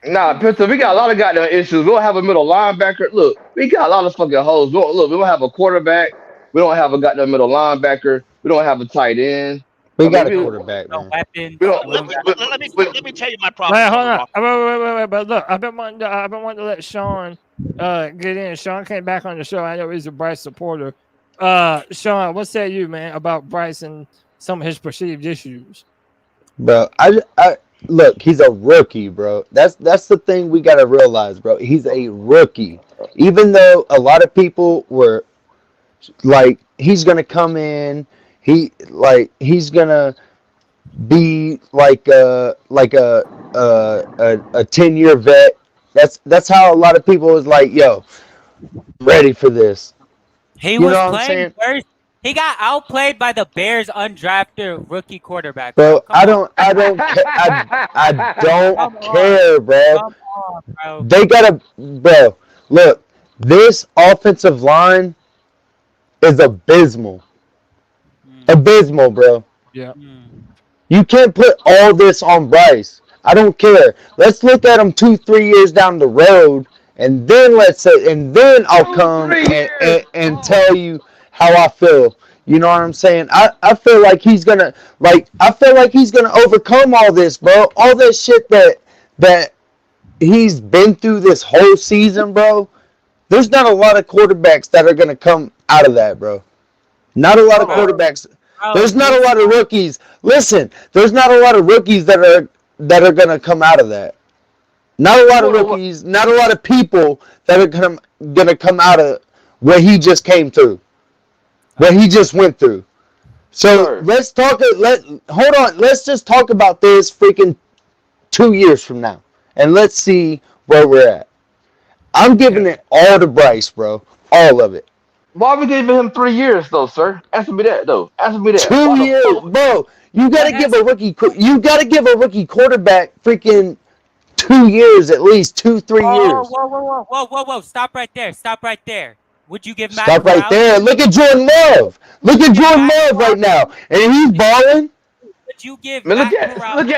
Nah, Pistol, we got a lot of goddamn issues. We don't have a middle linebacker. Look, we got a lot of fucking holes. We don't have a quarterback. We don't have a goddamn middle linebacker. We don't have a tight end.
We got a quarterback, man.
Let me tell you my problem.
Wait, hold on. Wait. But look, I've been wanting to let Sean get in. Sean came back on the show. I know he's a Bryce supporter. Sean, what say you, man, about Bryce and some of his perceived issues?
Bro, I look, he's a rookie, bro. That's the thing we gotta realize, bro. He's a rookie. Even though a lot of people were like, he's gonna come in, he's gonna be like a 10-year vet. That's how a lot of people was like, yo, I'm ready for this.
He was playing worse. He got outplayed by the Bears' undrafted rookie quarterback.
Bro, I
Come
don't care, bro.
on, bro.
They gotta, bro. Look, this offensive line is abysmal. Abysmal, bro.
Yeah.
You can't put all this on Bryce. I don't care. Let's look at him 2-3 years down the road, and then I'll come and tell you how I feel. You know what I'm saying? I feel like he's gonna overcome all this, bro. All this shit that he's been through this whole season, bro. There's not a lot of quarterbacks that are gonna come out of that, bro. Not a lot of quarterbacks. There's not a lot of rookies. Listen, there's not a lot of rookies that are gonna come out of that. Not a lot of rookies. Not a lot of people that are gonna come out of what he just came through. What he just went through. So let's talk. Hold on. Let's just talk about this freaking 2 years from now, and let's see where we're at. I'm giving it all to Bryce, bro. All of it.
Why are we giving him 3 years, though, sir? Answer me that, though. Answer me that.
2 years, bro. You gotta give a rookie. You gotta give a rookie quarterback freaking 2 years at least. 2-3 years.
Whoa. Stop right there. Would you give Matt
Stop right
Corral?
there. Look at Jordan Love. Look at Jordan Love right now, and he's balling.
Would you give
Man, look at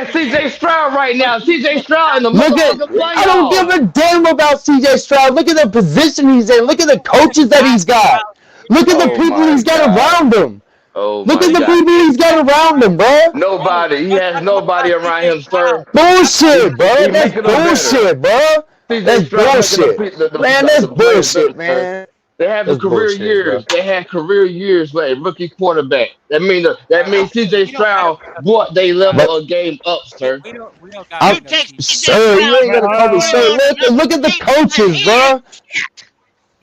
CJ Stroud right now. CJ Stroud in the playoffs.
I don't give a damn about CJ Stroud. Look at the position he's in. Look at the coaches that he's got. Look at the people he's got around him. Look at the people he's got around him, bro.
Nobody. He has nobody around him, sir.
Bullshit, bro. That's bullshit, bro. That's bullshit. Man, that's bullshit, man.
They have
That's
career
bullshit,
years.
bro.
They had career years with a rookie quarterback. That means C.J. Stroud brought their level of game up, sir.
We don't
You
got
take
enough.
Sir, you ain't gonna call me sir. Look at the coaches, bro.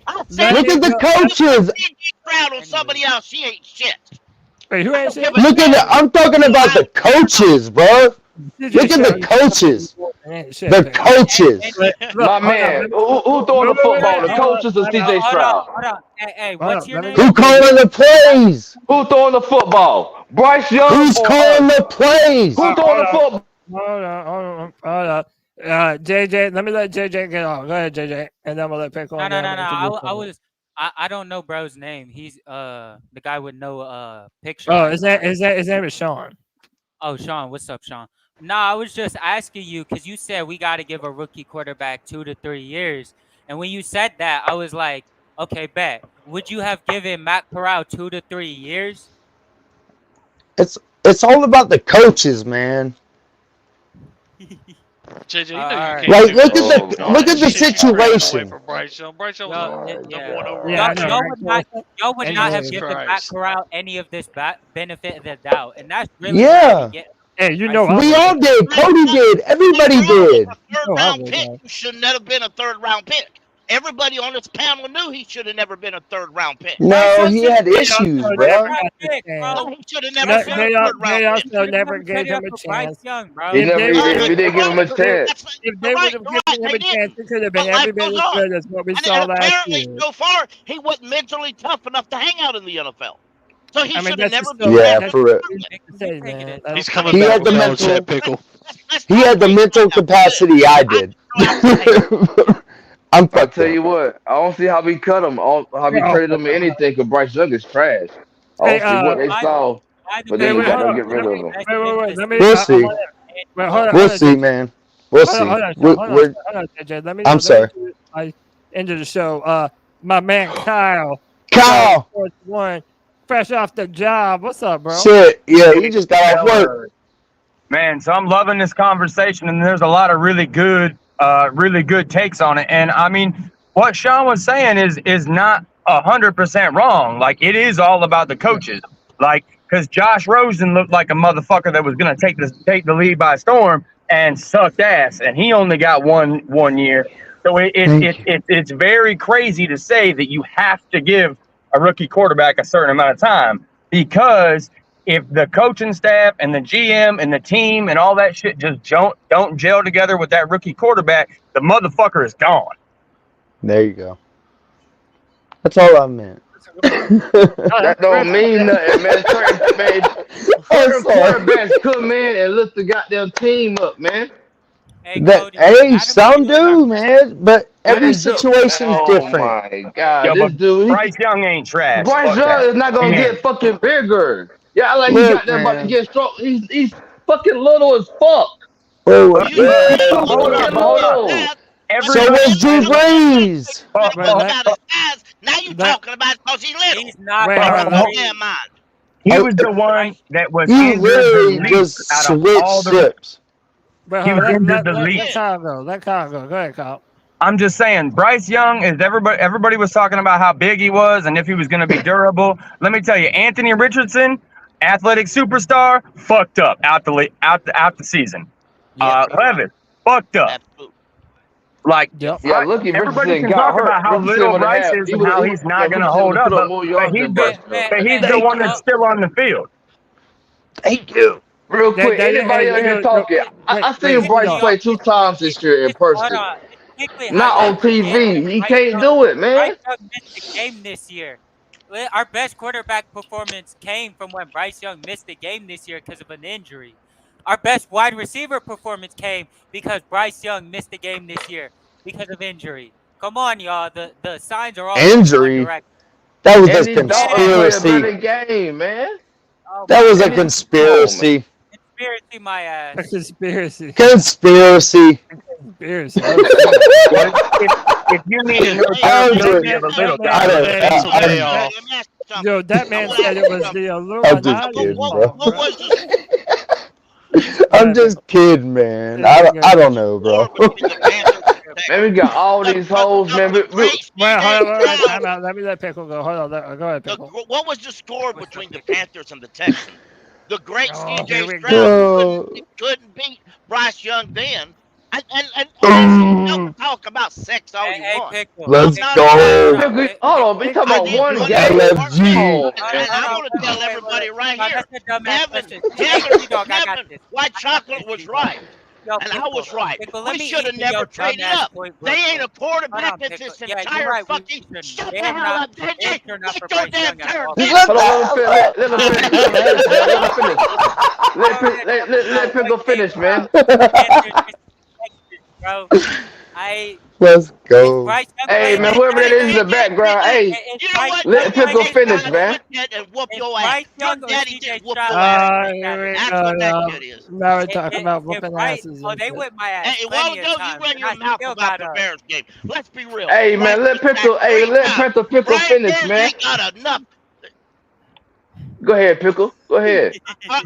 I'm saying
Look at the coaches.
Stroud on somebody else. She ain't shit.
Wait, who ain't shit?
Look at the. I'm talking about the coaches, bro. Look at the coaches. The coaches.
My man, who throwing the football? The coaches or C.J. Stroud?
Hold on. Hey, what's your name?
Who calling the plays?
Who throwing the football? Bryce Young.
Who's
or
calling the plays?
Who throwing the football?
Hold on. JJ, let me let JJ get on. Go ahead, JJ, and then I'm gonna let Pickle.
No. I don't know bro's name. He's the guy with no picture.
Oh, his name is Sean.
Oh, Sean, what's up, Sean? No, I was just asking you because you said we got to give a rookie quarterback 2 to 3 years, and when you said that, I was like, okay, bet. Would you have given Matt Corral 2 to 3 years?
It's all about the coaches, man.
JJ, you know you
Alright.
can't
Like,
do
look
that.
at the situation.
Bryce Young was
Y'all would
Yeah,
not have
Jesus
given Matt
Christ.
Corral any of this benefit of the doubt, and that's really
Yeah.
Hey, you know
We all did. Cody did. Everybody did.
Third round pick. You should never been a third round pick. Everybody on this panel knew he should have never been a third round pick.
No, he had issues, bro.
No, he should have never been a third round pick.
They never gave him a chance.
We didn't give him a chance.
If they would have given him a chance, it could have been every bit as good as what we saw
And
last
apparently,
year.
so far, he wasn't mentally tough enough to hang out in the NFL. So he should have never been.
Yeah, for real.
He's coming
He
back
had the
with
mental.
Belichick, Pickle.
He had the mental capacity I did. I'm
I'll
fucked
tell
up.
you what, I don't see how we cut him, how we traded him or anything, because Bryce Young is trash. I don't see what they saw, but then we got to get rid of him.
Wait. Let me.
We'll see.
Hold on,
We'll see, man. We'll see.
Hold on, JJ. Let me.
I'm sorry.
End of the show. My man Kyle.
Kyle.
One, fresh off the job. What's up, bro?
Shit. Yeah, he just got off work.
Man, so I'm loving this conversation, and there's a lot of really good takes on it. And I mean, what Sean was saying is not 100% wrong. Like, it is all about the coaches. Like, because Josh Rosen looked like a motherfucker that was gonna take the lead by storm and sucked ass, and he only got one year. So it's very crazy to say that you have to give a rookie quarterback a certain amount of time, because if the coaching staff and the GM and the team and all that shit just don't gel together with that rookie quarterback, the motherfucker is gone.
There you go. That's all I meant.
That don't mean nothing, man. Certain quarterbacks come in and lift the goddamn team up, man.
Hey, some do, man, but every situation's different.
Oh my God,
Yo,
this
but
dude.
Bryce Young ain't trash.
Bryce
Fuck
Young
that.
is not gonna get fucking bigger. Yeah, like he
Look,
got that about to
man.
get strong. He's fucking little as fuck.
Oh,
Hold on.
so was Drew Brees.
Now you talking about it because he little.
He's not.
Damn mind.
He was the one that was
He
injured
really
the
just
least out of
switched
all the.
ships.
But
He was injured
let
the least.
Kyle go. Let Kyle go. Go ahead, Kyle.
I'm just saying, Bryce Young is everybody was talking about how big he was and if he was going to be durable. Let me tell you, Anthony Richardson, athletic superstar, fucked up out the season. Levis, fucked up. Like,
Yeah, look, if
everybody
Richardson
can
got
talk
hurt,
about how
Richardson
little
would've
Bryce
had-
is
he
and
would've-
how
he-
he's not going to
Richardson
hold
would've
up,
put up more yards
but
than Bryce, though.
he's the one that's still on the field.
Thank you.
Real quick, anybody out here talking? I seen Bryce play 2 times this year in person. Not on TV. He can't do it, man.
Bryce Young missed the game this year. Our best quarterback performance came from when Bryce Young missed the game this year because of an injury. Our best wide receiver performance came because Bryce Young missed the game this year because of injury. Come on, y'all. The signs are all
Injury?
correct.
That was
And
a
these dogs play a
conspiracy.
better game, man.
That was a conspiracy.
Conspiracy, my ass.
A conspiracy.
Conspiracy.
Conspiracy.
If you need to know, you have a little
Yo, that man said it was the
I'm just
Illuminati.
kidding, bro. I'm just kidding, man. I don't know, bro.
Man, we got all these hoes, man.
Wait, hold on. Time out. Let me let Pickle go. Hold on. Go ahead, Pickle.
What was the score between the Panthers and the Texans? The great
here we
CJ
go.
Stroud couldn't beat Bryce Young then. And don't talk about sex all you want.
Let's go.
Hold on, we talking about one game.
LFG.
And I want to tell everybody right here, Kevin, White Chocolate was right. And I was right. We should have never traded up. They ain't a quarterback in this entire fucking. Shut the hell up, JJ. Get your damn turn.
Hold on, let Pickle finish, man.
Bro,
Let's go.
Hey, man, whoever that is in the background, hey, let Pickle finish, man.
And whoop your ass. Your daddy just whooped your
Here
ass.
we
That's
go,
what that
y'all.
kid is.
Now we're talking about whooping asses.
Oh, they whipped my ass.
Hey, a while
plenty
ago,
of times,
you ran
and
your
I
mouth
still
about
got
the
up.
Bears game. Let's be real.
Hey, man, let Pickle finish, man.
He got enough.
Go ahead, Pickle. Go ahead.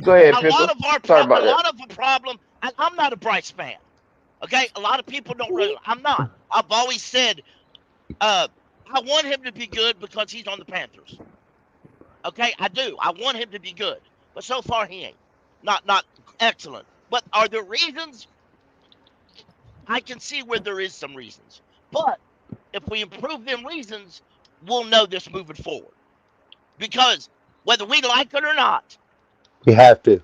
Go ahead, Pickle.
A lot of our
Sorry about
a
that.
lot of the problem, and I'm not a Bryce fan. Okay, a lot of people don't really. I'm not. I've always said, I want him to be good because he's on the Panthers. Okay, I do. I want him to be good, but so far he ain't. Not excellent. But are there reasons? I can see where there is some reasons. But if we improve them reasons, we'll know this moving forward. Because whether we like it or not,
We have to.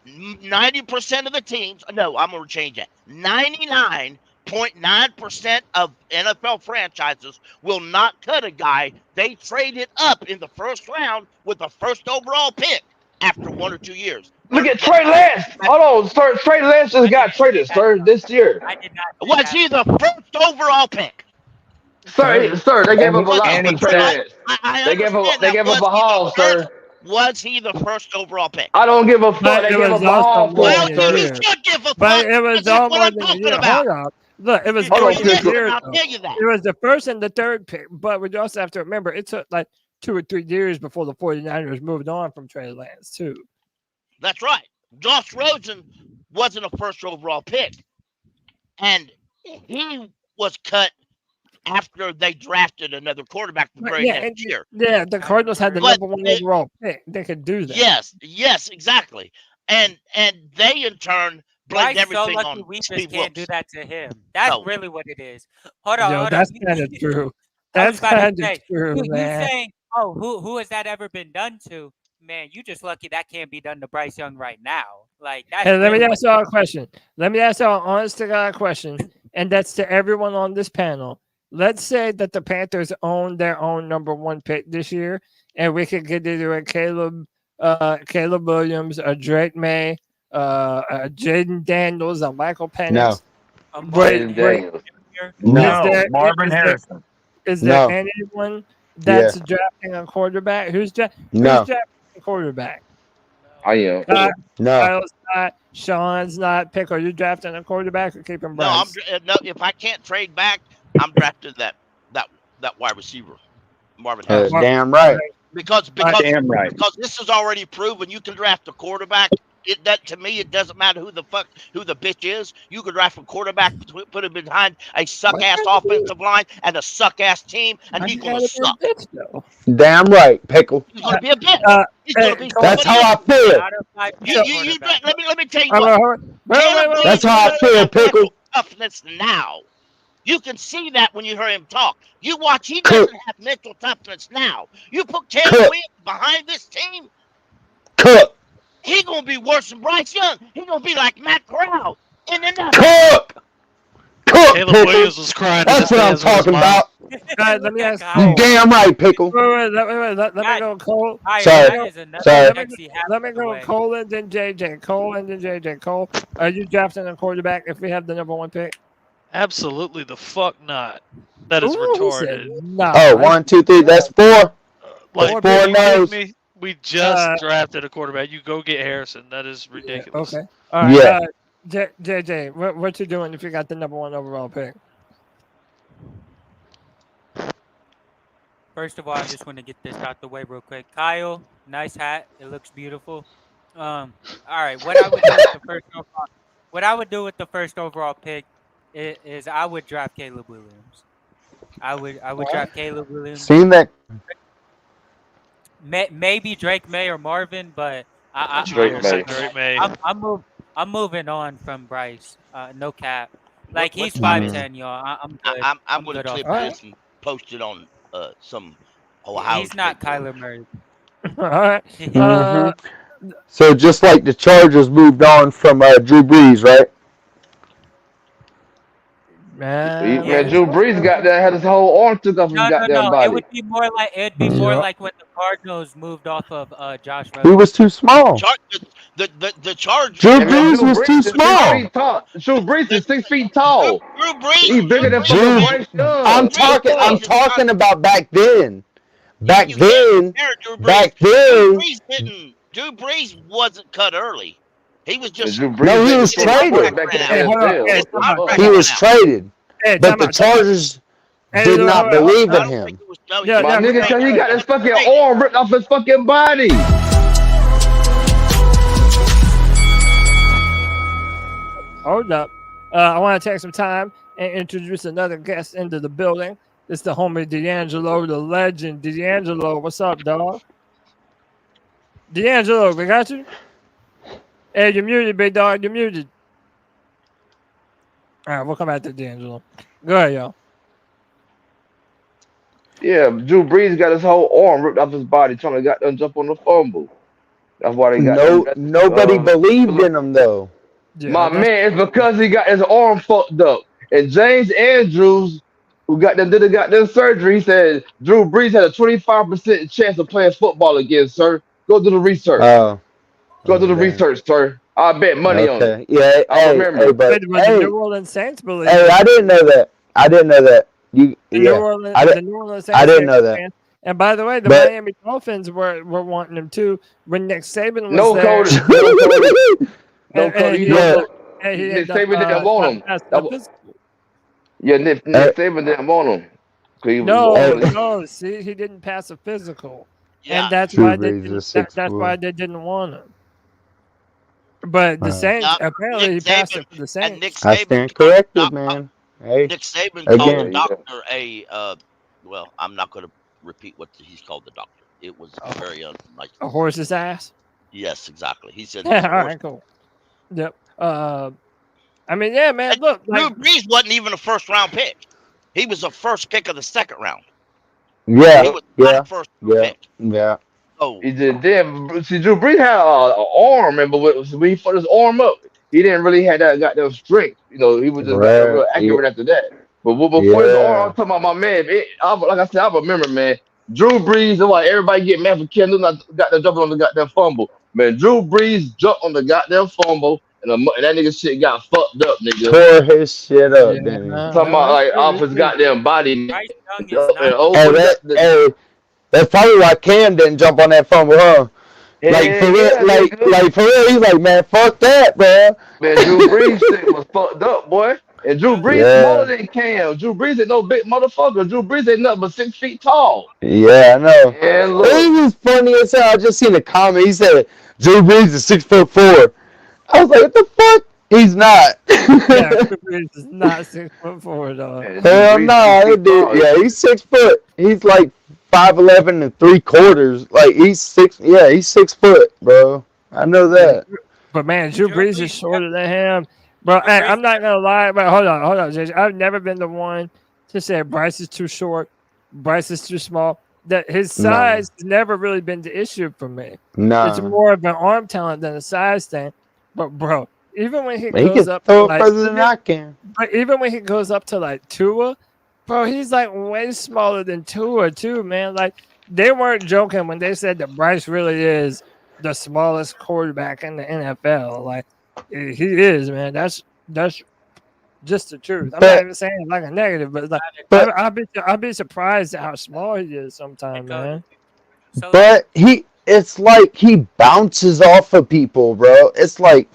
90% of the teams, no, I'm going to change that. 99.9% of NFL franchises will not cut a guy they traded up in the first round with the first overall pick after 1 or 2 years.
Look at Trey Lance. Hold on, sir. Trey Lance just got traded, sir, this year.
I did not.
Was he the first overall pick?
Sir, they gave up a lot
And
for
he
Trey
said-
Lance.
I
They gave
understand
up
that.
a haul, sir.
Was he the first overall pick?
I don't give a fuck.
But
They
it
gave
was
up a haul
also
for
more
Well,
him,
than a
sir.
you
year.
should give a fuck.
But it was
That's
all
what
more
I'm
than a
talking
year.
about.
Hold on. Look, it was
If
Hold
more
on,
you
than a
Pickle.
listen,
year.
I'll
Though.
tell you that.
It was the first and the third pick, but we also have to remember it took like 2 or 3 years before the 49ers moved on from Trey Lance, too.
That's right. Josh Rosen wasn't a first overall pick. And he was cut after they drafted another quarterback the very next year.
Yeah, the Cardinals had the
But
number 1
they-
overall pick. They could do that.
Yes, exactly. And they in turn blamed
Bryce so
everything
lucky
on
we just
Steve
can't do
Wilkes.
that to him. That's
No.
really what it is. Hold on,
Yo,
hold
that's
on.
kind of true.
I was
That's
about to
kind of
say,
true,
you
man.
saying, oh, who has that ever been done to? Man, you just lucky that can't be done to Bryce Young right now. Like that's
Hey, let
really
me
what
ask y'all a question. Let me ask y'all an honest to God question, and that's to everyone on this panel. Let's say that the Panthers own their own number 1 pick this year, and we could get either a Caleb Williams, a Drake May, a Jaden Daniels, a Michael Penix.
Jaden Daniels.
No, Marvin Harrison.
Is there
No.
anyone that's drafting a quarterback? Who's drafting a quarterback?
I am.
No.
Kyle's not. Sean's not. Pick. Are you drafting a quarterback or keeping Bryce?
No, if I can't trade back, I'm drafting that wide receiver, Marvin Harrison.
Damn right.
Because
Damn right.
because this is already proven you can draft a quarterback. That to me, it doesn't matter who the bitch is. You can draft a quarterback, put him behind a suck ass offensive line and a suck ass team, and he's gonna suck.
Damn right, Pickle.
He's gonna be a bitch. He's gonna be
That's how I feel.
let me tell you what.
That's how I feel, Pickle.
Toughness now. You can see that when you hear him talk. You watch, he doesn't have mental toughness now. You put Caleb Williams behind this team, he gonna be worse than Bryce Young. He gonna be like Matt Corral.
Cook.
Caleb Williams was crying.
That's what I'm talking about.
Let me ask
You damn right, Pickle.
Wait, let me go Cole.
Sorry.
Let me go Cole and then JJ. Cole and then JJ. Cole, are you drafting a quarterback if we have the number 1 pick?
Absolutely the fuck not. That is
Ooh, he
retarded.
said no.
Oh, 1, 2, 3. That's 4.
Like,
Four
are you
no's.
kidding me? We just drafted a quarterback. You go get Harrison. That is ridiculous.
Okay. All right. Yeah. JJ, what you doing if you got the number 1 overall pick?
First of all, I just want to get this out the way real quick. Kyle, nice hat. It looks beautiful. All right. What I would do with the first overall pick, is I would draft Caleb Williams. I would draft Caleb Williams.
Seen that?
Maybe Drake May or Marvin, but I'm moving on from Bryce. No cap. Like he's 5'10", y'all. I'm good.
I'm going to clip this and post it on some Ohio.
He's not Kyler Murray.
All right.
So just like the Chargers moved on from Drew Brees, right?
Man,
Drew Brees had his whole arm took off his goddamn body.
It would be more like when the Cardinals moved off of Josh Rosen.
He was too small.
The Chargers.
Drew Brees was too small.
Drew Brees is 6 feet tall.
Drew Brees.
He's bigger than Bryce Young.
I'm talking about back then. Back then.
Drew Brees wasn't cut early. He was just
he was traded. He was traded, but the Chargers did not believe in him.
My nigga, because he got his fucking arm ripped off his fucking body.
Hold up. I want to take some time and introduce another guest into the building. It's the homie D'Angelo, the legend. D'Angelo, what's up, dog? D'Angelo, we got you? Hey, you're muted, big dog. You're muted. All right, we'll come back to D'Angelo. Go ahead, y'all.
Yeah, Drew Brees got his whole arm ripped off his body trying to goddamn jump on the fumble. That's why they got
nobody believed in him though.
Yeah, my man, it's because he got his arm fucked up. And James Andrews, who did the goddamn surgery, he said Drew Brees had a 25% chance of playing football again, sir. Go do the research. Go do the research, sir. I bet money on it.
Yeah,
I remember.
The New Orleans Saints believe.
Hey, I didn't know that. I didn't know that.
The New Orleans Saints
I didn't know that.
And by the way, the Miami Dolphins were wanting him too when Nick Saban was there.
Cody. Nick Saban didn't want him. Nick Saban didn't want him.
No. See, he didn't pass a physical, and that's why they didn't want him. But the Saints apparently he passed it for the Saints.
I stand corrected, man. Hey,
Nick Saban called the doctor well, I'm not going to repeat what he's called the doctor. It was very unnice.
A horse's ass?
Yes, exactly. He said.
All right, cool. Yep. I mean, yeah, man. Look,
Drew Brees wasn't even a first-round pick. He was a first pick of the second round.
Yeah.
He was not a first pick.
Yeah.
Oh,
he did. See, Drew Brees had an arm, remember, when he put his arm up, he didn't really have that goddamn strength. You know, he was just real accurate after that. But before his arm, I'm talking about my man. Like I said, I remember, man. Drew Brees, like everybody get mad for Kendall not got the jump on the goddamn fumble. Man, Drew Brees jumped on the goddamn fumble, and that nigga shit got fucked up, nigga.
Tore his shit up, didn't he?
Talking about like off his goddamn body.
That's probably why Cam didn't jump on that fumble, huh? Like for real, he's like, man, fuck that, bro.
Man, Drew Brees shit was fucked up, boy. And Drew Brees smaller than Cam. Drew Brees ain't no big motherfucker. Drew Brees ain't nothing but 6 feet tall.
Yeah, I know.
And look,
it was funny as hell. I just seen a comment. He said Drew Brees is 6'4". I was like, what the fuck? He's not.
Yeah, Drew Brees is not 6'4", dog.
Hell no, yeah, he's 6 foot. He's like 5'11" and 3/4. Like he's 6. Yeah, he's 6 foot, bro. I know that.
But man, Drew Brees is shorter than him. Bro, hey, I'm not gonna lie, but hold on, JJ. I've never been the one to say Bryce is too short, Bryce is too small. That his size has never really been the issue for me.
No,
it's more of an arm talent than a size thing. But bro, even when he goes up to like,
further than I can.
But even when he goes up to like Tua, bro, he's like way smaller than Tua too, man. Like they weren't joking when they said that Bryce really is the smallest quarterback in the NFL. Like he is, man. That's just the truth. I'm not even saying like a negative, but like I'll be surprised at how small he is sometimes, man.
But it's like he bounces off of people, bro. It's like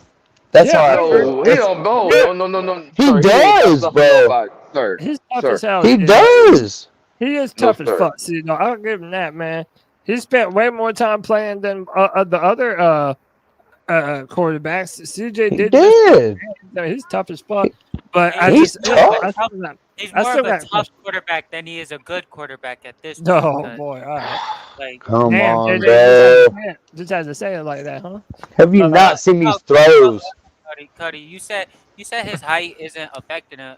that's how I feel.
He don't go. No.
He does, bro.
Sir,
he's tough as hell.
He does.
He is tough as fuck. See, no, I'll give him that, man. He spent way more time playing than the other quarterbacks. CJ
He
did.
did.
He's tough as fuck. But
He's tough.
He's more of a tough quarterback than he is a good quarterback at this point.
No, boy. All right.
Like,
Come
damn,
on,
JJ
bro.
just has to say it like that, huh?
Have you not seen these throws?
Cody, you said his height isn't affecting it.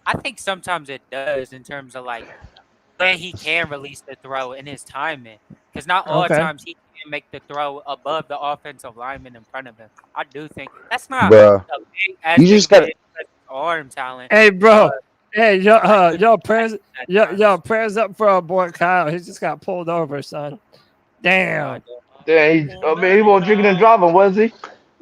I think sometimes it does in terms of like when he can release the throw and his timing. Because not all times he can make the throw above the offensive lineman in front of him. I do think that's not
Bruh.
a big
You just gotta.
arm talent.
Hey, bro. Hey, y'all prayers up for our boy Kyle. He just got pulled over, son. Damn.
Damn, he wasn't drinking and driving, was he?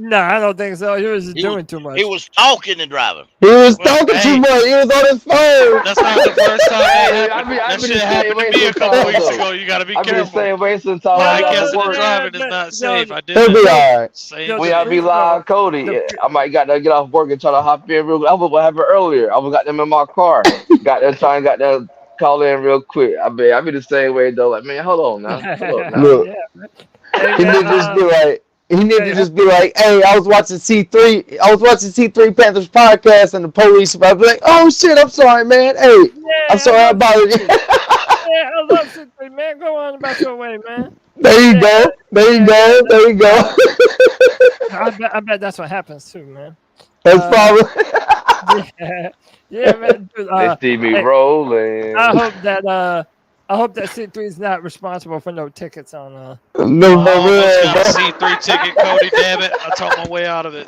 No, I don't think so. He was just doing too much.
He was talking and driving.
He was talking too much. He was on his phone.
That's not the first time that
I've
happened.
been
That
the
shit
same
happened
way
to me a couple
sometimes,
weeks
though.
ago. You got to be
I've been the
careful.
same way since I was
Podcasting and
work.
driving is not safe. I did
He'll be
that.
all right.
Same
When I be live, Cody, I might got to get off work and try to hop in real quick. I was what happened earlier. I was got them in my car. got them call in real quick. I be the same way though. Like, man, hold on now.
Look,
Hey,
he need to just be like. He need to just be like, "Hey, I was watching C3 Panthers podcast, and the police about be like, oh shit, I'm sorry, man. Hey, I'm sorry I bothered you."
Yeah, I love C3, man. Go on about your way, man.
There you go.
I bet that's what happens too, man.
That's probably.
Yeah, man. Dude,
They see me rolling.
I hope that C3 is not responsible for no tickets on.
No,
I almost got a C3 ticket, Cody. Damn it! I talked my way out of it.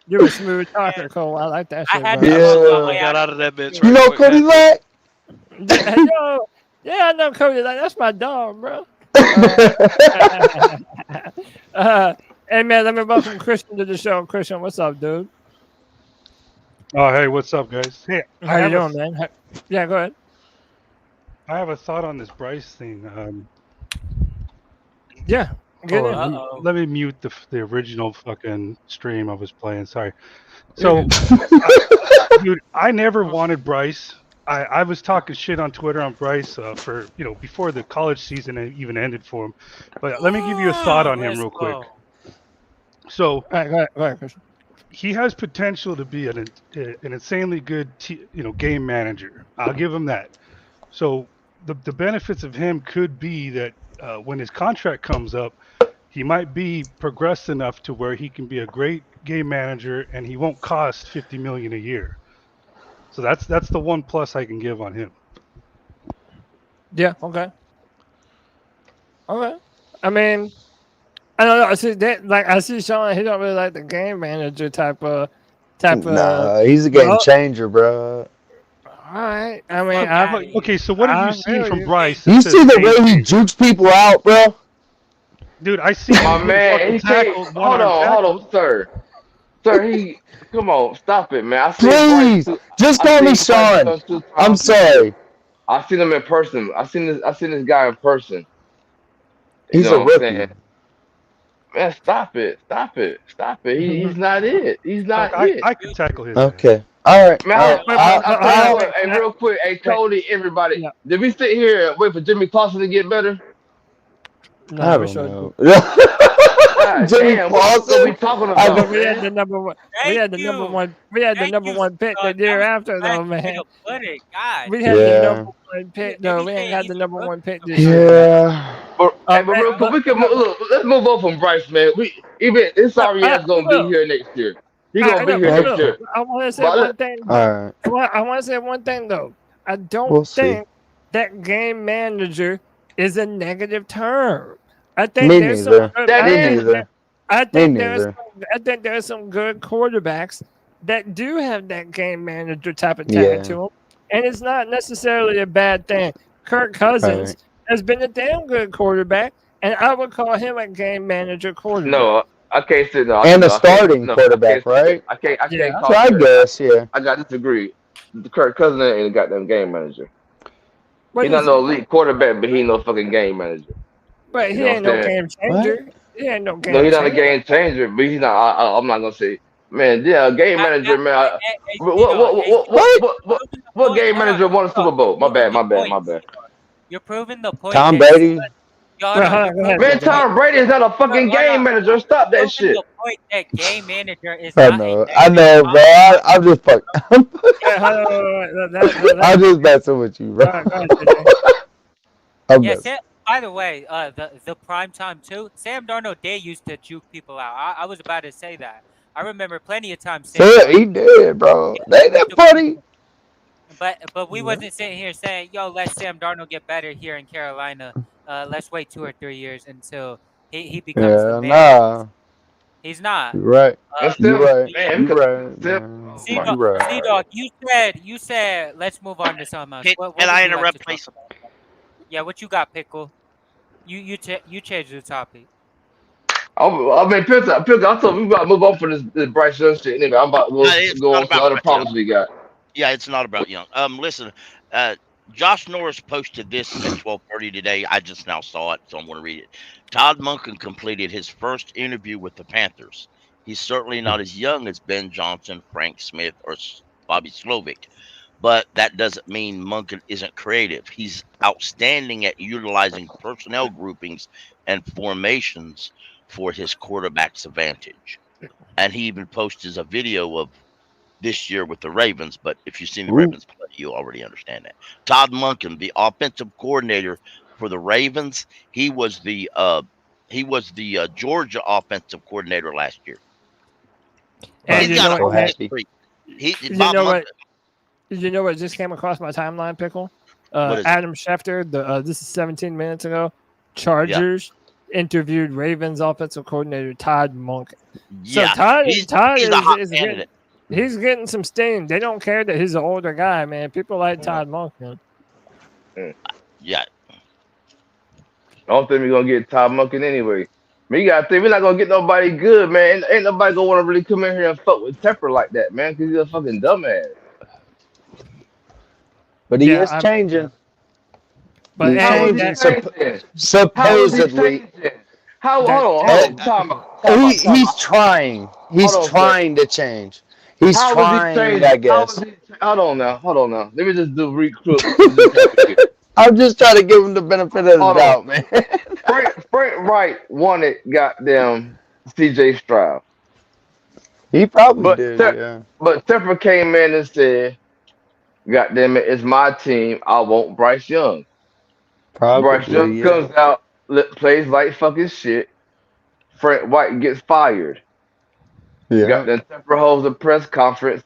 You're a smooth talker, Cole. I like that shit.
I had
bro.
to
I got out of that bitch.
You
Right
know
quick,
Cody
man.
like?
Yeah, I know Cody. Like, that's my dog, bro. Hey, man, let me welcome Christian to the show. Christian, what's up, dude?
Oh, hey, what's up, guys? Hey,
How you doing, man? Yeah, go ahead.
I have a thought on this Bryce thing.
Yeah.
Let me mute the original fucking stream I was playing. Sorry. So, dude, I never wanted Bryce. I was talking shit on Twitter on Bryce for before the college season even ended for him. But let me give you a thought on him real quick. So,
go ahead, Christian.
He has potential to be an insanely good game manager. I'll give him that. So the benefits of him could be that when his contract comes up, he might be progressed enough to where he can be a great game manager and he won't cost $50 million a year. So that's the one plus I can give on him.
Yeah. Okay. I mean, I don't know. I see that. Like, I see Sean. He don't really like the game manager type of.
Nah, he's a game changer, bro.
All right. I mean,
okay. So what have you seen from Bryce?
You see the way he jukes people out, bro?
Dude, I see.
My man, he can't. Hold on, sir. Sir, come on, stop it, man.
Please, just call me Sean. I'm sorry.
I seen him in person. I seen this guy in person.
He's a rookie.
Man, stop it. He's not it. He's not it.
I can tackle his.
Okay. All right.
Man, hey, real quick, hey, Cody, everybody. Did we sit here and wait for Jimmy Clausen to get better?
No,
I don't know. Jimmy Clausen.
We talking about.
We had the number one. We had the number one pick the year after, though, man. We had the number one pick. No, we ain't got the number one pick this year.
Yeah.
But real quick, we can look. Let's move on from Bryce, man. It's sorry he's gonna be here next year. He's gonna be here next year.
I want to say one thing.
All right.
I want to say one thing though. I don't think that game manager is a negative term. I think there's some. I think there's some good quarterbacks that do have that game manager type of tag to them, and it's not necessarily a bad thing. Kirk Cousins has been a damn good quarterback, and I would call him a game manager quarterback.
No, I can't say no.
And a starting quarterback, right?
I can't call.
So I guess,
I got to disagree. Kirk Cousins ain't a goddamn game manager.
What
He's not no elite quarterback, but he ain't no fucking game manager.
But he ain't no game changer. He ain't no game changer.
No, he's not a game changer, but he's not. I'm not gonna say, man. Yeah, a game manager, man. What game manager won a Super Bowl? My bad.
You're proving the point.
Tom Brady.
Yo, hold on.
Go ahead,
Man,
JJ.
Tom Brady is not a fucking
Hold
game
on.
manager. Stop that
Proving
shit.
the point that game manager is
I
not a
know,
negative
bro. I'm just fucking.
Hey, hold on.
I'm just messing with you, bro.
Go ahead, JJ.
I'm
Yeah,
messing.
by the way, the prime time too. Sam Darnold did used to juke people out. I was about to say that. I remember plenty of times Sam
So
Darnold.
he did, bro. They that funny.
But we wasn't sitting here saying, "Yo, let Sam Darnold get better here in Carolina. Let's wait 2 or 3 years until he becomes the
Yeah,
man."
nah.
He's not.
You're right.
That's
You're
still,
right.
man.
You're right.
Still,
Man.
C
You're
Dog,
right.
C Dog, you said let's move on to something else. What
Can
would
I
you like
interrupt,
to
please?
talk about? Yeah, what you got, Pickle? You changed the topic.
I mean, Pills, I told we about to move on from this Bryce Young shit. Anyway, I'm about to
No, it's
go
not
on to
about
other
Bryce
problems
Young.
we got.
Yeah, it's not about Young. Listen, Josh Norris posted this at 12:30 today. I just now saw it, so I'm going to read it. Todd Monken completed his first interview with the Panthers. He's certainly not as young as Ben Johnson, Frank Smith, or Bobby Slovic, but that doesn't mean Monken isn't creative. He's outstanding at utilizing personnel groupings and formations for his quarterback's advantage. And he even posted a video of this year with the Ravens, but if you've seen the
Ooh.
Ravens play, you already understand that. Todd Monken, the offensive coordinator for the Ravens, he was the Georgia offensive coordinator last year.
And
He's
you
got
know
a
So
what?
whole
happy.
history.
You
Bob
know
Monken.
what? Did you know what just came across my timeline, Pickle?
What is it?
Adam Schefter. This is 17 minutes ago. Chargers interviewed Ravens offensive coordinator Todd Monken. So
Yeah,
Todd
he's
is
a hot
getting,
candidate.
he's getting some steam. They don't care that he's an older guy, man. People like Todd Monken.
Yeah,
I don't think we're gonna get Todd Monken anyway. We gotta think we're not gonna get nobody good, man. Ain't nobody gonna want to really come in here and fuck with Tepper like that, man, because he's a fucking dumbass.
But he
Yeah,
is changing.
But
He's
How was he
changing.
changing? How was he
Supposedly.
changing? Hold on,
He's trying. He's
Hold on,
trying to change. He's
How was he
trying,
changing?
I
How
guess.
was he? Hold on now. Let me just do recruit.
I'm just trying to give him the benefit of the
Hold
doubt,
on.
man.
Frank Wright wanted goddamn CJ Stroud.
He probably
But
did, yeah.
But Tepper came in and said, "Goddamn it, it's my team. I want Bryce Young." Bryce
Probably,
Young
yeah.
comes out, plays like fucking shit. Frank White gets fired.
Yeah.
Goddamn Tepper holds a press conference,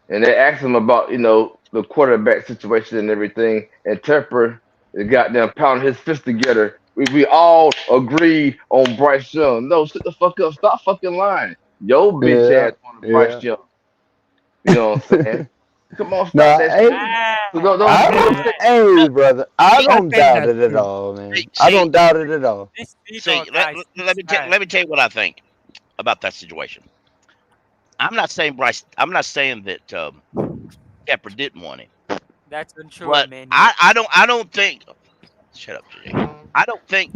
and they ask him about the quarterback situation and everything. And Tepper is goddamn pounding his fist together. We all agreed on Bryce Young. No, shut the fuck up. Stop fucking lying. Yo, bitch
Yeah,
ass wanted Bryce
yeah.
Young. You know what I'm saying? Come on, stop
Nah,
that
hey,
shit. Don't
I don't, hey, brother, I don't
think
doubt
that's
it at
true.
all, man. I don't doubt it at all.
See, let me tell you what I think about that situation. I'm not saying that Tepper didn't want him,
That's untrue,
but
man.
I don't think. Shut up, Jay. I don't think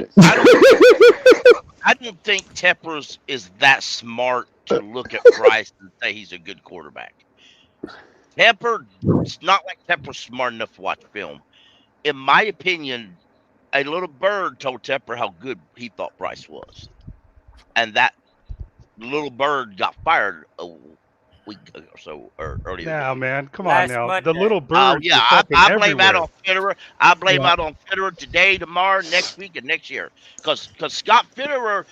Tepper's is that smart to look at Bryce and say he's a good quarterback. It's not like Tepper's smart enough to watch film. In my opinion, a little bird told Tepper how good he thought Bryce was, and that little bird got fired a week or so earlier.
Now, man, come
Last
on now.
Monday.
The little
Oh
birds
yeah,
are
I
fucking
blame that
everywhere.
on Fitterer. I blame
Yeah.
that on Fitterer today, tomorrow, next week, and next year. Because Scott Fitterer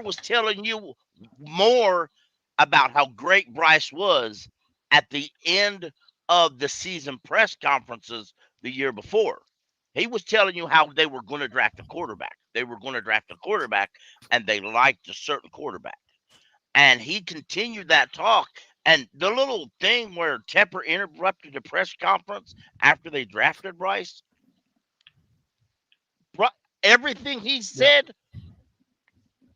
was telling you more about how great Bryce was at the end of the season press conferences the year before. He was telling you how they were going to draft a quarterback. They were going to draft a quarterback, and they liked a certain quarterback. And he continued that talk. And the little thing where Tepper interrupted the press conference after they drafted Bryce, everything he said,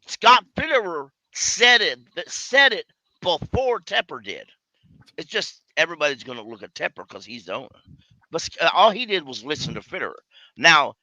Scott Fitterer said it before Tepper did. It's just everybody's going to look at Tepper because he's the owner. But all he did was listen to Fitterer. Now,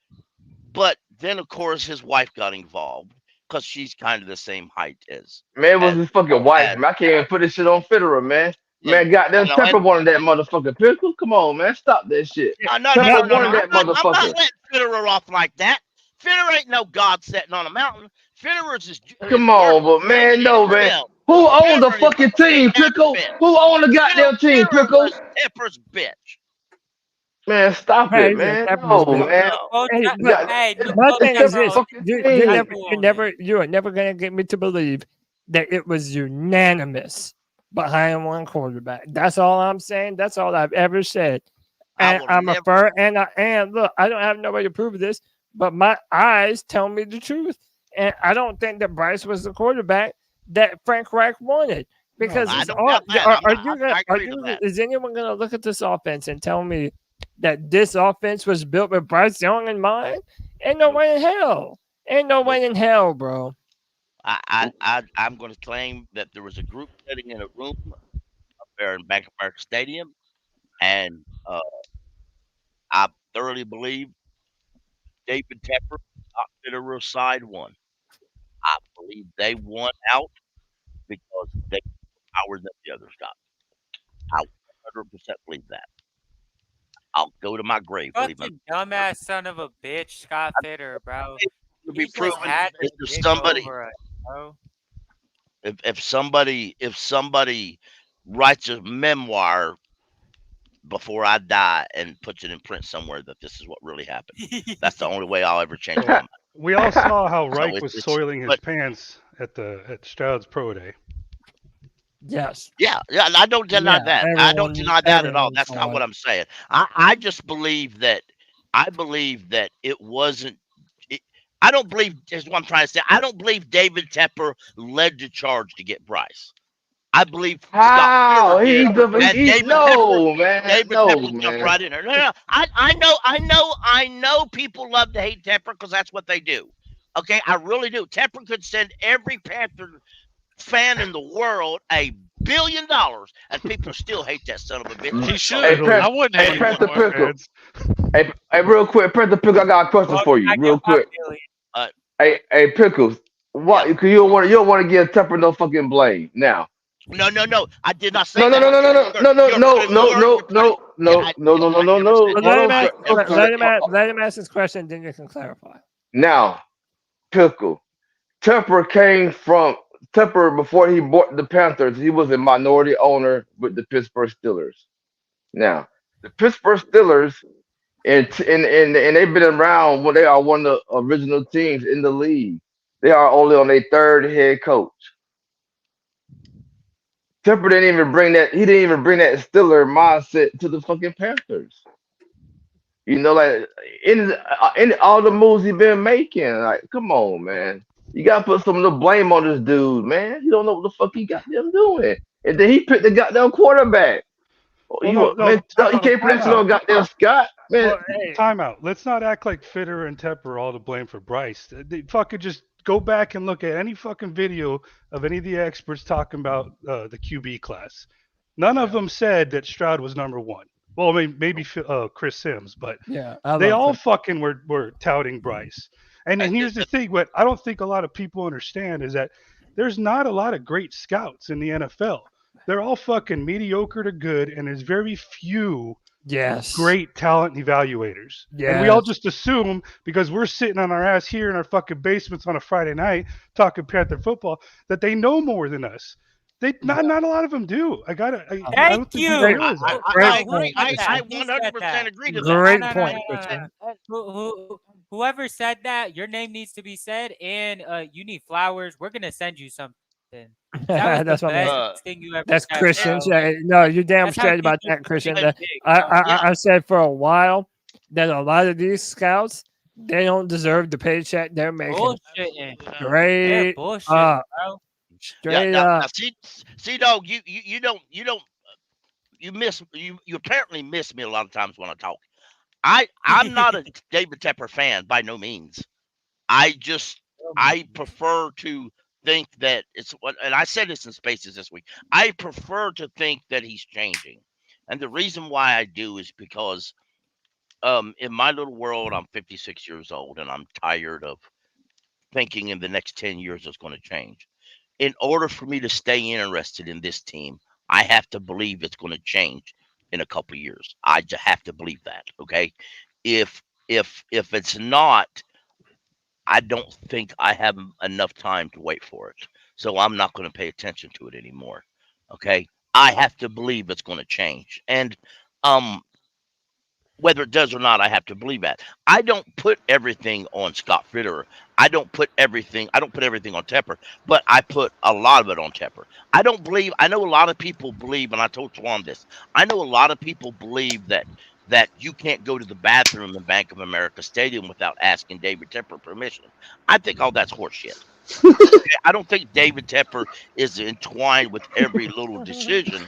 but then, of course, his wife got involved because she's kind of the same height as.
Man, it was his fucking wife, man. I can't even put this shit on Fitterer, man. Man, goddamn Tepper wanted that motherfucker. Pickle, come on, man. Stop that shit.
No,
Tepper
no.
wanted that
I'm not
motherfucker.
letting Fitterer off like that. Fitterer ain't no god sitting on a mountain. Fitterer's is
Come on, but man, no, man. Who owns the fucking team, Pickle? Who owns the goddamn team, Pickle?
Tepper's bitch.
Man, stop
Hey,
it, man.
Tepper's
No,
bitch.
man.
My thing is this:
Team.
you are never gonna get me to believe that it was unanimous behind one quarterback. That's all I'm saying. That's all I've ever said. And I'm a fur, and look, I don't have no way to prove this, but my eyes tell me the truth. And I don't think that Bryce was the quarterback that Frank Reich wanted. Because
I
it's
don't
all,
doubt that.
is anyone going to look at this offense and tell me that this offense was built with Bryce Young in mind? Ain't no way in hell. Ain't no way in hell, bro.
I'm going to claim that there was a group sitting in a room up there in Bank of America Stadium, and I thoroughly believe David Tepper, not Fitterer side, won. I believe they won out because they were power than the others got. I 100% believe that. I'll go to my grave.
Fucking dumbass son of a bitch, Scott Fitter, bro.
To
He
be
just
proven
had to
if
dick
somebody
over us, bro.
if somebody writes a memoir before I die and puts it in print somewhere that this is what really happened, that's the only way I'll ever change my mind.
We all saw how
So
Reich was soiling his pants at Stroud's pro day.
Yes.
Yeah, I don't deny that. I don't deny that at all. That's not what I'm saying. I just believe that it wasn't. I don't believe is what I'm trying to say. I don't believe David Tepper led the charge to get Bryce. I believe
How?
David Tepper
No,
jumped right in there. No. I know people love to hate Tepper because that's what they do. Okay, I really do. Tepper could send every Panther fan in the world $1 billion, and people still hate that son of a bitch.
He should. I wouldn't hate
Panther
him.
Pickle. Hey, real quick, Panther Pickle, I got a question for you, real quick. Hey, Pickles, what? Cause you don't want to give Tepper no fucking blame now.
No. I did not say
No.
that.
Let him ask his question, then you can clarify.
Now, Pickle, Tepper before he bought the Panthers, he was a minority owner with the Pittsburgh Steelers. Now, the Pittsburgh Steelers, and they've been around when they are one of the original teams in the league. They are only on their third head coach. Tepper didn't even bring that. He didn't even bring that Steeler mindset to the fucking Panthers. You know, like in all the moves he's been making. Like, come on, man. You gotta put some of the blame on this dude, man. You don't know what the fuck he got them doing, and then he picked the goddamn quarterback. You can't play no goddamn Scott, man.
Time out. Let's not act like Fitter and Tepper are all to blame for Bryce. They fucking just go back and look at any fucking video of any of the experts talking about the QB class. None of them said that Stroud was number one. Well, I mean, maybe Chris Sims, but they all fucking were touting Bryce. And here's the thing: what I don't think a lot of people understand is that there's not a lot of great scouts in the NFL. They're all fucking mediocre to good, and there's very few great talent evaluators. And we all just assume because we're sitting on our ass here in our fucking basements on a Friday night talking Panther football that they know more than us. Not a lot of them do. I don't think people realize that.
I 100% agree to that.
Great point.
Whoever said that, your name needs to be said, and you need flowers. We're gonna send you something. That was the best thing you ever
That's
said,
Christian.
bro.
Yeah, no, you're damn
That's how
straight about
people
that, Christian.
dream big,
I said for a while that a lot of these scouts, they don't deserve the paycheck they're making.
Bullshitting.
Great.
They're bullshitting, bro.
Straight
now,
up.
see, dog, you apparently miss me a lot of times when I talk. I'm not a David Tepper fan by no means. I prefer to think that and I said this in Spaces this week. I prefer to think that he's changing, and the reason why I do is because, in my little world, I'm 56 years old, and I'm tired of thinking in the next 10 years it's going to change. In order for me to stay interested in this team, I have to believe it's going to change in a couple of years. I just have to believe that. Okay, if it's not, I don't think I have enough time to wait for it. So I'm not going to pay attention to it anymore. Okay. I have to believe it's going to change. And whether it does or not, I have to believe that. I don't put everything on Scott Fitterer. I don't put everything on Tepper, but I put a lot of it on Tepper. I know a lot of people believe, and I told Swan this, I know a lot of people believe that you can't go to the bathroom in Bank of America Stadium without asking David Tepper permission. I think all that's horseshit. I don't think David Tepper is entwined with every little decision.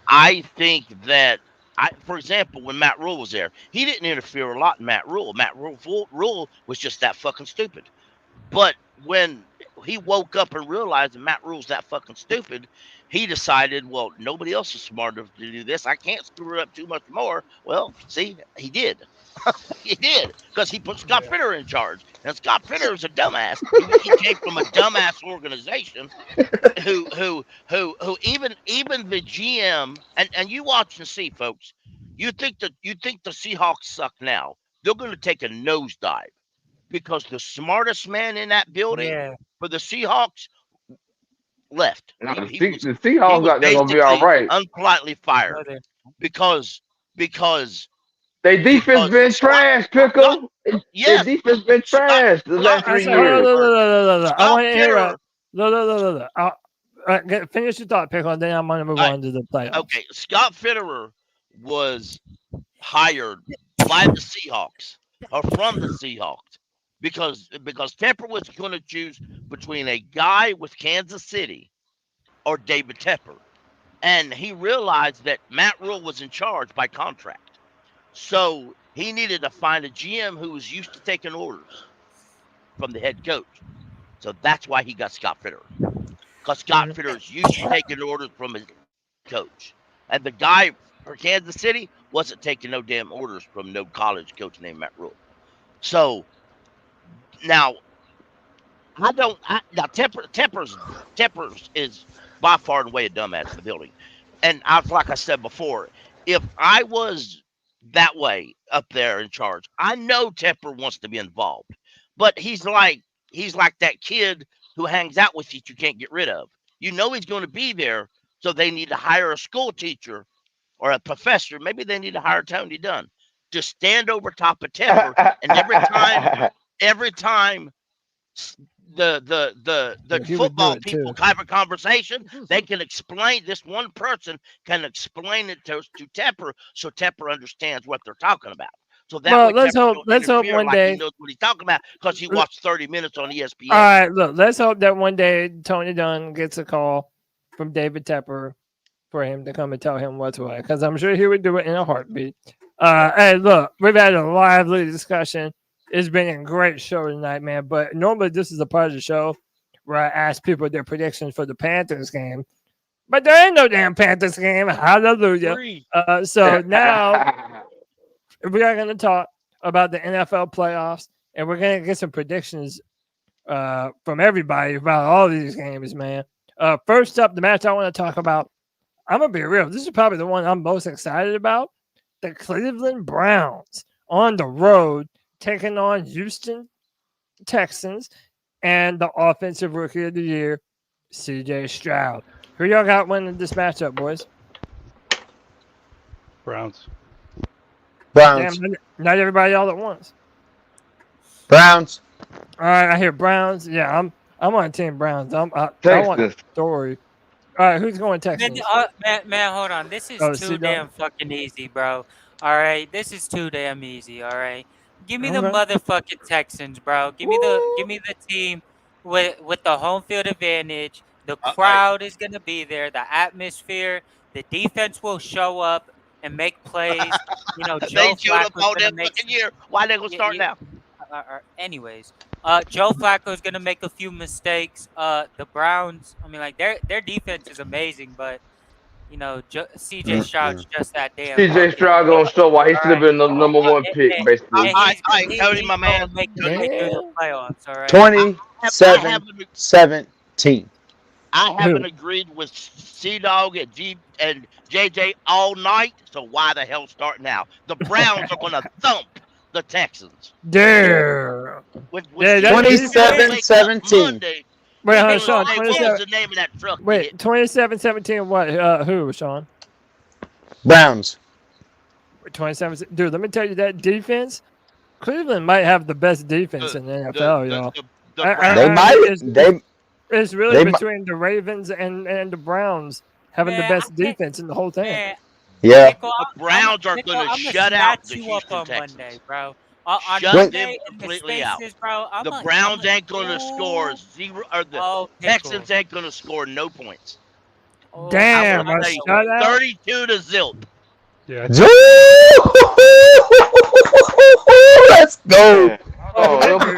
I think that, for example, when Matt Rule was there, he didn't interfere a lot in Matt Rule. Matt Rule was just that fucking stupid. But when he woke up and realized that Matt Rule's that fucking stupid, he decided, well, nobody else is smart enough to do this. I can't screw it up too much more. Well, see, he did. He did, because he put Scott Fitterer in charge. And Scott Fitterer is a dumbass. He came from a dumbass organization who even the GM, and you watch and see, folks, you think the Seahawks suck now. They're going to take a nosedive, because the smartest man in that building for the Seahawks left.
Now, the Seahawks out there going to be all right.
Unpolitely fired because
their defense been trash, Pickle. Their defense been trash the last 3 years.
I want to hear finish your thought, Pickle, and then I'm going to move on to the playoffs.
Okay, Scott Fitterer was hired by the Seahawks or from the Seahawks because Tepper was going to choose between a guy with Kansas City or David Tepper, and he realized that Matt Rule was in charge by contract. So he needed to find a GM who was used to taking orders from the head coach. So that's why he got Scott Fitterer. Because Scott Fitterer is used to taking orders from his coach. And the guy for Kansas City wasn't taking no damn orders from no college coach named Matt Rule. So now Tepper's is by far and away a dumbass in the building. And like I said before, if I was that way up there in charge, I know Tepper wants to be involved, but he's like that kid who hangs out with you that you can't get rid of. You know he's going to be there, so they need to hire a school teacher or a professor. Maybe they need to hire Tony Dunn to stand over top of Tepper, and every time the football people have a conversation, they can explain. This one person can explain it to Tepper, so Tepper understands what they're talking about. So that
let's hope one day
he knows what he's talking about, because he watched 30 minutes on ESPN.
All right, look, let's hope that one day Tony Dunn gets a call from David Tepper for him to come and tell him what's what, because I'm sure he would do it in a heartbeat. Hey, look, we've had a lively discussion. It's been a great show tonight, man. But normally this is a part of the show where I ask people their predictions for the Panthers game. But there ain't no damn Panthers game. Hallelujah. So now we are going to talk about the NFL playoffs, and we're going to get some predictions from everybody about all these games, man. First up, the match I want to talk about, I'm going to be real. This is probably the one I'm most excited about. The Cleveland Browns on the road, taking on Houston Texans and the offensive rookie of the year, C.J. Stroud. Who y'all got winning this matchup, boys?
Browns.
Damn, not everybody all at once.
Browns.
All right, I hear Browns. Yeah, I'm on Team Browns. I want the story. All right, who's going Texans?
Man, hold on. This is too damn fucking easy, bro. All right, this is too damn easy. All right. Give me the motherfucking Texans, bro. Give me the team with the home field advantage. The crowd is gonna be there. The atmosphere. The defense will show up and make plays. You know, Joe Flacco's gonna make.
Why they gonna start now?
Anyways, Joe Flacco's gonna make a few mistakes. The Browns. I mean, like their defense is amazing, but. You know, C.J. Stroud's just that damn.
C.J. Stroud gonna show why he should have been the number one pick, basically.
All right, Cody, my man.
Make the playoffs, all right?
27-17.
I haven't agreed with C-Dog and JJ all night, so why the hell start now? The Browns are gonna thump the Texans.
There.
With
Yeah, that-
27-17.
Monday.
Wait,
What
Sean.
was
27.
the name of that truck?
Wait, 27-17. What? Who, Sean?
Browns.
27. Dude, let me tell you that defense. Cleveland might have the best defense in the NFL, y'all.
They might.
It's really
they mi-
between the Ravens and the Browns having the best defense in the whole thing.
Yeah.
The Browns are going to shut out the Houston Texans.
Monday, bro. On
Shut
Monday
them
in the
completely out.
Spaces, bro,
The Browns ain't going to score zero, or the Texans ain't going to score no points.
Damn,
I'm
a
saying
shutout?
32-0.
Yeah.
Let's go.
Remember,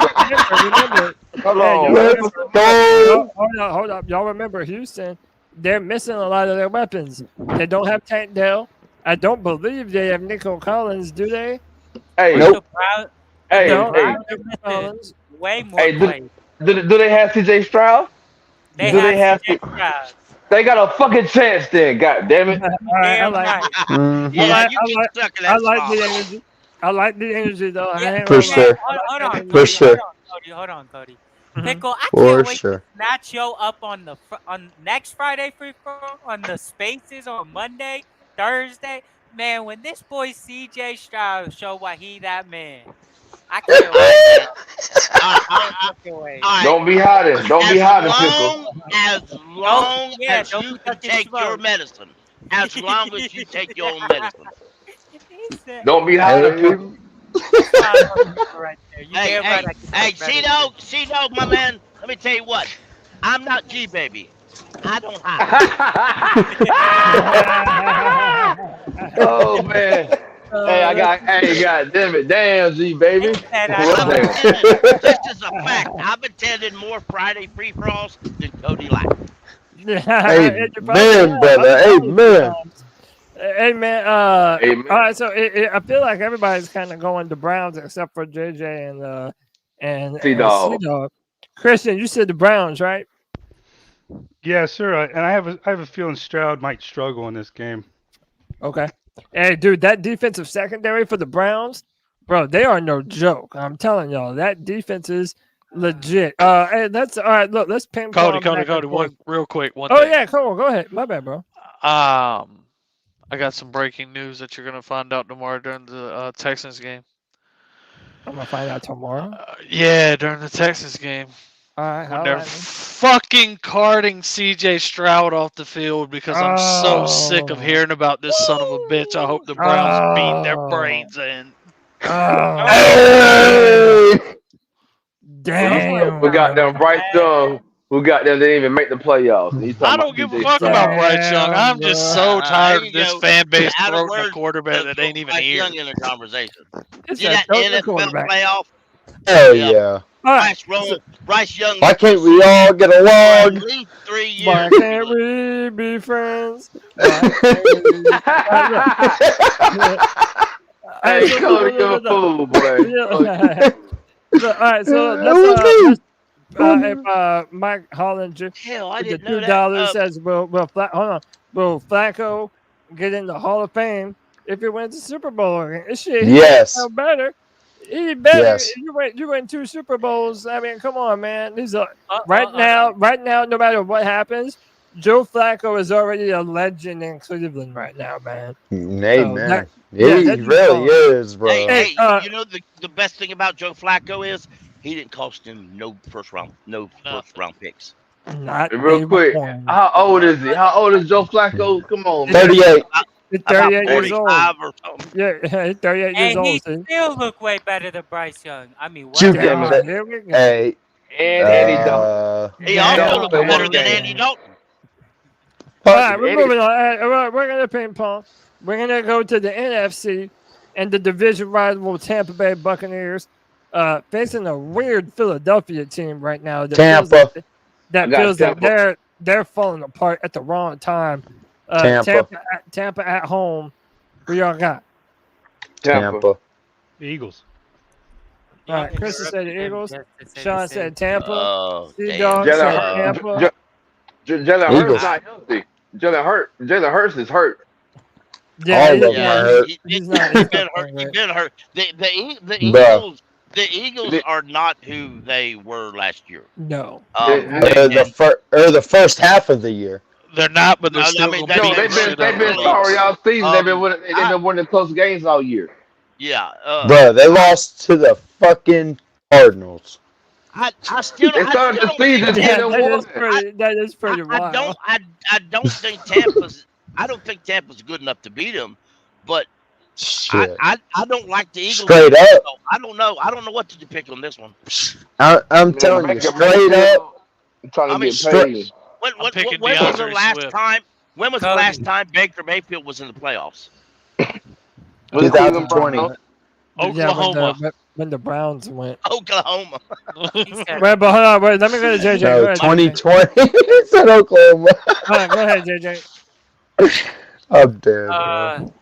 hold up. Y'all remember Houston? They're missing a lot of their weapons. They don't have Tank Dell. I don't believe they have Nico Collins, do they?
Hey,
Nope.
Hey,
No,
hey,
Collins.
Way more
hey,
players.
do they have CJ Stroud?
They
do
have
they have
CJ Stroud.
They got a fucking chance then, god damn it.
Damn right.
Yeah, you can suck in
I
that
like the
spot.
energy. I like the energy though. I ain't
For
gonna lie.
sure.
Hold on,
For
Cody.
sure.
Hold on, Cody.
Mhm.
Pickle, I
For
can't wait
sure.
to snatch yo up on the on next Friday free throw on the Spaces on Monday, Thursday. Man, when this boy CJ Stroud show why he that man, I can't wait. I can't wait.
Don't be hiding. Don't be hiding, Pickle.
As long
yeah,
as
don't
you
be
can
touching
take your
smoke.
medicine. As long as you take your own medicine.
He said,
Don't be hiding, Pickle.
right there. You
Hey,
damn
hey,
right I can
hey,
take medicine.
C-Dog, my man, let me tell you what. I'm not G-Baby. I don't hide.
Oh man. Hey, god damn it. Damn, G baby.
This is a fact. I've attended more Friday free for alls than Cody Lack.
Amen, brother. Amen.
Hey man,
Amen.
all right. So I feel like everybody's kind of going the Browns except for JJ and
C-Dog.
C-Dog. Christian, you said the Browns, right?
Yeah, sir. And I have a feeling Stroud might struggle in this game.
Okay. Hey, dude, that defensive secondary for the Browns, bro, they are no joke. I'm telling y'all, that defense is legit. Hey, that's all right. Look, let's ping
Cody,
pong back and
Cody,
forth.
real quick, one
Oh
thing.
yeah, cool. Go ahead. My bad, bro.
I got some breaking news that you're gonna find out tomorrow during the Texans game.
I'm gonna find out tomorrow.
Yeah, during the Texans game.
All right.
When they're fucking carting CJ Stroud off the field because I'm so sick of hearing about this son of a bitch. I hope the Browns beat their brains in.
Damn.
We got them Bryce Young. Who got them? They didn't even make the playoffs. He's
I
talking
don't give a
DJ
fuck
Stroud.
about Bryce Young. I'm just so tired of this fan base
Out of
throwing a
words,
quarterback that ain't even
Bryce
here.
Young in the conversation.
It's
See
a
that
total
NFL
quarterback.
playoff?
Hell yeah.
Bryce Young.
Why can't we all get
For
along?
at least 3 years.
Why can't we be friends?
Hey, Cody, you're a fool, boy.
So, all right, so let's if Mike Hollinger
Hell, I
with the
didn't know
$2
that.
says will Flacco get in the Hall of Fame if he wins the Super Bowl again? Shit, he
Yes.
no better. He better.
Yes.
You win 2 Super Bowls. I mean, come on, man. These are right now. No matter what happens, Joe Flacco is already a legend in Cleveland right now, man.
Amen.
yeah,
He
that's
really is, bro.
Hey, you know the best thing about Joe Flacco is he didn't cost him no first round picks.
Not
Real
a
quick,
one.
how old is he? How old is Joe Flacco? Come on, man.
38.
He's
About
38 years old.
45 or something.
Yeah, he's 38 years
And he
old. See?
still look way better than Bryce Young. I mean, what?
You
the
get
hell?
that.
Here we go.
Hey.
And Andy Dalton.
He also
Dalton
looks
played
better
one
than
game.
Andy Dalton.
All right, we're moving on. All right, we're going to ping pong. We're going to go to the NFC and the division rival Tampa Bay Buccaneers facing a weird Philadelphia team right now.
Tampa.
Feels like they're falling apart at the wrong time. Tampa at home. Who y'all got?
Tampa.
The Eagles.
All right, Chris said the Eagles. Sean said Tampa.
Oh,
C-Dog said Tampa.
Jalen Hurts not healthy. Jalen Hurts is hurt.
Yeah,
All of them are hurt.
He's been hurt. He's been hurt. The
Bruh.
Eagles The Eagles are not who they were last year.
No.
The first half of the year.
They're not, but they're
No,
still
I mean,
gonna beat the shit
they've
out
been
of
sorry all season. They've
Um,
been winning close games all year.
Yeah.
Bro, they lost to the fucking Cardinals.
I still
They started the season 10-1.
That is pretty
I
wild.
don't think Tampa's. I don't think Tampa's good enough to beat them, but
Shit.
I don't like the Eagles.
Straight up.
So I don't know. I don't know what to pick on this one.
I'm telling you, straight up.
I'm trying to
I mean,
get paid.
When was the
DeAndre
last
Swift.
time? When was the last time Baker Mayfield was in the playoffs?
2020.
Oklahoma.
When the Browns went.
Oklahoma.
Wait, but hold on. Wait, let me go to JJ. Go
No,
ahead,
2020. It's in Oklahoma.
All right, go ahead, JJ.
I'm dead. Bro.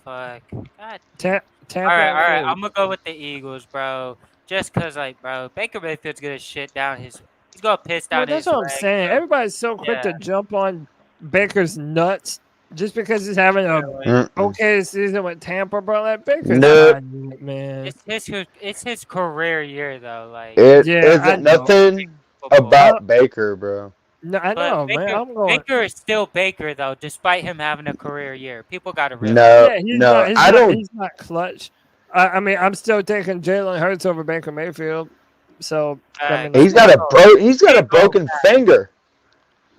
Fuck. God.
Tampa.
All right.
and
I'm gonna go with the Eagles, bro. Just cause, like, bro, Baker Mayfield's gonna shit down his. He's gonna piss
Well,
down
that's
his.
what I'm
leg,
saying.
bro.
Everybody's so quick to jump on Baker's nuts just because he's having a okay season with Tampa, bro. Like Baker's
Nope.
not it, man.
It's his career year though. Like
It
Yeah, I
isn't
know.
nothing about Baker, bro.
No, I
But
know,
Baker,
man. I'm going.
Baker is still Baker though, despite him having a career year. People got to realize.
No,
Yeah, he's
no,
not, he's
I
not,
don't.
He's not clutch. I mean, I'm still taking Jalen Hurts over Baker Mayfield. So I mean,
He's got a broken finger.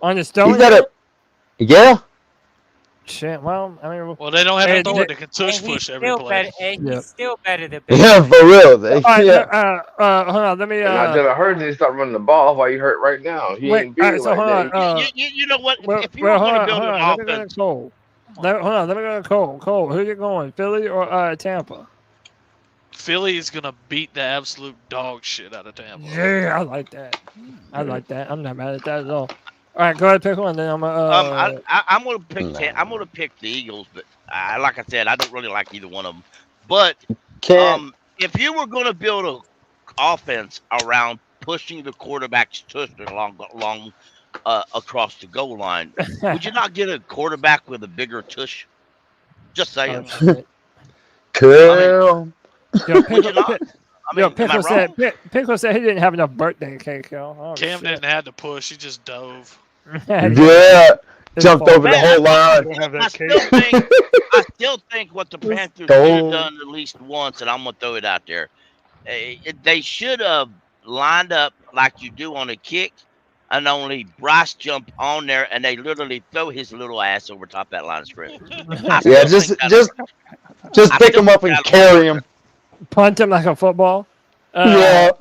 on the stone.
He's got a yeah.
Shit. Well, I mean,
Well, they don't have
Hey,
authority
J-
that can tush push every play.
He's still better than Baker.
Yeah, for real. They,
all right,
yeah.
hold on. Let me.
Now Jalen Hurts needs to start running the ball. Why you hurt right now? He
Wait,
ain't being
all right, so
like
hold
that.
on.
You know what?
Well,
If you were
hold
going to
on,
build
hold
an
on. Let me go
offense,
to Cole. Hold on. Let me go to Cole. Cole, who you going? Philly or Tampa?
Philly is gonna beat the absolute dog shit out of Tampa.
Yeah, I like that. I like that. I'm not mad at that at all. All right, go ahead, pick one. Then I'm
I'm going to pick. I'm going to pick the Eagles, but like I said, I don't really like either one of them. But if you were going to build an offense around pushing the quarterback's tush along across the goal line, would you not get a quarterback with a bigger tush? Just saying.
Cool.
Yo,
Would you not? I mean, am I
Pickle
wrong?
Pickle said he didn't have enough birthday cake, yo. Oh,
Cam
shit.
didn't have to push; he just dove.
Yeah.
His
Jumped
fault.
over the whole line.
I still think what the Panthers should have done at least once, and I'm gonna throw it out there. They should have lined up like you do on a kick, and only Bryce jump on there, and they literally throw his little ass over top that line of scrimmage.
Yeah, just pick him up and carry him.
Punt him like a football.
Yeah.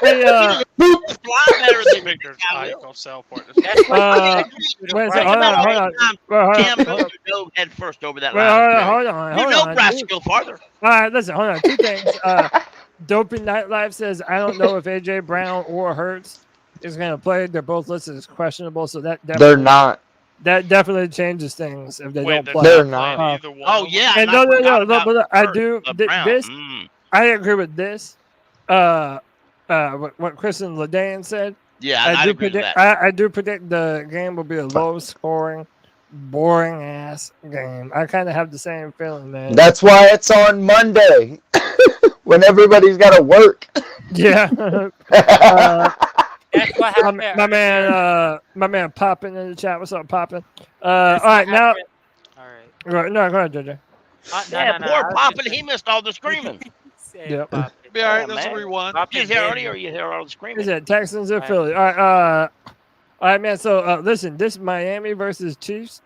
Hey,
Cam Newton dove head first over that line.
Hold on.
You know Bryce should go farther.
All right, listen, hold on. Two things. Dopey Nightlife says, I don't know if AJ Brown or Hurts is going to play. They're both listed as questionable, so that definitely,
They're not.
That definitely changes things if they don't play.
They're not.
Oh yeah.
And no, I do. This, I agree with this. What Kristen Ledane said.
Yeah,
I
I'd
do
agree with
predict.
that.
I do predict the game will be a low-scoring, boring-ass game. I kind of have the same feeling, man.
That's why it's on Monday when everybody's got to work.
Yeah.
That's what happened.
My man, Poppin in the chat. What's up, Poppin? All right, now.
All right.
No, go ahead, JJ.
Yeah, poor Poppin, he missed all the screaming.
Yep.
Be all right.
Yeah,
Let's
man.
rewind.
You hear earlier, or you hear all the screaming?
Is it Texans or Philly? All right, man. So listen, this Miami versus Chiefs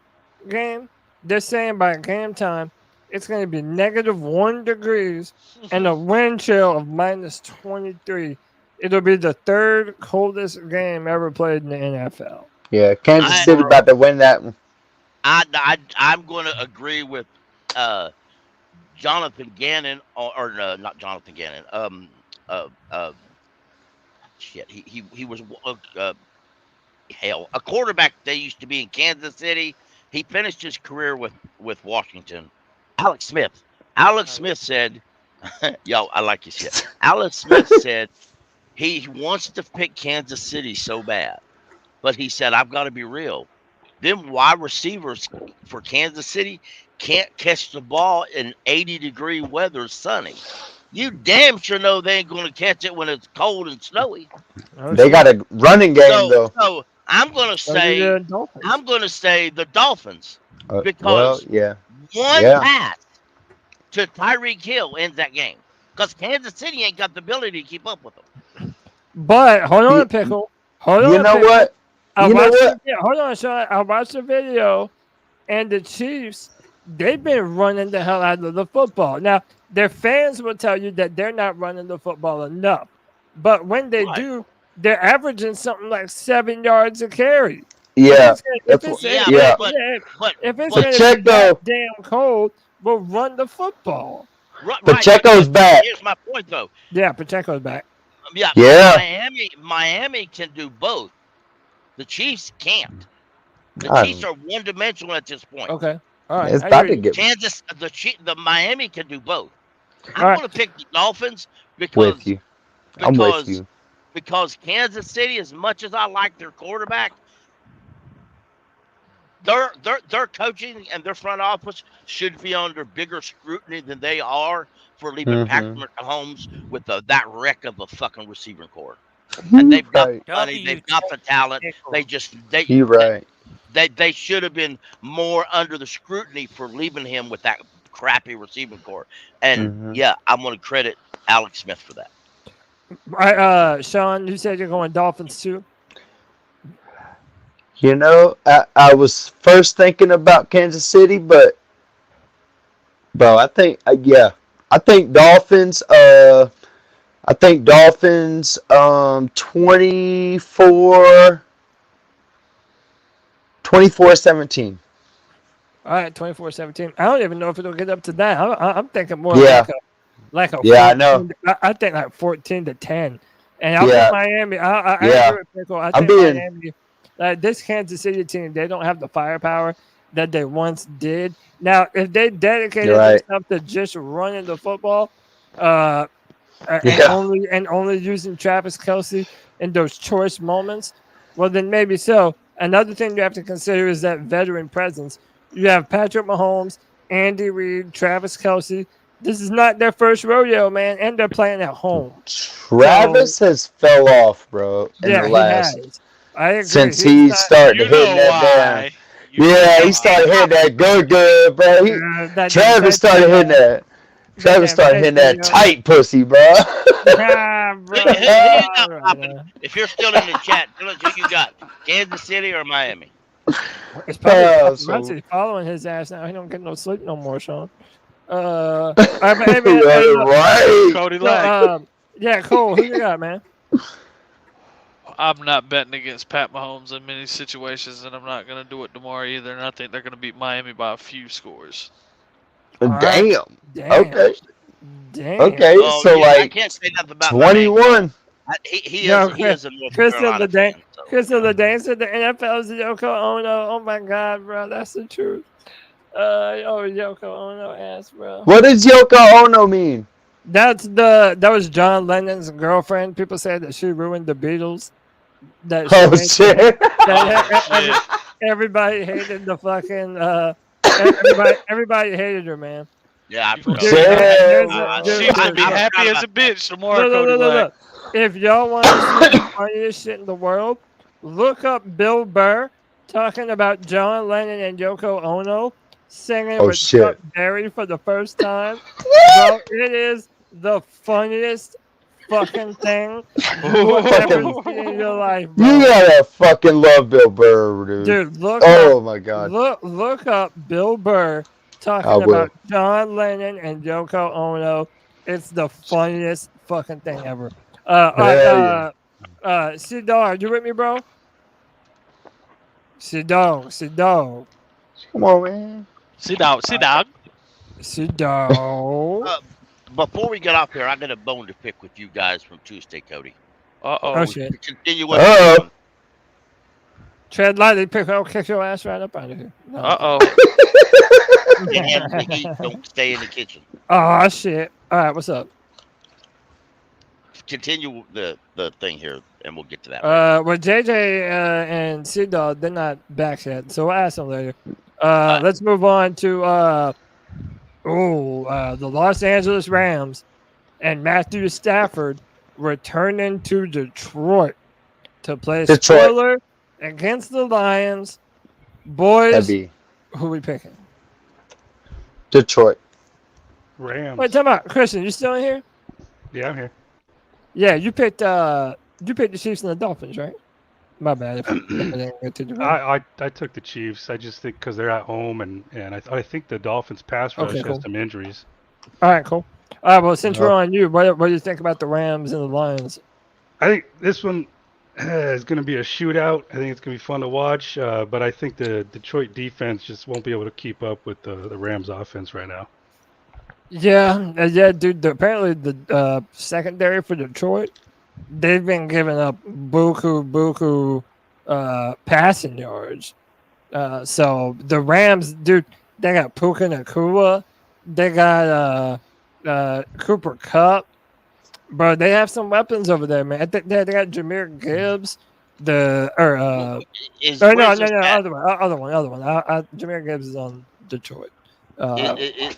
game, they're saying by game time, it's going to be -1 degrees and a wind chill of -23. It'll be the third coldest game ever played in the NFL.
Yeah, Kansas City about to win that one.
I'm going to agree with Jonathan Gannon, or not Jonathan Gannon. He was a quarterback. They used to be in Kansas City. He finished his career with Washington. Alex Smith. Alex Smith said, "Yo, I like your shit." Alex Smith said he wants to pick Kansas City so bad, but he said, "I've got to be real. Them wide receivers for Kansas City can't catch the ball in 80-degree weather, sunny. you damn sure know they ain't going to catch it when it's cold and snowy.
They got a running game though.
So I'm going to say the Dolphins because
yeah.
one pass to Tyreek Hill ends that game because Kansas City ain't got the ability to keep up with them.
But hold on, Pickle. Hold on.
You know what?
Hold on, Sean. I watched the video, and the Chiefs, they've been running the hell out of the football. Now, their fans will tell you that they're not running the football enough. But when they do, they're averaging something like 7 yards a carry.
Yeah.
If it's going to be damn cold, we'll run the football.
Pacheco's back.
Here's my point, though.
Yeah, Pacheco's back.
Yeah. Miami can do both. The Chiefs can't. The Chiefs are one-dimensional at this point.
Okay. All right.
It's about to get
Kansas, the Miami can do both. I'm going to pick the Dolphins because
with you. I'm with you.
Because Kansas City, as much as I like their quarterback, their coaching and their front office should be under bigger scrutiny than they are for leaving Patrick Mahomes with that wreck of a fucking receiving core. And they've got the money, they've got the talent.
You're right.
They should have been more under the scrutiny for leaving him with that crappy receiving core. And I'm going to credit Alex Smith for that.
All right, Sean, you said you're going Dolphins too.
You know, I was first thinking about Kansas City, but bro, I think I think Dolphins. I think Dolphins 24-17.
All right, 24-17. I don't even know if it'll get up to that. I'm thinking more like a 14,
I know.
I think like 14-10. And I think Miami. I agree with Pickle. I think Miami. This Kansas City team, they don't have the firepower that they once did. Now, if they dedicated themselves to just running the football, and only using Travis Kelce in those choice moments, well, then maybe so. Another thing you have to consider is that veteran presence. You have Patrick Mahomes, Andy Reid, Travis Kelce. This is not their first rodeo, man, and they're playing at home.
Travis has fell off, bro. In the last,
he has. I agree.
Since he started hitting that down. He started hitting that good, bro. Travis started hitting that. Travis started hitting that tight pussy, bro.
If you're still in the chat, tell us who you got, Kansas City or Miami.
It's probably following his ass now. He don't get no sleep no more, Sean. Right.
Cody
yeah, Cole, who you got, man?
I'm not betting against Pat Mahomes in many situations, and I'm not going to do it tomorrow either. And I think they're going to beat Miami by a few scores.
Damn. Okay.
Damn.
Okay, so
I can't say nothing about
21.
He is a North Carolina fan.
Chris of the Dane said the NFL is Yoko Ono. Oh my God, bro, that's the truth. Yoko Ono ass, bro.
What does Yoko Ono mean?
That was John Lennon's girlfriend. People say that she ruined the Beatles.
Shit.
Everybody hated the fucking. Everybody hated her, man.
Yeah, I forgot.
She would be happy as a bitch tomorrow.
Look. If y'all want to see the funniest shit in the world, look up Bill Burr talking about John Lennon and Yoko Ono singing with Chuck Berry for the first time. Bro, it is the funniest fucking thing you'll ever see in your life, bro.
You gotta fucking love Bill Burr, dude.
Dude, look
my God.
Look up Bill Burr talking about John Lennon and Yoko Ono. It's the funniest fucking thing ever. C-Dog, you with me, bro? C-Dog.
Come on, man.
C-Dog.
Before we get off here, I got a bone to pick with you guys from Tuesday, Cody.
Oh shit.
Continue what you're doing.
Tread lightly, pick. I'll kick your ass right up out of here. No.
Don't stay in the kitchen.
Oh shit. All right, what's up?
Continue the thing here, and we'll get to that.
Well, JJ and C-Dog, they're not back yet, so we'll ask them later. Let's move on to the Los Angeles Rams and Matthew Stafford returning to Detroit to play
Detroit.
spoiler against the Lions. Boys,
That'd be
who we picking?
Detroit.
Rams.
Wait, time out. Christian, you still in here?
Yeah, I'm here.
Yeah, you picked the Chiefs and the Dolphins, right? My bad. If I didn't get to the right.
I took the Chiefs. I just think because they're at home and I think the Dolphins pass rush
Okay,
has
cool.
some injuries.
All right, cool. All right, well, since we're on you, what do you think about the Rams and the Lions?
I think this one is going to be a shootout. I think it's going to be fun to watch, but I think the Detroit defense just won't be able to keep up with the Rams offense right now.
Yeah, dude. Apparently, the secondary for Detroit, they've been giving up buku passing yards. So the Rams, dude, they got Puka Nakua, they got Cooper Kupp, but they have some weapons over there, man. I think they got Jahmyr Gibbs. Other one. Jahmyr Gibbs is on Detroit.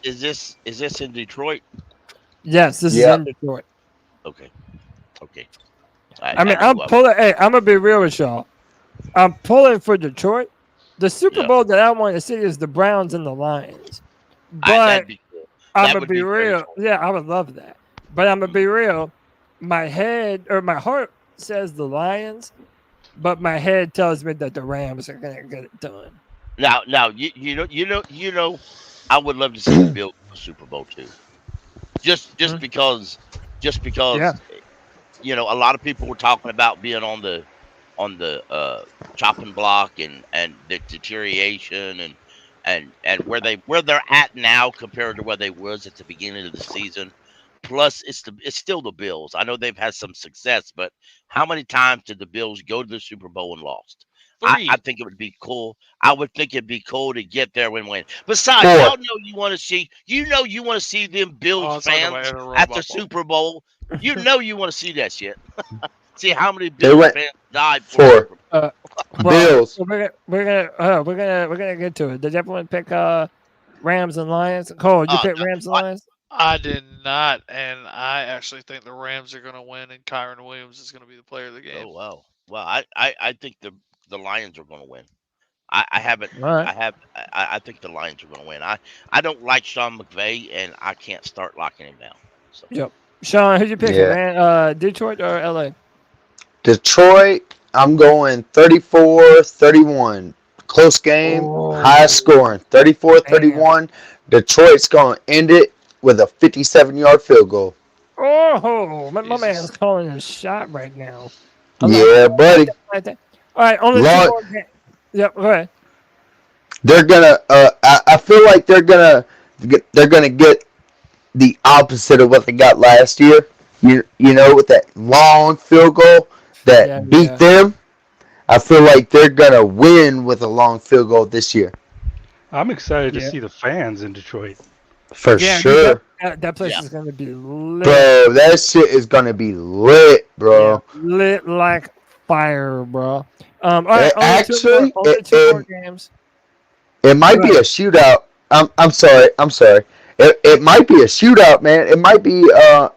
Is this in Detroit?
Yes, this is in Detroit.
Okay.
I'm pulling. Hey, I'm gonna be real with y'all. I'm pulling for Detroit. The Super Bowl that I want to see is the Browns and the Lions. But
that'd be cool.
I'm gonna be real. Yeah, I would love that. But I'm gonna be real. My head or my heart says the Lions, but my head tells me that the Rams are gonna get it done.
Now, you know, I would love to see the Bills in the Super Bowl too. Just because, you know, a lot of people were talking about being on the chopping block and the deterioration and where they're at now compared to where they was at the beginning of the season. Plus, it's still the Bills. I know they've had some success, but how many times did the Bills go to the Super Bowl and lost? I think it would be cool. I would think it'd be cool to get there and win. Besides, y'all know you want to see them Bills fans at the Super Bowl. You know you want to see that shit. See how many Bills fans died for.
Bills.
We're gonna get to it. Did everyone pick Rams and Lions? Cole, did you pick Rams and Lions?
I did not, and I actually think the Rams are going to win, and Kyron Williams is going to be the player of the game.
Oh wow! Well, I think the Lions are going to win. I think the Lions are going to win. I don't like Sean McVay, and I can't start locking him down. So.
Yep. Sean, who'd you pick, man? Detroit or LA?
Detroit. I'm going 34-31. Close game, high scoring. 34-31. Detroit's going to end it with a 57-yard field goal.
Oh, my man's calling a shot right now.
Yeah, buddy.
All right, only two more games. Yep, go ahead.
They're gonna. I feel like they're gonna get the opposite of what they got last year. You know, with that long field goal that beat them. I feel like they're gonna win with a long field goal this year.
I'm excited to see the fans in Detroit.
For sure.
That place is gonna be lit.
Bro, that shit is gonna be lit, bro.
Yeah, lit like fire, bro. All right,
actually,
only two more games.
It might be a shootout. I'm sorry. It might be a shootout, man. It might be a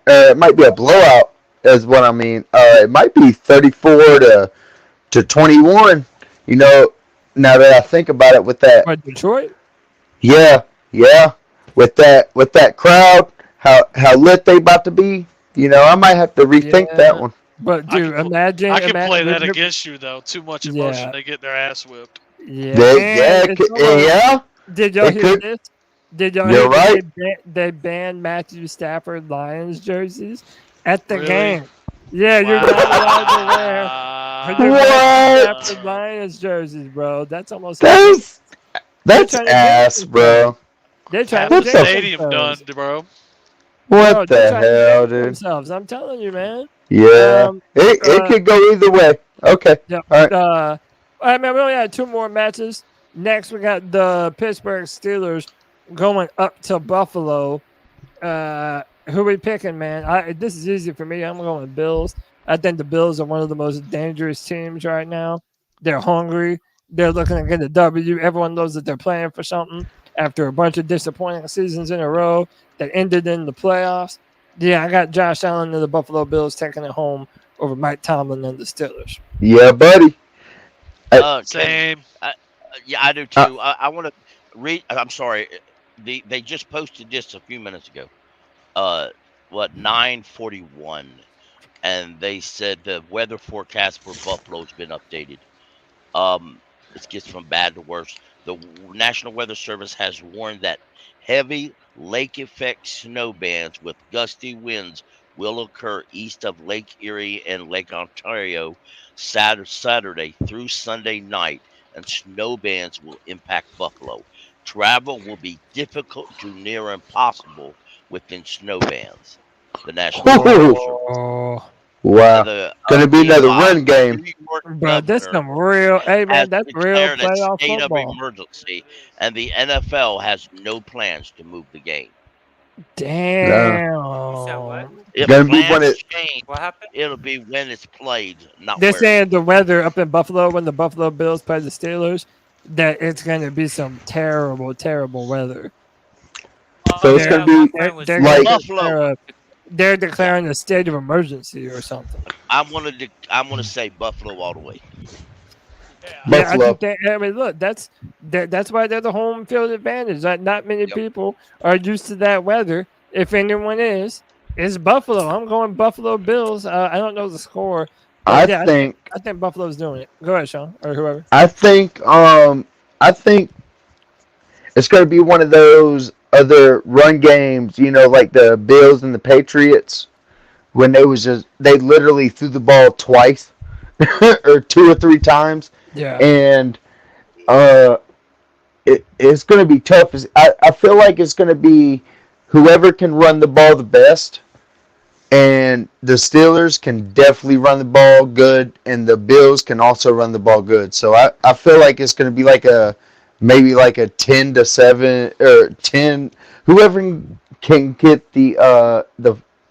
blowout, is what I mean. It might be 34 to 21. You know, now that I think about it, with that.
What, Detroit?
Yeah. With that crowd, how lit they about to be. You know, I might have to rethink that one.
But dude, imagine.
I can play that against you though. Too much emotion, they get their ass whipped.
Yeah. Did y'all hear this? Did y'all hear
right.
They banned Matthew Stafford Lions jerseys at the game? Yeah, you're not allowed to wear
What?
Stafford Lions jerseys, bro. That's almost
that's ass, bro.
They're trying
to
to
stadium done, bro.
What the hell, dude?
I'm telling you, man.
Yeah, it could go either way. Okay.
Yeah.
All right.
All right, man. We only had two more matches. Next, we got the Pittsburgh Steelers going up to Buffalo. Who we picking, man? This is easy for me. I'm going with Bills. I think the Bills are one of the most dangerous teams right now. They're hungry. They're looking to get a W. Everyone knows that they're playing for something after a bunch of disappointing seasons in a row that ended in the playoffs. Yeah, I got Josh Allen and the Buffalo Bills taking it home over Mike Tomlin and the Steelers.
Yeah, buddy.
Same.
Yeah, I do too. I want to read. I'm sorry. They just posted this a few minutes ago. 9:41, and they said the weather forecast for Buffalo has been updated. It gets from bad to worse. The National Weather Service has warned that heavy lake effect snow bands with gusty winds will occur east of Lake Erie and Lake Ontario Saturday through Sunday night, and snow bands will impact Buffalo. Travel will be difficult to near impossible within snow bands. The National Weather Service.
Wow. Gonna be another run game.
Bro, that's some real. Hey man, that's real
declared a
playoff
state
football.
of emergency, and the NFL has no plans to move the game.
Damn.
If
Gonna be
plans
when it-
change, it'll be when it's played, not
They're
where.
saying the weather up in Buffalo when the Buffalo Bills play the Steelers, that it's going to be some terrible, terrible weather.
So it's gonna be like
They're declaring a state of emergency or something.
I'm gonna say Buffalo all the way.
Yeah, I mean, look, that's why they're the home field advantage. Like, not many people are used to that weather. If anyone is, it's Buffalo. I'm going Buffalo Bills. I don't know the score.
I
But
think
I think Buffalo's doing it. Go ahead, Sean, or whoever.
I think it's going to be one of those other run games, like the Bills and the Patriots, when they literally threw the ball twice or 2 or 3 times.
Yeah.
And it's going to be tough. I feel like it's going to be whoever can run the ball the best. And the Steelers can definitely run the ball good, and the Bills can also run the ball good. So I feel like it's going to be maybe like a 10-7 or 10. Whoever can get the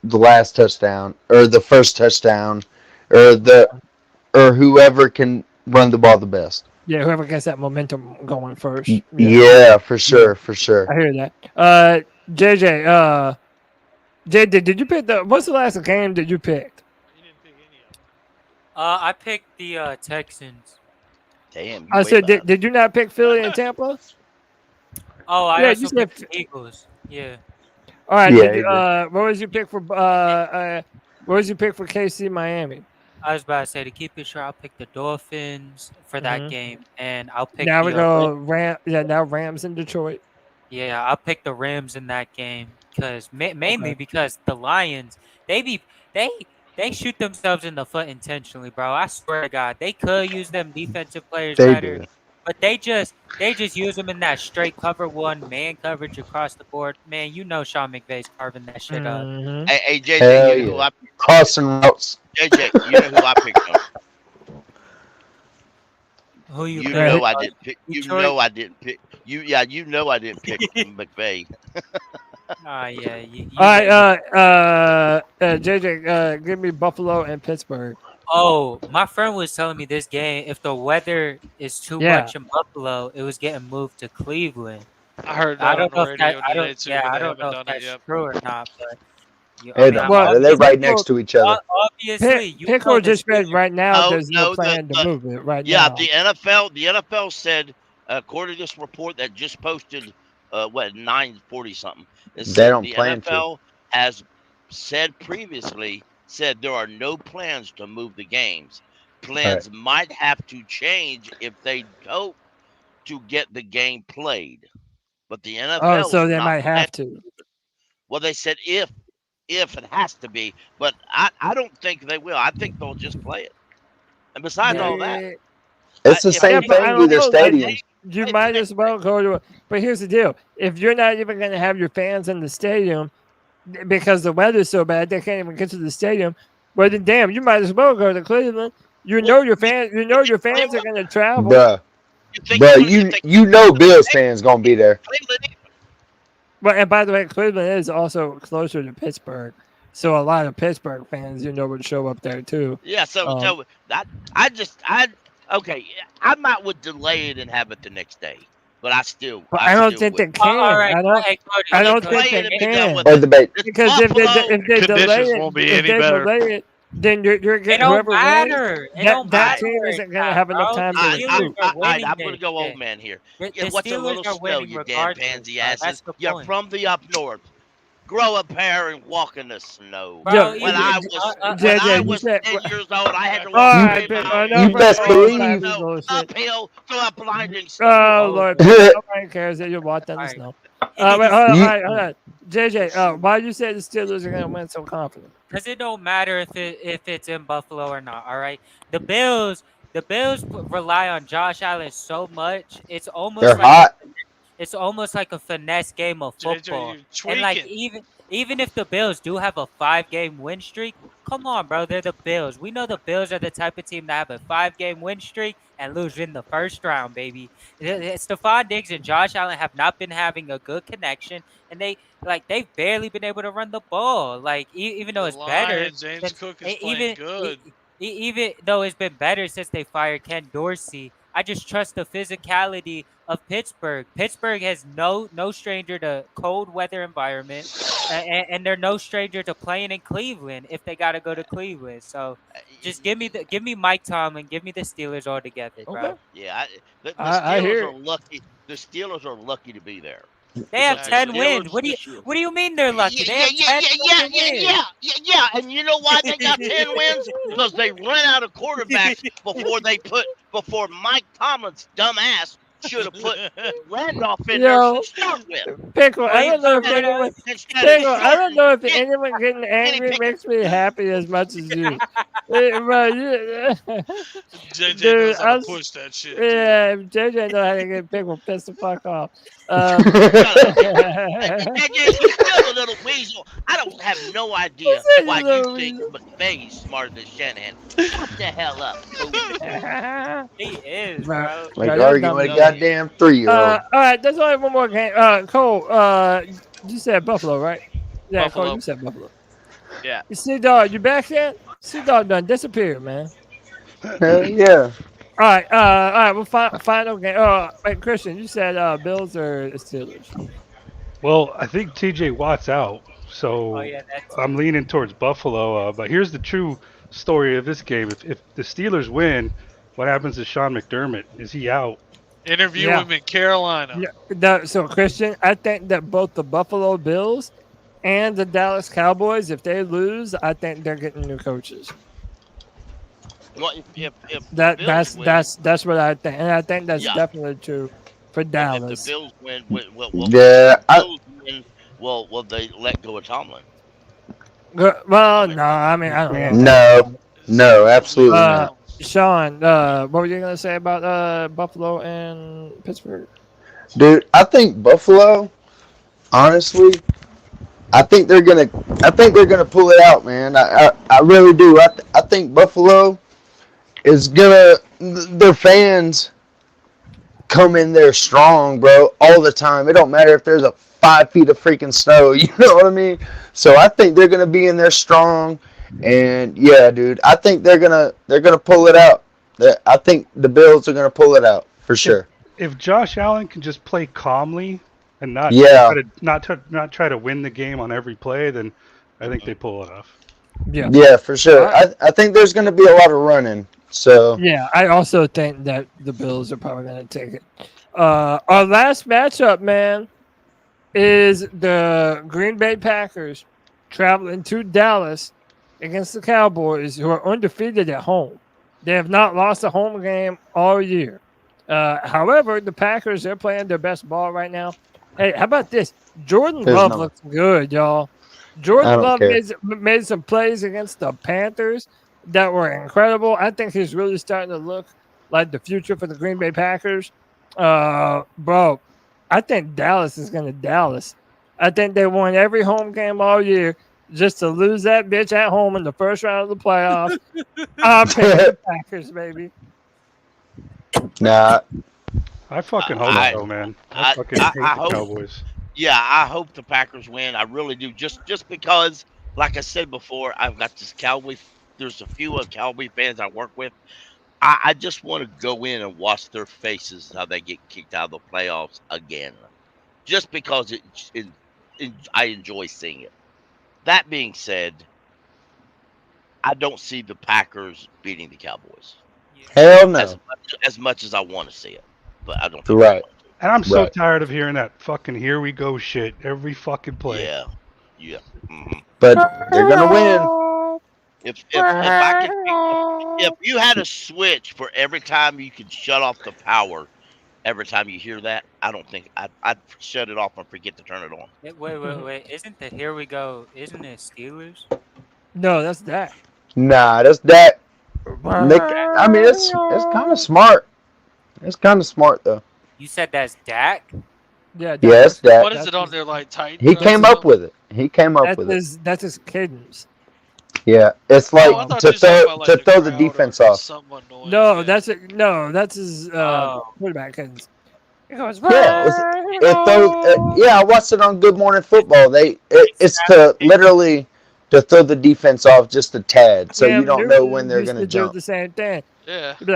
last touchdown or the first touchdown, or whoever can run the ball the best.
Yeah, whoever gets that momentum going first.
Yeah, for sure, for sure.
I hear that. JJ, did you pick what's the last game that you picked?
I picked the Texans.
Damn.
I said, did you not pick Philly and Tampa?
Oh, I
Yeah,
also
you said
picked the Eagles. Yeah.
All right.
Yeah,
What was your pick for? What was your pick for KC Miami?
I was about to say, to keep it short, I'll pick the Dolphins for that
Mhm.
game, and I'll pick
Now
the
we go now Rams in Detroit.
Yeah, I'll pick the Rams in that game because mainly because the Lions they shoot themselves in the foot intentionally, bro. I swear to God, they could use them defensive players
They
better,
do.
but they just use them in that straight cover one man coverage across the board. Man, you know Sean McVay's carving that shit up.
Hey, JJ,
Hell
you know who
yeah.
I
Crossing routes.
JJ, you know who I picked up.
Who you
You
picked?
know I didn't pick. You
Detroit?
know I didn't pick. You know I didn't pick McVay.
Yeah. You
All right. JJ, give me Buffalo and Pittsburgh.
Oh, my friend was telling me this game, if the weather is too
Yeah.
much in Buffalo, it was getting moved to Cleveland.
I heard
I
that
don't
on
know
the
if that,
radio
I
today
don't,
too,
yeah,
but
I
they
don't know
haven't
if
done it
that's
yet.
true or not, but
It don't matter. They're right next to each other.
obviously, you
Pickle
know
just said right now
No,
there's no
no,
plan to move it right
Yeah,
now.
the NFL said, according to this report that just posted, 9:40 something. It
They
said
don't
the
plan to.
NFL has said there are no plans to move the games. Plans might have to change if they hope to get the game played, but the NFL.
Oh, so
is
they
not
might have
planning.
to.
Well, they said if it has to be, but I don't think they will. I think they'll just play it. And besides all that,
It's the
if
same
they-
but I
thing
don't
with their
know. Like,
stadiums.
you might as well go to. But here's the deal: if you're not even going to have your fans in the stadium because the weather's so bad they can't even get to the stadium, well then, damn, you might as well go to Cleveland. You know your fans are going to travel.
Bruh. You know Bills fans gonna be there.
But and by the way, Cleveland is also closer to Pittsburgh, so a lot of Pittsburgh fans, would show up there too.
Yeah, so I might would delay it and have it the next day. but I still.
But I don't think they
would.
can.
all right,
I don't.
hey, Cody,
I don't
Play
think
it
they
and be done
can.
with
Or
it.
debate.
It's
Because if
Buffalo.
they delay
Conditions
it,
won't be
if
any
they
better.
delay it, then you're
It
getting
don't
whoever wins.
matter. It don't
That
matter
team
where
isn't
it's
gonna
at,
have enough
bro.
time
The
to
Steelers
recruit.
are winning
I'm
this
gonna go
shit.
old man here.
The
Yeah, what's a
Steelers
little
are
snow,
winning
you damn
regardless,
pansy
bro. That's
asses?
the
You're
point.
from the up north. Grow a pair and walk in the snow.
Bro,
When I was
JJ, you said.
10 years old, I had to
All
walk
right,
3
but
miles
You best
across
believe.
the snow,
bullshit.
uphill through a blinding
Oh
snow.
Lord, nobody cares that you walked on the
All right.
snow. Wait, hold on,
You
hold on. JJ, why you say the Steelers are gonna win so confident?
Because it don't matter if it's in Buffalo or not. All right, the Bills rely on Josh Allen so much. It's almost
they're
like
hot.
it's almost like a finesse game of
JJ,
football.
you're
And like
tweaking.
even if the Bills do have a 5-game win streak, come on, bro, they're the Bills. We know the Bills are the type of team that have a 5-game win streak and lose in the first round, baby. Stephon Diggs and Josh Allen have not been having a good connection, and they've barely been able to run the ball. Like even though
The
it's better,
Lions, James
since-
Cook is
e-
playing
even
good.
even though it's been better since they fired Ken Dorsey, I just trust the physicality of Pittsburgh. Pittsburgh has no stranger to cold weather environment, and they're no stranger to playing in Cleveland if they got to go to Cleveland. So just give me Mike Tomlin, give me the Steelers all together,
Okay,
bro.
Yeah, the
I
Steelers
hear
are
it.
lucky. The Steelers are lucky to be there.
They have
Because the
10 wins.
Steelers
What
this year.
do you mean they're lucky? They
Yeah,
have 10 fucking wins.
yeah. And you know why they got 10 wins? Because they ran out of quarterbacks before Mike Tomlin's dumb ass should have put Randolph in there
Yo,
to start with.
Pickle, I don't know if
Instead
anyone.
of
Pickle, I don't
starting
know if
Guinea
anyone getting angry
Pickens.
makes me happy as much as you. But
JJ
dude,
knows how to push that shit. Dude.
yeah, JJ know how to get Pickle pissed the fuck off.
Shut up. You're still a little weasel. I don't have no idea
said
why
you
you
little
think
weasel?
McVay's smarter than Shanahan. Shut the hell up, fool.
He is,
Bro,
bro.
Like
you're
arguing
dumb
with a
dumb.
goddamn 3-year-old.
All right, there's only one more game. Cole, you said Buffalo, right? Yeah, Cole,
Buffalo.
you said Buffalo.
Yeah.
You see, dog, you back yet? See, dog done disappeared, man.
Hell yeah.
All right. Well, final game. Wait, Christian, you said Bills or Steelers?
Well, I think TJ Watt's out, so
Oh yeah, that's
I'm leaning towards Buffalo. But here's the true story of this game. If the Steelers win, what happens to Sean McDermott? Is he out?
Interview
Yeah.
him in Carolina.
Yeah. So, Christian, I think that both the Buffalo Bills and the Dallas Cowboys, if they lose, I think they're getting new coaches.
Well, if the Bills win,
That's what I think, and I think that's
Yeah.
definitely true for
if
Dallas.
the Bills win,
Yeah,
if the Bills win, will they let go of Tomlin?
Well, no, I mean I don't know.
No, absolutely not.
Sean, what were you gonna say about Buffalo and Pittsburgh?
Dude, I think Buffalo, honestly, I think they're gonna pull it out, man. I really do. I think Buffalo is gonna, their fans come in there strong, bro, all the time. It don't matter if there's a 5 feet of freaking snow, you know what I mean? So I think they're gonna be in there strong, and yeah, dude, I think they're gonna pull it out. I think the Bills are gonna pull it out for sure.
If Josh Allen can just play calmly and not try to win the game on every play, then I think they pull it off.
Yeah, for sure. I think there's gonna be a lot of running. So
Yeah, I also think that the Bills are probably going to take it. Our last matchup, man, is the Green Bay Packers traveling to Dallas against the Cowboys, who are undefeated at home. They have not lost a home game all year. However, the Packers, they're playing their best ball right now. Hey, how about this? Jordan Love looks good, y'all. Jordan Love made some plays against the Panthers that were incredible. I think he's really starting to look like the future for the Green Bay Packers. Bro, I think Dallas is going to Dallas. I think they won every home game all year just to lose that bitch at home in the first round of the playoffs. I'm picking the Packers, baby.
Nah.
I fucking hope so, man. I fucking hate the
hope-
Cowboys.
Yeah, I hope the Packers win. I really do. Just because, like I said before, I've got this Cowboy. There's a few Cowboy fans I work with. I just want to go in and watch their faces how they get kicked out of the playoffs again, just because I enjoy seeing it. That being said, I don't see the Packers beating the Cowboys.
Hell no.
As much as I want to see it, but I don't think
Right.
And I'm so tired of hearing that fucking "here we go" shit every fucking play.
Yeah.
But they're gonna win.
If you had a switch for every time you could shut off the power, every time you hear that, I don't think I'd shut it off and forget to turn it on.
Wait. Isn't the "here we go"? Isn't it Steelers?
No, that's that.
Nah, that's that. Nick, I mean, it's kind of smart. It's kind of smart though.
You said that's Dak.
Yeah.
Yes, that.
What is it on there like Titan?
He came up with it. He came up with it.
That's his cadence.
Yeah, it's like
I thought
to
you were talking about, like,
throw the defense off.
No, that's it. No, that's his quarterback cadence. It goes.
Yeah, it throws. Yeah, I watched it on Good Morning Football. It's to literally to throw the defense off just a tad, so you don't know when they're gonna jump.
Do the same thing.
Yeah.
You'd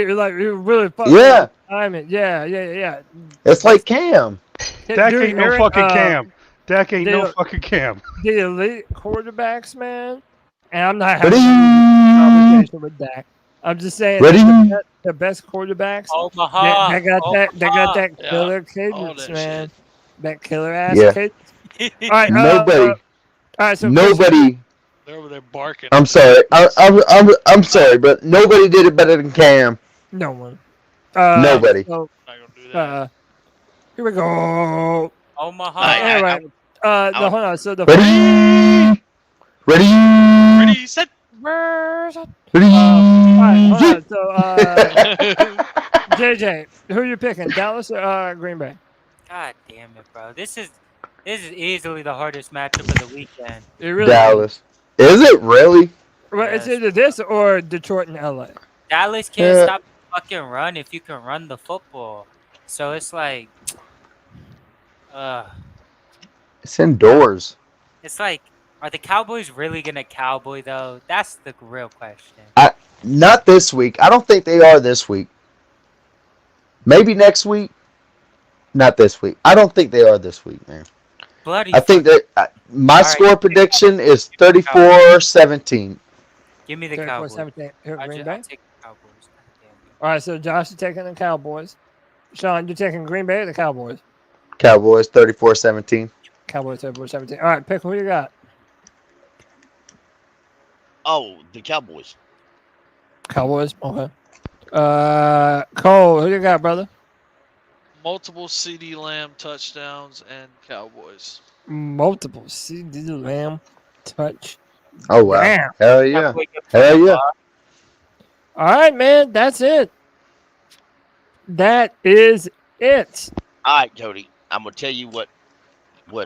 be like, you're really fucking.
Yeah.
Timing. Yeah.
It's like Cam.
Dak
Dude,
ain't no
Eric,
fucking Cam. Dak ain't no
the-
fucking Cam.
The elite quarterbacks, man. And I'm not having a conversation with Dak. I'm just saying the best quarterbacks.
Omaha.
They got that
Yeah.
killer
All
cadence,
that
man. That killer ass
Yeah.
cadence. All right,
Nobody.
all right, so
Nobody.
They're over there barking.
I'm sorry. I'm sorry, but nobody did it better than Cam.
No one.
Nobody.
So, here we go.
Omaha.
Anyway, hold on. So the
Ready,
set.
ready.
all right, hold on. So JJ, who are you picking? Dallas or Green Bay?
God damn it, bro. This is easily the hardest matchup of the weekend.
It really
Dallas. Is it really?
Well, it's either this or Detroit and LA.
Dallas can't stop the fucking run if you can run the football. So it's like,
It's indoors.
it's like, are the Cowboys really gonna cowboy though? That's the real question.
Not this week. I don't think they are this week. Maybe next week. Not this week. I don't think they are this week, man.
Bloody.
I think that my score prediction is 34-17.
Give me the
34-17
Cowboys.
here at Green Bay.
I'll take the Cowboys.
All right, so Josh is taking the Cowboys. Sean, you're taking Green Bay or the Cowboys?
Cowboys 34-17.
Cowboys 34-17. All right, pick who you got.
Oh, the Cowboys.
Cowboys. Okay. Cole, who you got, brother?
Multiple CD Lamb touchdowns and Cowboys.
Multiple CD Lamb touch.
Oh wow!
Damn.
Hell yeah! Hell yeah!
All right, man. That's it. That is it.
All right, Cody. I'm gonna tell you what.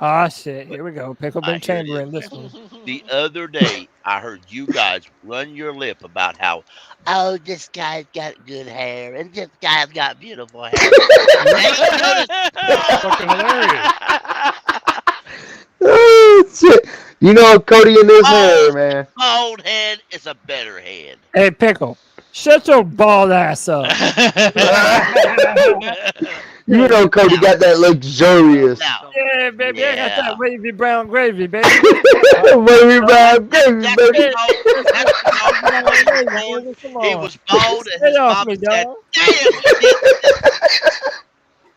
Ah, shit. Here we go. Pickle Ben
Here it
Chamberlain.
is.
This one.
The other day, I heard you guys run your lip about how, oh, this guy's got good hair and this guy's got beautiful hair.
Fucking hilarious.
Oh, shit. You know Cody in his hair, man.
Bald head is a better head.
Hey, Pickle. Shut your bald ass up.
You know Cody got that luxurious.
Yeah, baby. I got that wavy brown gravy, baby.
Wavy brown gravy, baby.
He was bald and
Get
his
off
mom
me,
said,
dog.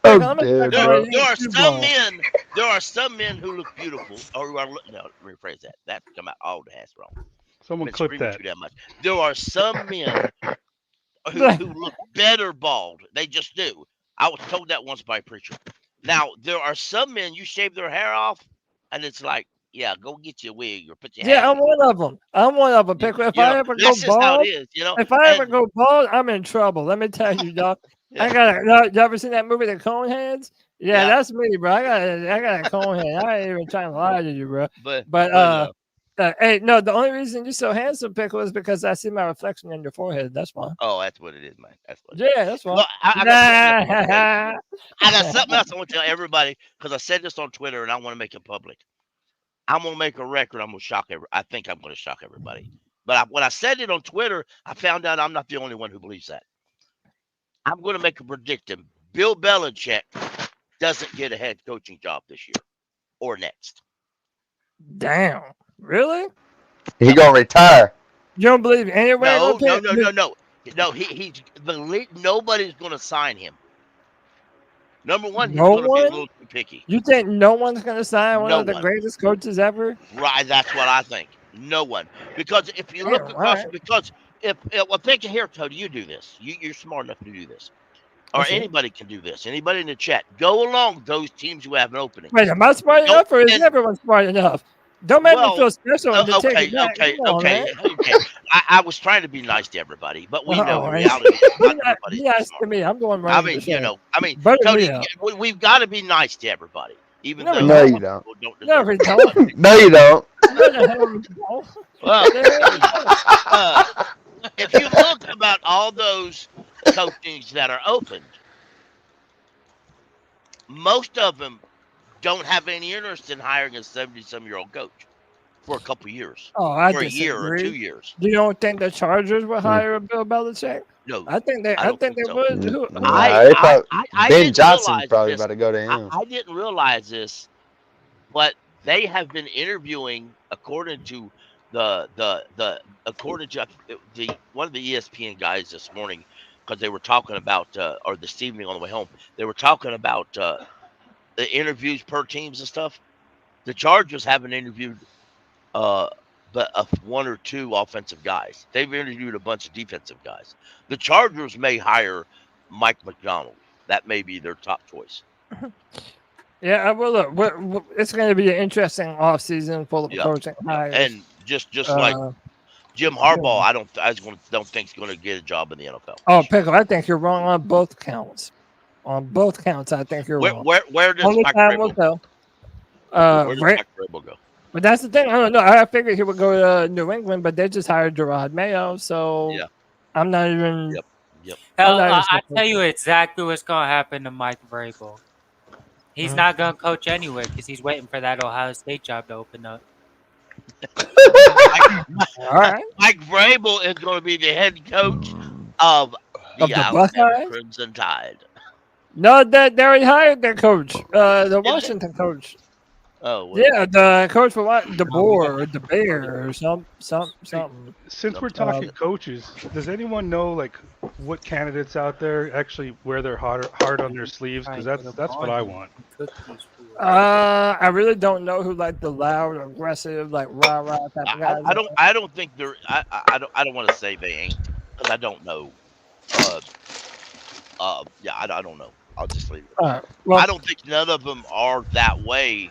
Oh,
I'm
damn,
there
bro.
are some men who look beautiful, or who are no, rephrase that. That come out all the ass wrong.
Someone
Been
clip
screaming
that.
too damn much. There are some men who look better bald. They just do. I was told that once by a preacher. Now there are some men you shave their hair off, and it's like, yeah, go get your wig or put your hair.
Yeah, I'm one of them. Pickle. If I ever go
that's just how
bald,
it is,
if I ever go bald, I'm in trouble. Let me tell you, dog. I got. You ever seen that movie, The Coneheads? Yeah, that's me, bro. I got a cone head. I ain't even trying to lie to you, bro. But hey, no, the only reason you're so handsome, Pickle, is because I see my reflection in your forehead. That's why.
Oh, that's what it is, man. That's what.
Yeah, that's why.
Well, I got something else I want to tell everybody because I said this on Twitter and I want to make it public. I'm gonna make a record. I'm gonna shock I think I'm gonna shock everybody. But when I said it on Twitter, I found out I'm not the only one who believes that. I'm going to make a prediction. Bill Belichick doesn't get a head coaching job this year or next.
Damn. Really?
He gonna retire.
You don't believe anywhere?
No. No, nobody's going to sign him. Number one, he's
No
going to be a
one?
little too picky.
You think no one's going to sign one
No
of the
one.
greatest coaches ever?
Right, that's what I think. No one, because if you look
Damn,
across,
alright.
because well, think here, Cody, you do this. You're smart enough to do this, or
What's that?
anybody can do this. Anybody in the chat, go along those teams who have an opening.
Wait, am I smart
Don't-
enough or is
and-
everyone smart enough? Don't make
Well,
me feel special and to take
Okay,
it back.
okay,
Come on, man.
okay. I was trying to be nice to everybody, but we know
Oh,
in reality, not
be
everybody's
nice
smart.
to me. I'm going right.
I
with
mean,
the show.
Cody,
Butter me up.
we've got to be nice to everybody, even
No,
though
we
No,
some
you don't.
people don't
No,
deserve
we
it.
don't.
No, you don't.
No, the hell we don't.
Well, if you look about all those coachings that are opened, most of them don't have any interest in hiring a 70-some-year-old coach for a couple years,
Oh, I
for a year or
disagree.
2 years.
You don't think the Chargers would hire a Bill Belichick?
No,
I think they.
I
I
don't
think
think
they
so.
would.
Nah, they probably,
I
Ben
didn't
Johnson's
realize
probably
this.
about to go to him.
I didn't realize this, but they have been interviewing, according to according to the one of the ESPN guys this morning, because they were talking about or this evening on the way home, they were talking about the interviews per teams and stuff. The Chargers haven't interviewed but one or two offensive guys. They've interviewed a bunch of defensive guys. The Chargers may hire Mike McDonald. That may be their top choice.
Yeah, well, look, it's going to be an interesting offseason full of coaching hires.
And just like Jim Harbaugh, I don't think he's going to get a job in the NFL.
Oh, Pickle, I think you're wrong on both counts. On both counts, I think you're wrong.
Where does
Only
Mike
time will
Vrabel
tell.
where does Mike Vrabel go?
But that's the thing. I don't know. I figured he would go to New England, but they just hired Gerard Mayo, so I'm not even.
Hell, I tell you exactly what's going to happen to Mike Vrabel. He's not going to coach anyway because he's waiting for that Ohio State job to open up.
All right.
Mike Vrabel is going to be the head coach of the Alabama
Buckeyes?
Crimson Tide.
No, they already hired their coach, the Washington coach.
Oh, well.
Yeah, the coach for what? The Boar or the Bear or something.
Since we're talking coaches, does anyone know like what candidates out there actually wear their heart on their sleeves? Because that's what I want.
I really don't know who like the loud, aggressive, like rah rah type of guys.
I don't think they're. I don't want to say they ain't because I don't know. Yeah, I don't know. I'll just leave it.
All right, well,
I don't think none of them are that way.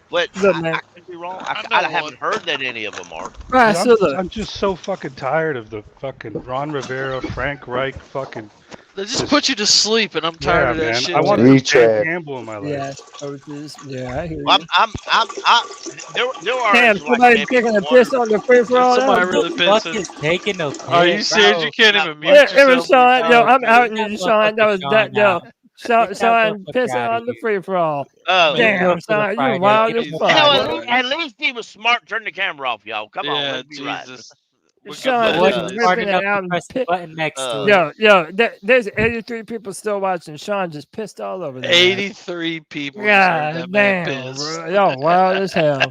But I could be wrong. I haven't heard that any of them are.
Right,
Dude,
so look.
I'm just so fucking tired of the fucking Ron Rivera, Frank Reich, fucking.
They just put you to sleep, and I'm tired of that shit.
I want
too.
Dan Campbell in my life.
Yeah, coaches. Yeah, I hear you.
Well, there are.
Damn,
like
somebody
maybe
taking a
one
piss
or-
on the free for all.
Somebody really pissed.
Is taking a piss.
Are you serious? You can't even mute
It was
yourself.
Sean. Yo, I'm out you, Sean. That was
Sean
that.
now.
Yo, Sean
Get that
pissing
motherfucker outta
on the
here.
free for all.
Oh,
Damn, Sean, you wild as
You know,
fuck.
at least he was smart. Turn the camera off, y'all. Come on,
Yeah,
let's be right.
Jesus.
Sean
Wasn't
just
smart
ripping
enough
it
to
out and
press the button next to it.
Yo, there's 83 people still watching. Sean just pissed all over there.
83 people. just heard
God
that man
damn,
piss.
bro. Yo, wild as hell.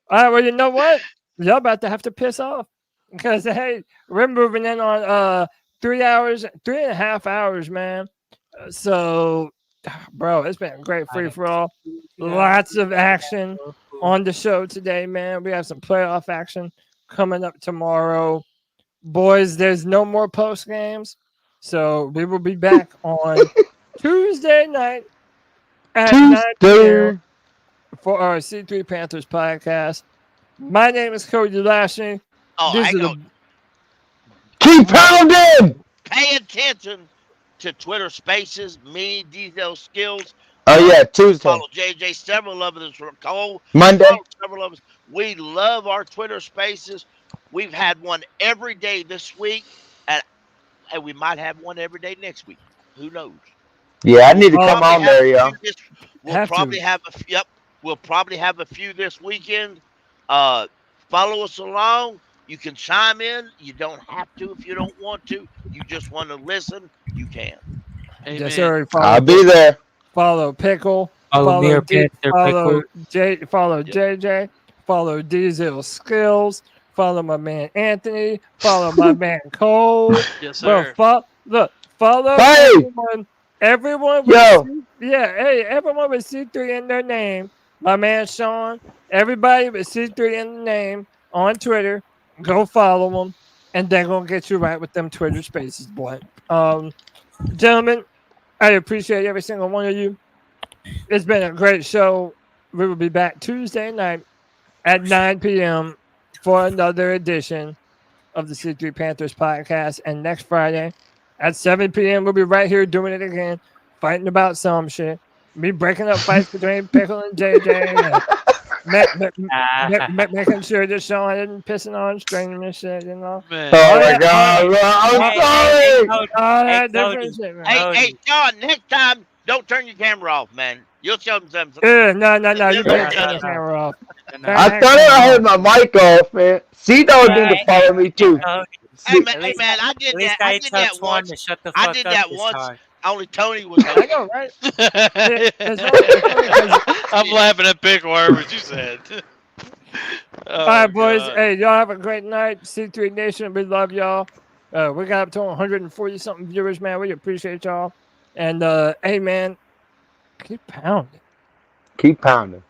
All right, well, you know what? Y'all about to have to piss off because hey, we're moving in on 3.5 hours, man. So, bro, it's been a great free for all. Lots of action on the show today, man. We have some playoff action coming up tomorrow. Boys, there's no more post games. So we will be back on Tuesday night at 9 p.m. for our C3 Panthers podcast. My name is Cody Lashley.
Oh,
These
hang
are
on.
Keep pounding!
Pay attention to Twitter Spaces, me, Diesel Skills.
Oh yeah, Tuesday.
Follow JJ. Several of us from Cole.
Monday.
Follow several of us. We love our Twitter Spaces. We've had one every day this week, and we might have one every day next week. Who knows?
Yeah, I need to
We'll
come
probably
on
have
there,
a
yo.
few We'll probably have a few. Yep, we'll probably have a few this weekend. Follow us along. You can chime in. You don't have to if you don't want to. You just want to listen. You can.
Yes, sir.
I'll be there.
Follow Pickle.
Follow me or
D-
Panther
follow
Pickle.
Follow JJ. Follow Diesel Skills. Follow my man Anthony. Follow my man Cole.
Yes,
Bro,
sir.
follow
Hey!
everyone. Everyone with C3 in their name. My man Sean. Everybody with C3 in the name on Twitter. Go follow them, and they're gonna get you right with them Twitter Spaces, boy. Gentlemen, I appreciate every single one of you. It's been a great show. We will be back Tuesday night at 9 p.m. for another edition of the C3 Panthers podcast. And next Friday at 7 p.m., we'll be right here doing it again, fighting about some shit. Me breaking up fights between Pickle and JJ. Making sure that Sean isn't pissing on stringing and shit, you know.
Man. Oh my God, bro. I'm sorry.
All that different shit, man.
Hey, Sean, next time, don't turn your camera off, man. You'll show them something.
No. You can't turn the camera off.
I thought I had my mic off, man. C-Dog need to follow me too.
Hey, man, I did that once. I did that once. Only Tony was.
I know, right?
I'm laughing at Pickle, what you said.
All right, boys. God. Hey, y'all have a great night. C3 Nation, we love y'all. We got up to 140 something viewers, man. We appreciate y'all. And hey, man, keep pounding.
Keep pounding.